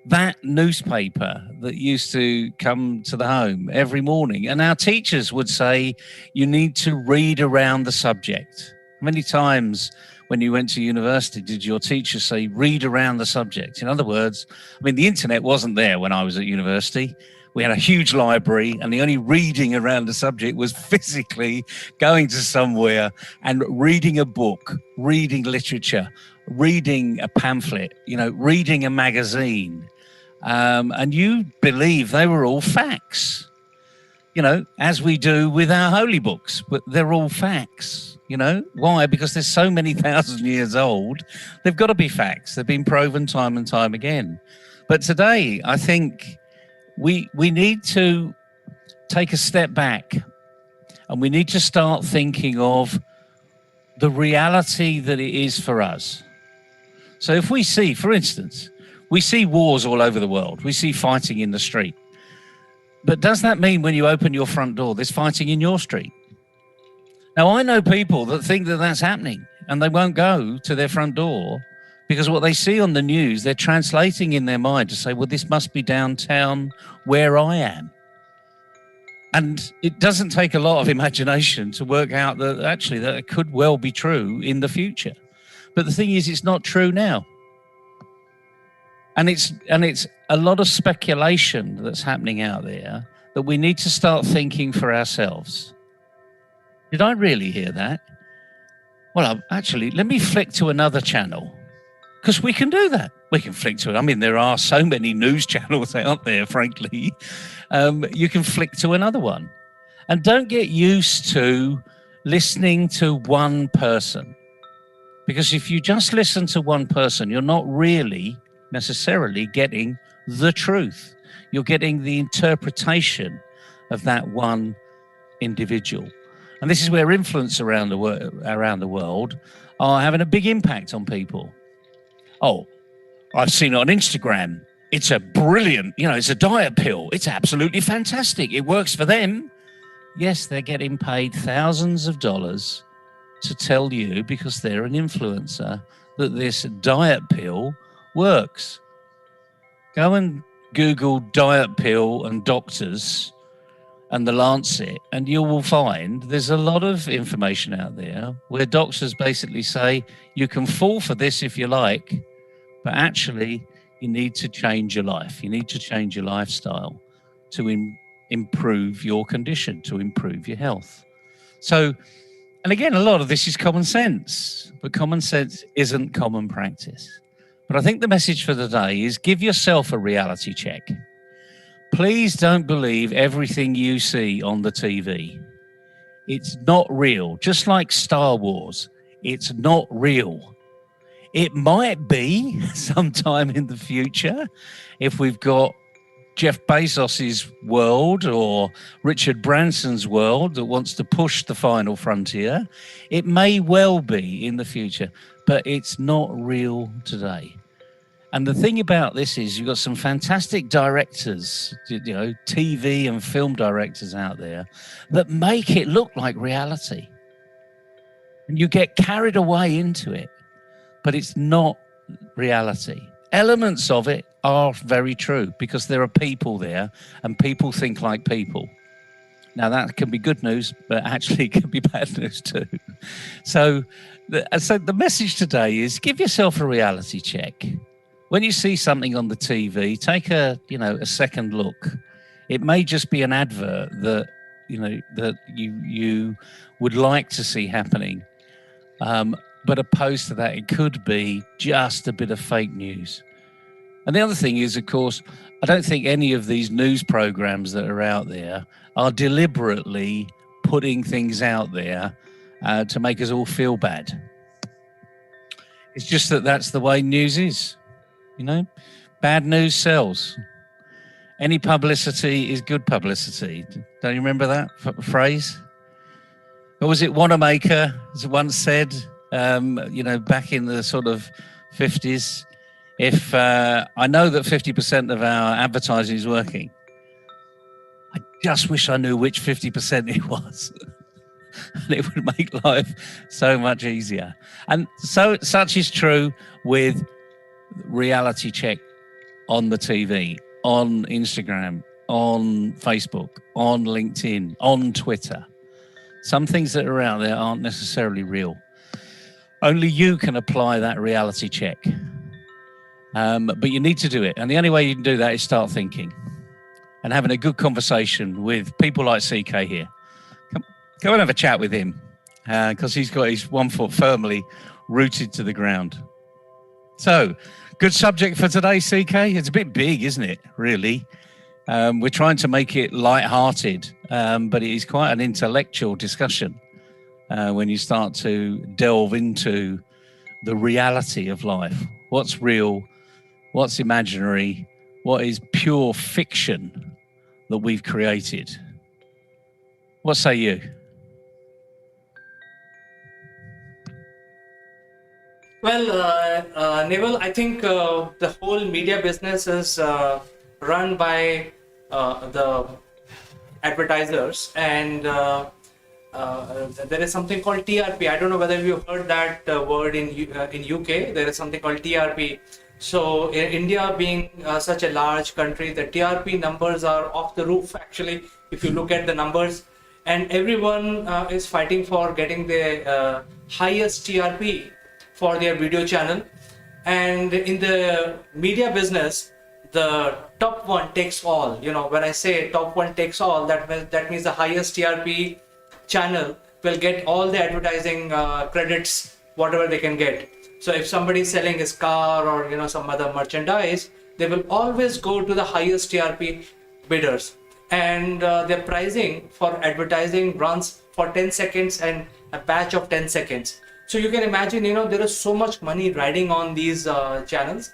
that newspaper that used to come to the home every morning, and our teachers would say you need to read around the subject. How many times when you went to university did your teacher say read around the subject? In other words, the internet wasn't there when I was at university. We had a huge library, and the only reading around the subject was physically going to somewhere and reading a book, reading literature, reading a pamphlet, reading a magazine. And you believe they were all facts, as we do with our holy books, but they're all facts. Why? Because they're so many thousand years old, they've got to be facts. They've been proven time and time again. But today, I think we need to take a step back, and we need to start thinking of the reality that it is for us. So if we see, for instance, we see wars all over the world. We see fighting in the street. But does that mean when you open your front door, there's fighting in your street? Now, I know people that think that that's happening, and they won't go to their front door because what they see on the news, they're translating in their mind to say, well, this must be downtown where I am. And it doesn't take a lot of imagination to work out that actually that it could well be true in the future. But the thing is, it's not true now. And it's a lot of speculation that's happening out there that we need to start thinking for ourselves. Did I really hear that? Well, actually, let me flick to another channel, because we can do that. We can flick to it. There are so many news channels out there, frankly. You can flick to another one. And don't get used to listening to one person. Because if you just listen to one person, you're not really necessarily getting the truth. You're getting the interpretation of that one individual. And this is where influence around the world are having a big impact on people. Oh, I've seen it on Instagram. It's a brilliant, it's a diet pill. It's absolutely fantastic. It works for them. Yes, they're getting paid thousands of dollars to tell you, because they're an influencer, that this diet pill works. Go and Google diet pill and doctors and the Lancet, and you will find there's a lot of information out there where doctors basically say you can fall for this if you like, but actually you need to change your life. You need to change your lifestyle to improve your condition, to improve your health. So, and again, a lot of this is common sense, but common sense isn't common practice. But I think the message for the day is give yourself a reality check. Please don't believe everything you see on the TV. It's not real. Just like Star Wars, it's not real. It might be sometime in the future if we've got Jeff Bezos's world or Richard Branson's world that wants to push the final frontier. It may well be in the future, but it's not real today. And the thing about this is you've got some fantastic directors, you know, TV and film directors out there that make it look like reality. And you get carried away into it, but it's not reality. Elements of it are very true because there are people there and people think like people. Now that can be good news, but actually it can be bad news too. So the message today is give yourself a reality check. When you see something on the TV, take a second look. It may just be an advert that you would like to see happening. But opposed to that, it could be just a bit of fake news. And the other thing is, of course, I don't think any of these news programs that are out there are deliberately putting things out there to make us all feel bad. It's just that that's the way news is. You know, bad news sells. Any publicity is good publicity. Don't you remember that phrase? Or was it Wanamaker, as it once said, back in the sort of 50s? If I know that 50% of our advertising is working, I just wish I knew which 50% it was. And it would make life so much easier. And so such is true with reality check on the TV, on Instagram, on Facebook, on LinkedIn, on Twitter. Some things that are out there aren't necessarily real. Only you can apply that reality check. But you need to do it. And the only way you can do that is start thinking and having a good conversation with people like CK here. Go and have a chat with him because he's got his 1 foot firmly rooted to the ground. So, good subject for today, CK. It's a bit big, isn't it, really? We're trying to make it light-hearted, but it is quite an intellectual discussion when you start to delve into the reality of life. What's real? What's imaginary? What is pure fiction that we've created? What say you? Well, Neville, I think the whole media business is run by the advertisers, and there is something called TRP. I don't know whether you've heard that word in UK. There is something called TRP. So in India being such a large country, the TRP numbers are off the roof, actually, if you look at the numbers. And everyone is fighting for getting the highest TRP for their video channel. And in the media business, the top one takes all. You know, when I say top one takes all, that means the highest TRP channel will get all the advertising credits, whatever they can get. So if somebody is selling his car or some other merchandise, they will always go to the highest TRP bidders. And their pricing for advertising runs for 10 seconds and a batch of 10 seconds. So you can imagine, there is so much money riding on these channels,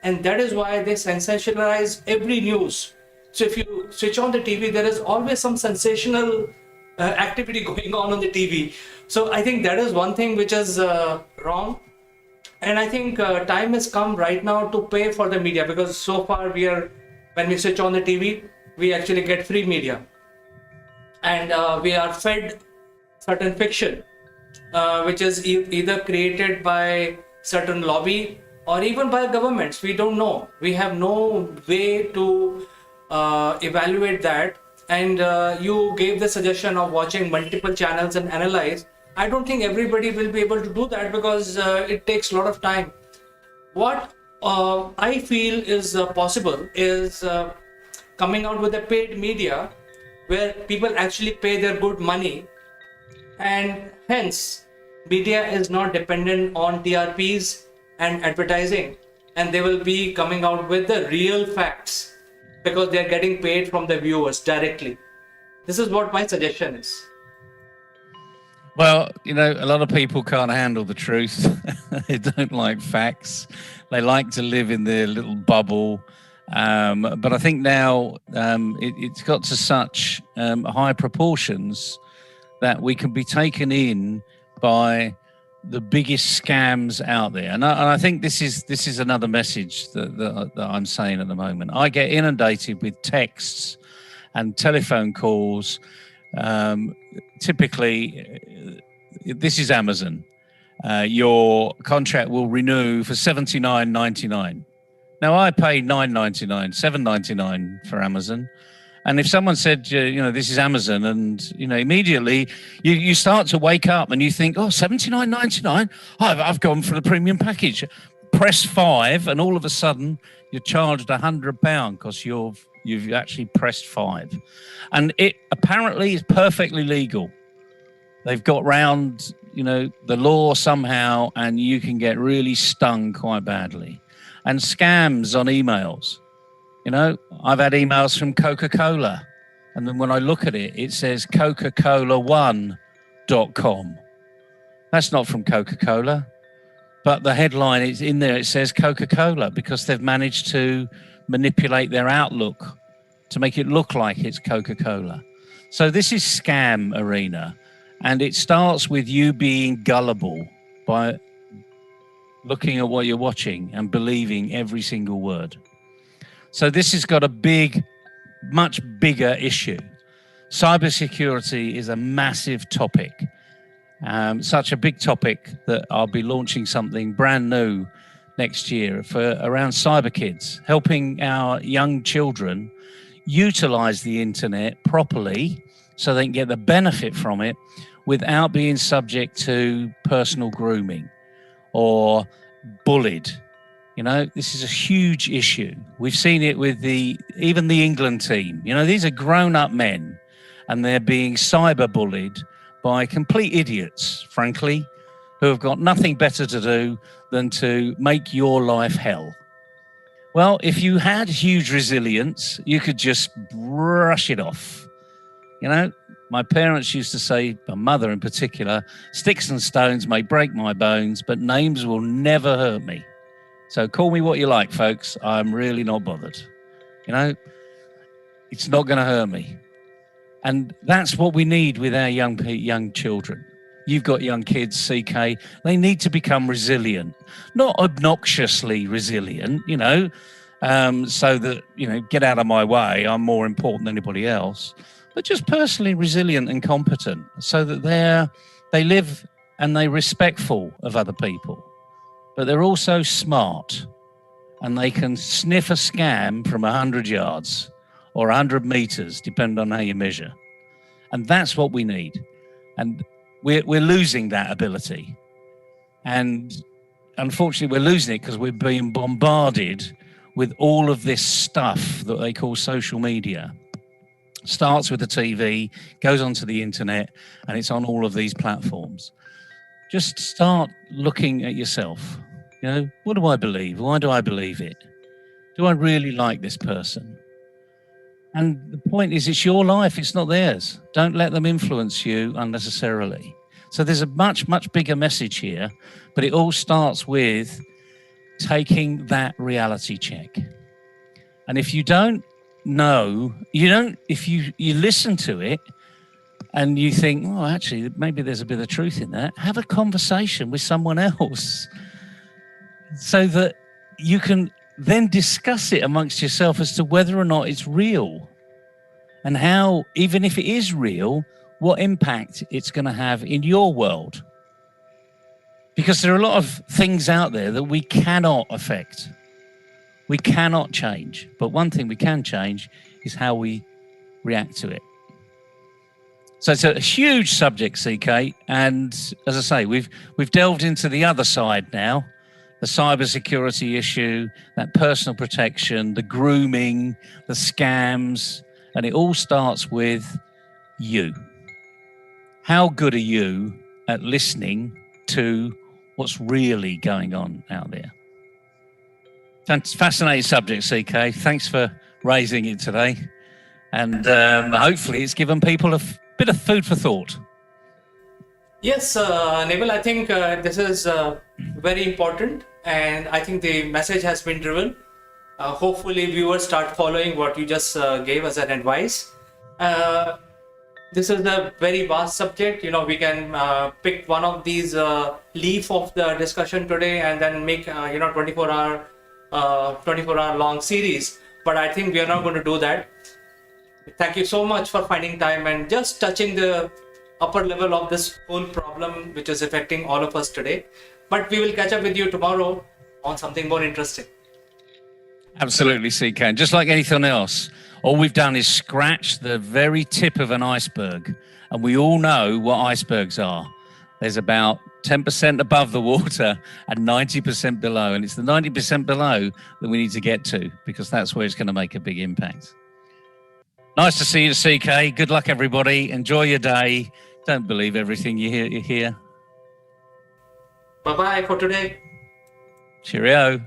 and that is why they sensationalize every news. So if you switch on the TV, there is always some sensational activity going on the TV. So I think that is one thing which is wrong. And I think time has come right now to pay for the media, because so far when we switch on the TV, we actually get free media. And we are fed certain fiction, which is either created by certain lobby or even by governments. We don't know. We have no way to evaluate that. And you gave the suggestion of watching multiple channels and analyze. I don't think everybody will be able to do that, because it takes a lot of time. What I feel is possible is coming out with a paid media where people actually pay their good money, and hence media is not dependent on TRPs and advertising, and they will be coming out with the real facts because they are getting paid from the viewers directly. This is what my suggestion is. Well, a lot of people can't handle the truth. They don't like facts. They like to live in their little bubble. But I think now it's got to such high proportions that we can be taken in by the biggest scams out there. And I think this is another message that I'm saying at the moment. I get inundated with texts and telephone calls. Typically, this is Amazon. Your contract will renew for $79.99. Now, I pay $9.99, $7.99 for Amazon. And if someone said, this is Amazon, and, immediately you start to wake up and you think, oh, $79.99? I've gone for the premium package. Press 5, and all of a sudden you're charged £100 because you've actually pressed 5. And it apparently is perfectly legal. They've got round, the law somehow, and you can get really stung quite badly. And scams on emails. I've had emails from Coca-Cola, and then when I look at it, it says Coca-Cola1.com. That's not from Coca-Cola, but the headline is in there. It says Coca-Cola because they've managed to manipulate their Outlook to make it look like it's Coca-Cola. So this is scam arena, and it starts with you being gullible by looking at what you're watching and believing every single word. So this has got a much bigger issue. Cybersecurity is a massive topic, such a big topic that I'll be launching something brand new next year for around cyber kids, helping our young children utilize the internet properly so they can get the benefit from it without being subject to personal grooming or bullied. This is a huge issue. We've seen it with even the England team. These are grown-up men, and they're being cyber-bullied by complete idiots, frankly, who have got nothing better to do than to make your life hell. Well, if you had huge resilience, you could just brush it off. My parents used to say, my mother in particular, sticks and stones may break my bones, but names will never hurt me. So call me what you like, folks. I'm really not bothered. It's not going to hurt me. And that's what we need with our young children. You've got young kids, CK. They need to become resilient, not obnoxiously resilient, so that, get out of my way. I'm more important than anybody else, but just personally resilient and competent so that they live and they're respectful of other people. But they're also smart, and they can sniff a scam from 100 yards or 100 meters, depending on how you measure. And that's what we need. And we're losing that ability. And unfortunately, we're losing it because we're being bombarded with all of this stuff that they call social media. Starts with the TV, goes onto the internet, and it's on all of these platforms. Just start looking at yourself. What do I believe? Why do I believe it? Do I really like this person? And the point is, it's your life. It's not theirs. Don't let them influence you unnecessarily. So there's a much, much bigger message here, but it all starts with taking that reality check. And if you don't know, if you listen to it, and you think, oh, actually, maybe there's a bit of truth in that, have a conversation with someone else so that you can then discuss it amongst yourself as to whether or not it's real and how, even if it is real, what impact it's going to have in your world. Because there are a lot of things out there that we cannot affect. We cannot change. But one thing we can change is how we react to it. So it's a huge subject, CK, and as I say, we've delved into the other side now, the cybersecurity issue, that personal protection, the grooming, the scams, and it all starts with you. How good are you at listening to what's really going on out there? Fascinating subject, CK. Thanks for raising it today, and hopefully it's given people a bit of food for thought. Yes, Naval, I think this is very important, and I think the message has been driven. Hopefully, viewers start following what you just gave as an advice. This is a very vast subject. We can pick one of these leaf of the discussion today and then make 24-hour long series. But I think we are not going to do that. Thank you so much for finding time and just touching the upper level of this whole problem which is affecting all of us today. But we will catch up with you tomorrow on something more interesting. Absolutely, CK. And just like anything else, all we've done is scratch the very tip of an iceberg. And we all know what icebergs are. There's about 10% above the water and 90% below. And it's the 90% below that we need to get to, because that's where it's going to make a big impact. Nice to see you, CK. Good luck, everybody. Enjoy your day. Don't believe everything you hear. Bye-bye for today. Cheerio.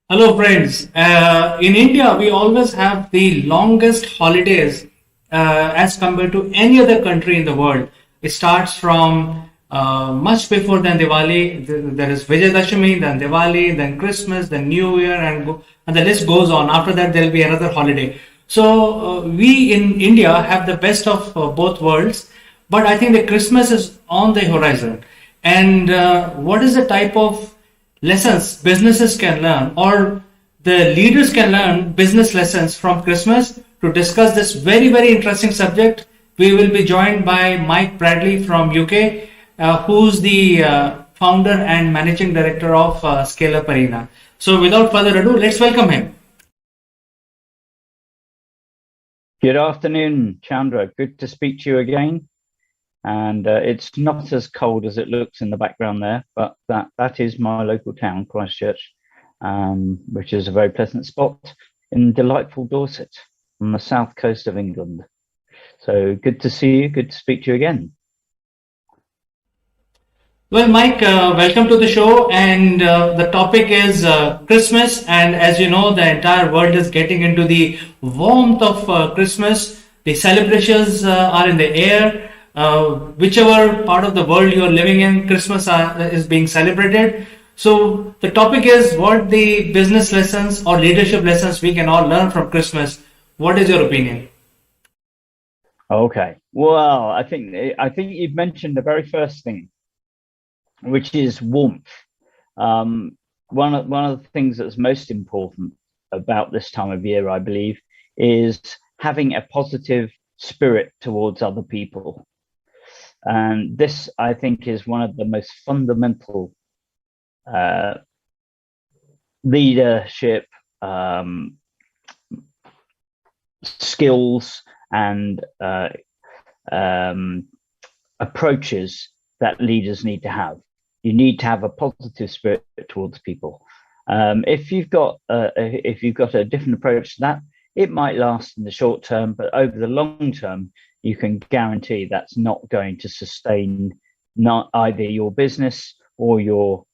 Hello friends, in India we always have the longest holidays as compared to any other country in the world. It starts from much before than Diwali. There is Vijayadashami, then Diwali, then Christmas, then New Year, and the list goes on. After that there will be another holiday. So we in India have the best of both worlds, but I think the Christmas is on the horizon. And what is the type of lessons businesses can learn, or the leaders can learn business lessons from Christmas? To discuss this very, very interesting subject, we will be joined by Mike Bradley from UK, who's the founder and managing director of Scala Parenta. So without further ado, let's welcome him. Good afternoon, Chandra. Good to speak to you again. And it's not as cold as it looks in the background there, but that is my local town, Christchurch, which is a very pleasant spot in delightful Dorset on the south coast of England. So good to see you. Good to speak to you again. Well, Mike, welcome to the show. And the topic is Christmas. And as you know, the entire world is getting into the warmth of Christmas. The celebrations are in the air. Whichever part of the world you are living in, Christmas is being celebrated. So the topic is what the business lessons or leadership lessons we can all learn from Christmas. What is your opinion? Okay. Well, I think you've mentioned the very first thing, which is warmth. One of the things that's most important about this time of year, I believe, is having a positive spirit towards other people. And this, I think, is one of the most fundamental leadership skills and approaches that leaders need to have. You need to have a positive spirit towards people. If you've got a different approach to that, it might last in the short term, but over the long term, you can guarantee that's not going to sustain not either your business or your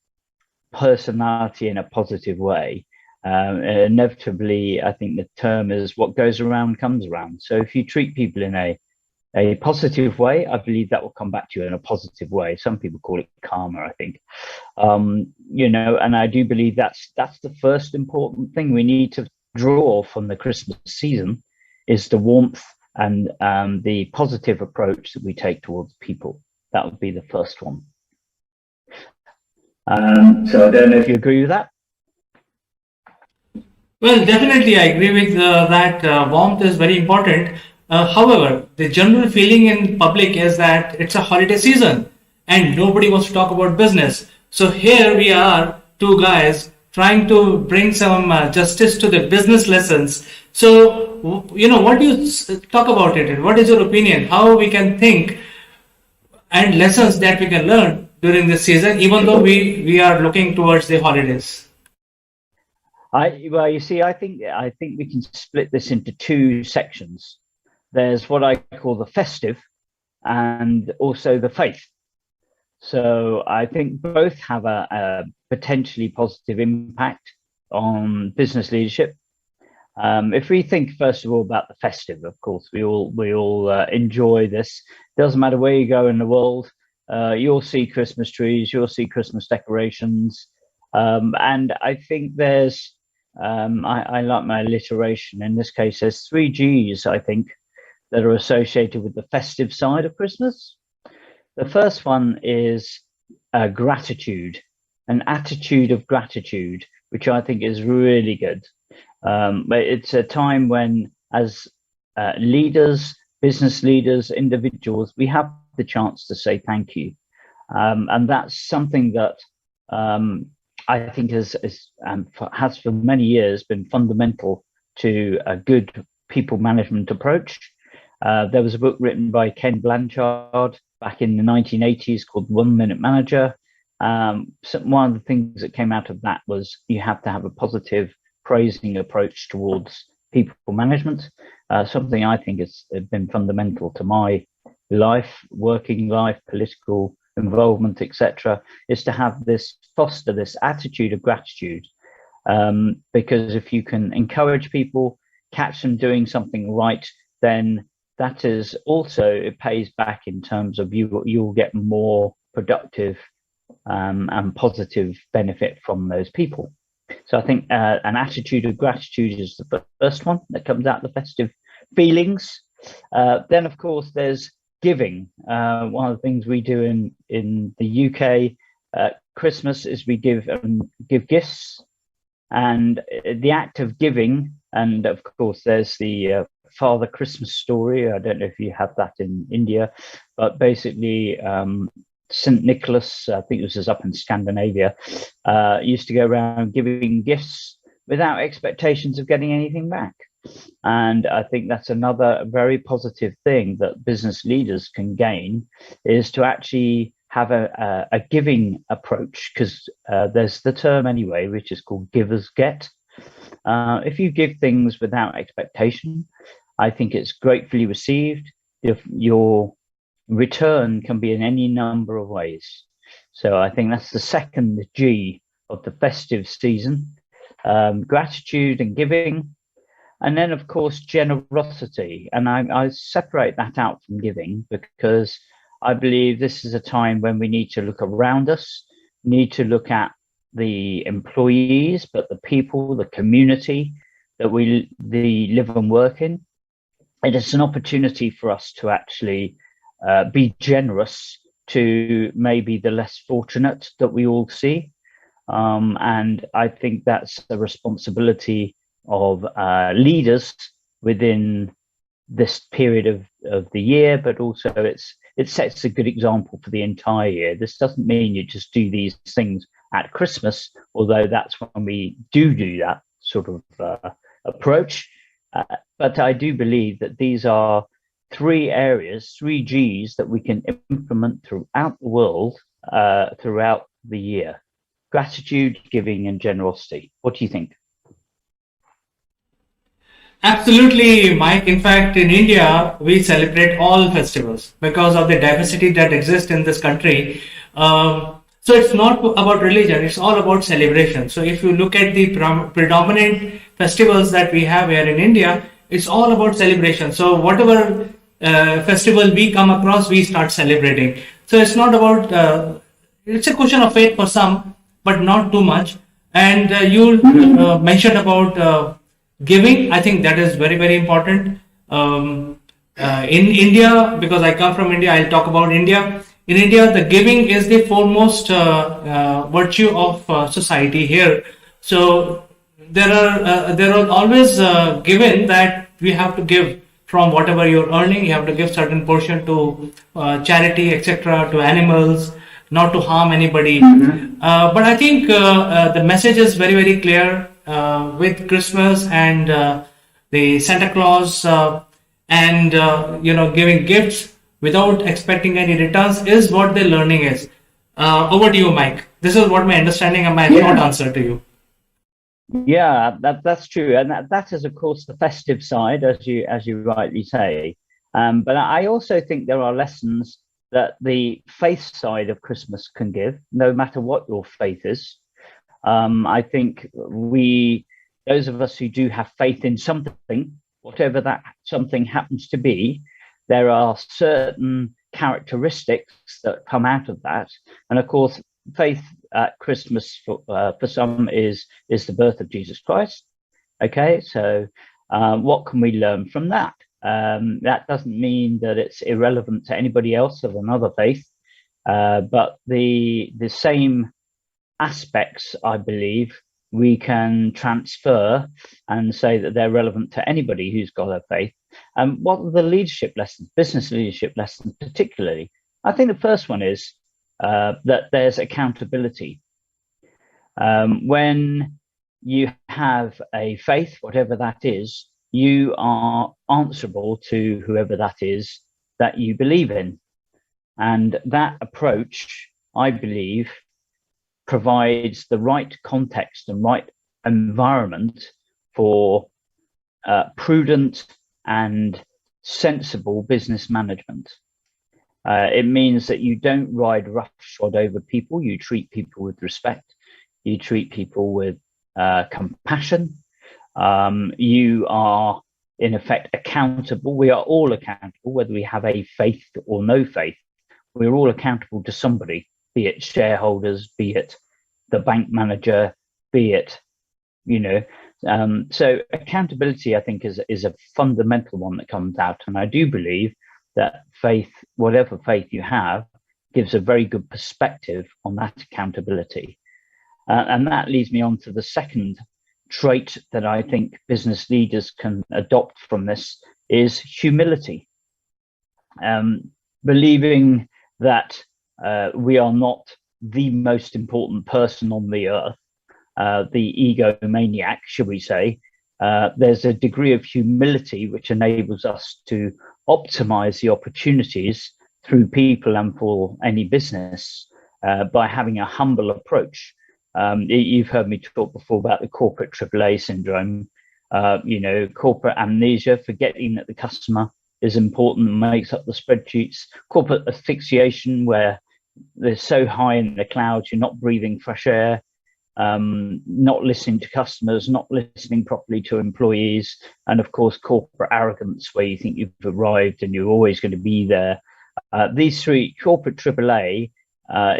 personality in a positive way. Inevitably, I think the term is what goes around comes around. So if you treat people in a positive way, I believe that will come back to you in a positive way. Some people call it karma, I think. And I do believe that's the first important thing we need to draw from the Christmas season, is the warmth and the positive approach that we take towards people. That would be the first one. So I don't know if you agree with that. Well, definitely I agree with that. Warmth is very important. However, the general feeling in public is that it's a holiday season and nobody wants to talk about business. So here we are, two guys trying to bring some justice to the business lessons. So, what do you talk about it? What is your opinion? How we can think? and lessons that we can learn during this season, even though we are looking towards the holidays? Well, you see, I think we can split this into two sections. There's what I call the festive, and also the faith. So I think both have a potentially positive impact on business leadership. If we think first of all about the festive, of course, we all enjoy this. Doesn't matter where you go in the world, you'll see Christmas trees, you'll see Christmas decorations, and I think there's I like my alliteration. In this case, there's 3 G's, I think, that are associated with the festive side of Christmas. The first one is gratitude, an attitude of gratitude, which I think is really good. It's a time when, as leaders, business leaders, individuals, we have the chance to say thank you. And that's something that I think has for many years been fundamental to a good people management approach. There was a book written by Ken Blanchard back in the 1980s called 1 Minute Manager. So one of the things that came out of that was you have to have a positive praising approach towards people management. Something I think has been fundamental to my life, working life, political involvement, etc., is to have foster this attitude of gratitude. Because if you can encourage people, catch them doing something right, then that is also, it pays back in terms of you'll get more productive and positive benefit from those people. So I think an attitude of gratitude is the first one that comes out of the festive feelings. Then, of course, there's giving. One of the things we do in the UK Christmas is we give gifts, and the act of giving, and of course there's the Father Christmas story. I don't know if you have that in India, but basically St. Nicholas, I think this is up in Scandinavia, used to go around giving gifts without expectations of getting anything back. And I think that's another very positive thing that business leaders can gain, is to actually have a giving approach, because there's the term anyway, which is called give as get. If you give things without expectation, I think it's gratefully received. If your return can be in any number of ways. So I think that's the second G of the festive season, gratitude and giving. And then, of course, generosity. And I separate that out from giving, because I believe this is a time when we need to look around us, need to look at the employees, but the people, the community that we live and work in. It is an opportunity for us to actually be generous to maybe the less fortunate that we all see. And I think that's the responsibility of leaders within this period of the year, but also it sets a good example for the entire year. This doesn't mean you just do these things at Christmas, although that's when we do that sort of approach. But I do believe that these are 3 areas, 3 Gs that we can implement throughout the world, throughout the year: gratitude, giving, and generosity. What do you think? Absolutely, Mike. In fact, in India, we celebrate all festivals because of the diversity that exists in this country. So it's not about religion, it's all about celebration. So if you look at the predominant festivals that we have here in India, it's all about celebration. So whatever festival we come across, we start celebrating. So it's not about, it's a question of faith for some, but not too much. And you mentioned about giving. I think that is very, very important. In India, because I come from India, I'll talk about India. In India, the giving is the foremost virtue of society here. So there are always given that we have to give from whatever you're earning. You have to give certain portion to charity, etc., to animals, not to harm anybody. But I think the message is very, very clear with Christmas and the Santa Claus and giving gifts. without expecting any returns is what their learning is. Over to you, Mike. This is what my understanding and my short answer to you. Yeah, that's true, and that is, of course, the festive side, as you rightly say. But I also think there are lessons that the faith side of Christmas can give, no matter what your faith is. I think those of us who do have faith in something, whatever that something happens to be, there are certain characteristics that come out of that, and of course, faith at Christmas for some is the birth of Jesus Christ. Okay, so what can we learn from that? That doesn't mean that it's irrelevant to anybody else of another faith, but the same aspects, I believe, we can transfer and say that they're relevant to anybody who's got a faith. And what are the leadership lessons, business leadership lessons particularly? I think the first one is that there's accountability. When you have a faith, whatever that is, you are answerable to whoever that is that you believe in. And that approach, I believe, provides the right context and right environment for prudent and sensible business management. It means that you don't ride roughshod over people. You treat people with respect. You treat people with compassion. You are, in effect, accountable. We are all accountable, whether we have a faith or no faith. We're all accountable to somebody, be it shareholders, be it the bank manager, be it, so accountability, I think, is a fundamental one that comes out. And I do believe that faith, whatever faith you have, gives a very good perspective on that accountability. And that leads me on to the second trait that I think business leaders can adopt from this is humility. Believing that we are not the most important person on the earth, the egomaniac, should we say. There's a degree of humility which enables us to optimize the opportunities through people and for any business by having a humble approach. You've heard me talk before about the corporate AAA syndrome, corporate amnesia, forgetting that the customer is important and makes up the spreadsheets, corporate asphyxiation, where they're so high in the clouds, you're not breathing fresh air, not listening to customers, not listening properly to employees, and of course, corporate arrogance, where you think you've arrived and you're always going to be there. These three, corporate AAA,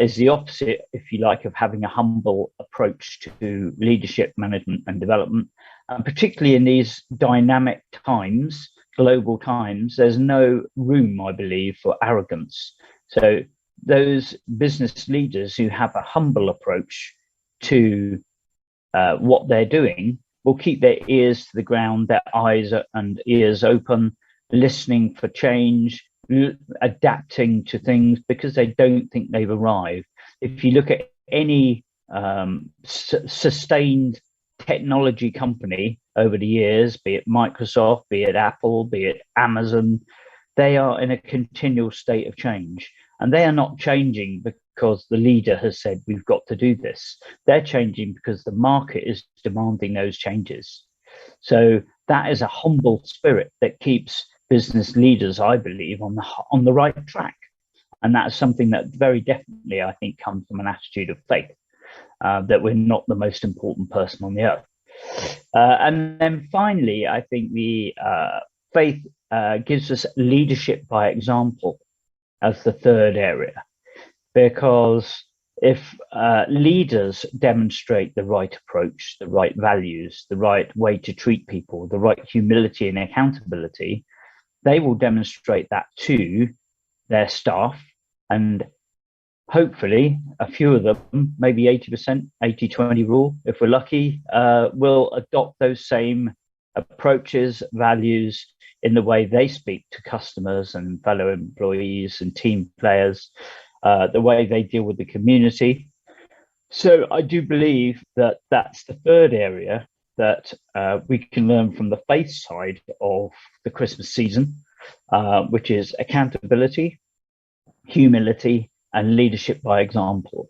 is the opposite, if you like, of having a humble approach to leadership, management, and development. And particularly in these dynamic times, global times, there's no room, I believe, for arrogance. So those business leaders who have a humble approach to what they're doing will keep their ears to the ground, their eyes and ears open, listening for change, adapting to things because they don't think they've arrived. If you look at any sustained technology company over the years, be it Microsoft, be it Apple, be it Amazon, they are in a continual state of change. And they are not changing because the leader has said, we've got to do this. They're changing because the market is demanding those changes. So that is a humble spirit that keeps business leaders, I believe, on the right track. And that's something that very definitely, I think, comes from an attitude of faith, that we're not the most important person on the earth. And then finally, I think the faith gives us leadership by example as the third area, because if leaders demonstrate the right approach, the right values, the right way to treat people, the right humility and accountability, they will demonstrate that to their staff, and hopefully a few of them, maybe 80%, 80-20 rule, if we're lucky, will adopt those same approaches, values in the way they speak to customers and fellow employees and team players, the way they deal with the community. So I do believe that that's the third area that we can learn from the faith side of the Christmas season. which is accountability, humility, and leadership by example.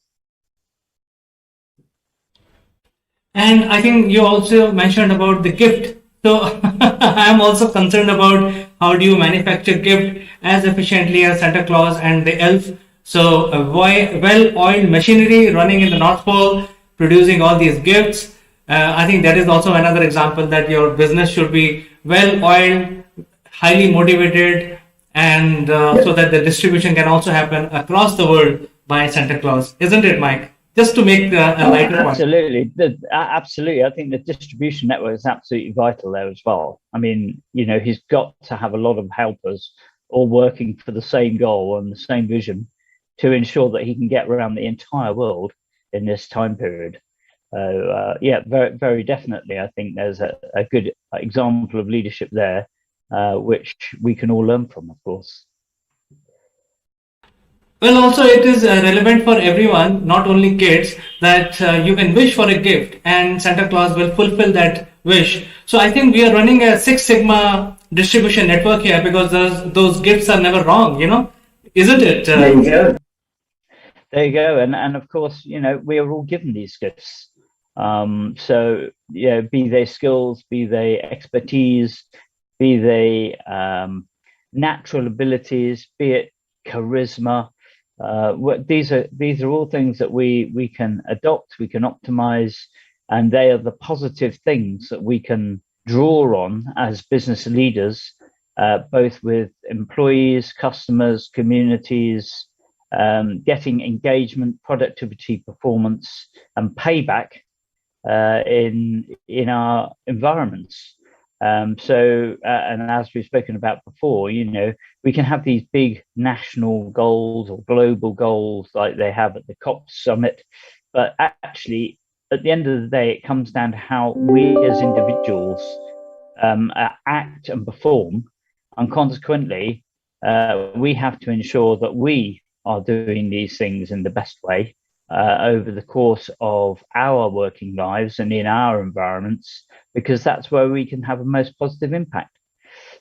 And I think you also mentioned about the gift. So I'm also concerned about how do you manufacture gift as efficiently as Santa Claus and the elf. So well-oiled machinery running in the North Pole, producing all these gifts. I think that is also another example that your business should be well-oiled, highly motivated, and so that the distribution can also happen across the world by Santa Claus. Isn't it, Mike? Just to make a lighter point. Absolutely. Absolutely. I think the distribution network is absolutely vital there as well. I mean, he's got to have a lot of helpers all working for the same goal and the same vision to ensure that he can get around the entire world in this time period. Yeah, very, very definitely. I think there's a good example of leadership there, which we can all learn from, of course. Well, also it is relevant for everyone, not only kids, that you can wish for a gift and Santa Claus will fulfill that wish. So I think we are running a Six Sigma distribution network here because those gifts are never wrong, isn't it? There you go. There you go. And of course, we are all given these gifts. So, be they skills, be they expertise, be they natural abilities, be it charisma. These are all things that we can adopt, we can optimize, and they are the positive things that we can draw on as business leaders, both with employees, customers, communities, getting engagement, productivity, performance, and payback in our environments. And as we've spoken about before, we can have these big national goals or global goals like they have at the COP summit, but actually at the end of the day, it comes down to how we as individuals act and perform, and consequently, we have to ensure that we are doing these things in the best way over the course of our working lives and in our environments, because that's where we can have a most positive impact.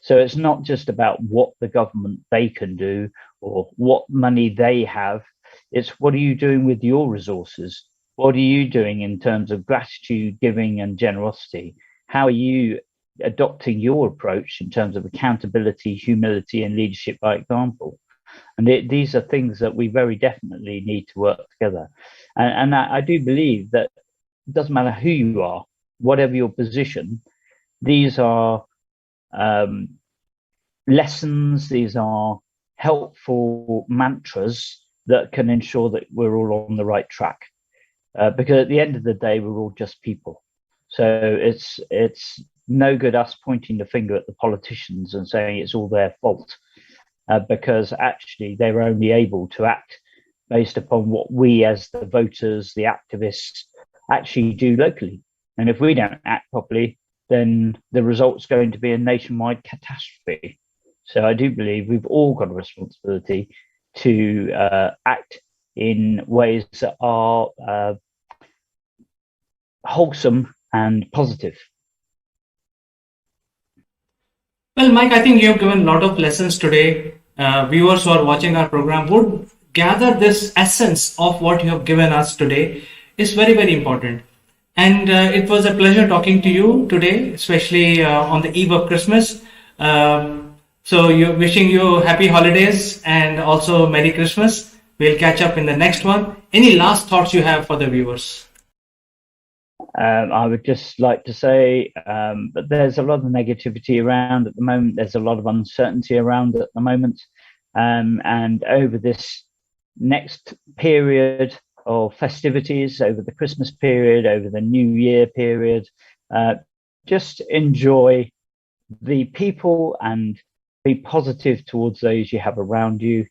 So it's not just about what the government they can do or what money they have. It's what are you doing with your resources? What are you doing in terms of gratitude, giving, and generosity? How are you adopting your approach in terms of accountability, humility, and leadership by example? And these are things that we very definitely need to work together. And I do believe that it doesn't matter who you are, whatever your position, these are lessons, these are helpful mantras that can ensure that we're all on the right track. Because at the end of the day, we're all just people. So it's no good us pointing the finger at the politicians and saying it's all their fault. Because actually they're only able to act based upon what we as the voters, the activists, actually do locally. And if we don't act properly, then the result's going to be a nationwide catastrophe. So I do believe we've all got a responsibility to act in ways that are wholesome and positive. Well, Mike, I think you have given a lot of lessons today. Viewers who are watching our program would gather this essence of what you have given us today. Is very, very important. And it was a pleasure talking to you today, especially on the eve of Christmas. So wishing you happy holidays and also Merry Christmas. We'll catch up in the next one. Any last thoughts you have for the viewers? I would just like to say that there's a lot of negativity around at the moment. There's a lot of uncertainty around at the moment. And over this next period of festivities, over the Christmas period, over the New Year period, just enjoy the people and be positive towards those you have around you.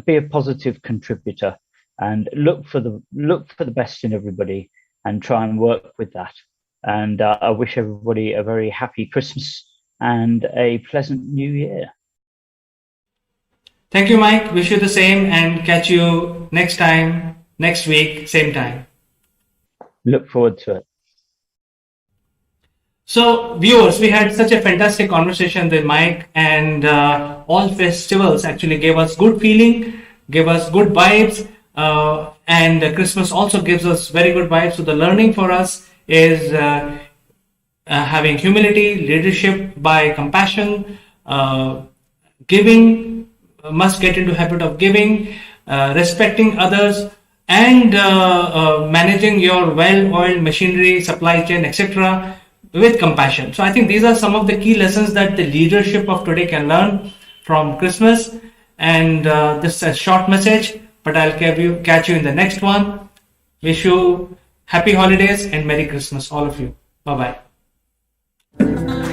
Be a positive contributor and look for the best in everybody and try and work with that. And I wish everybody a very happy Christmas and a pleasant New Year. Thank you, Mike. Wish you the same and catch you next time, next week, same time. Look forward to it. So, viewers, we had such a fantastic conversation with Mike, and all festivals actually gave us good feeling, gave us good vibes, and Christmas also gives us very good vibes. So, the learning for us is having humility, leadership by compassion, giving, must get into habit of giving, respecting others, and managing your well-oiled machinery, supply chain, etc. with compassion. So I think these are some of the key lessons that the leadership of today can learn from Christmas. And this is a short message, but I'll catch you in the next one. Wish you happy holidays and Merry Christmas, all of you. Bye-bye.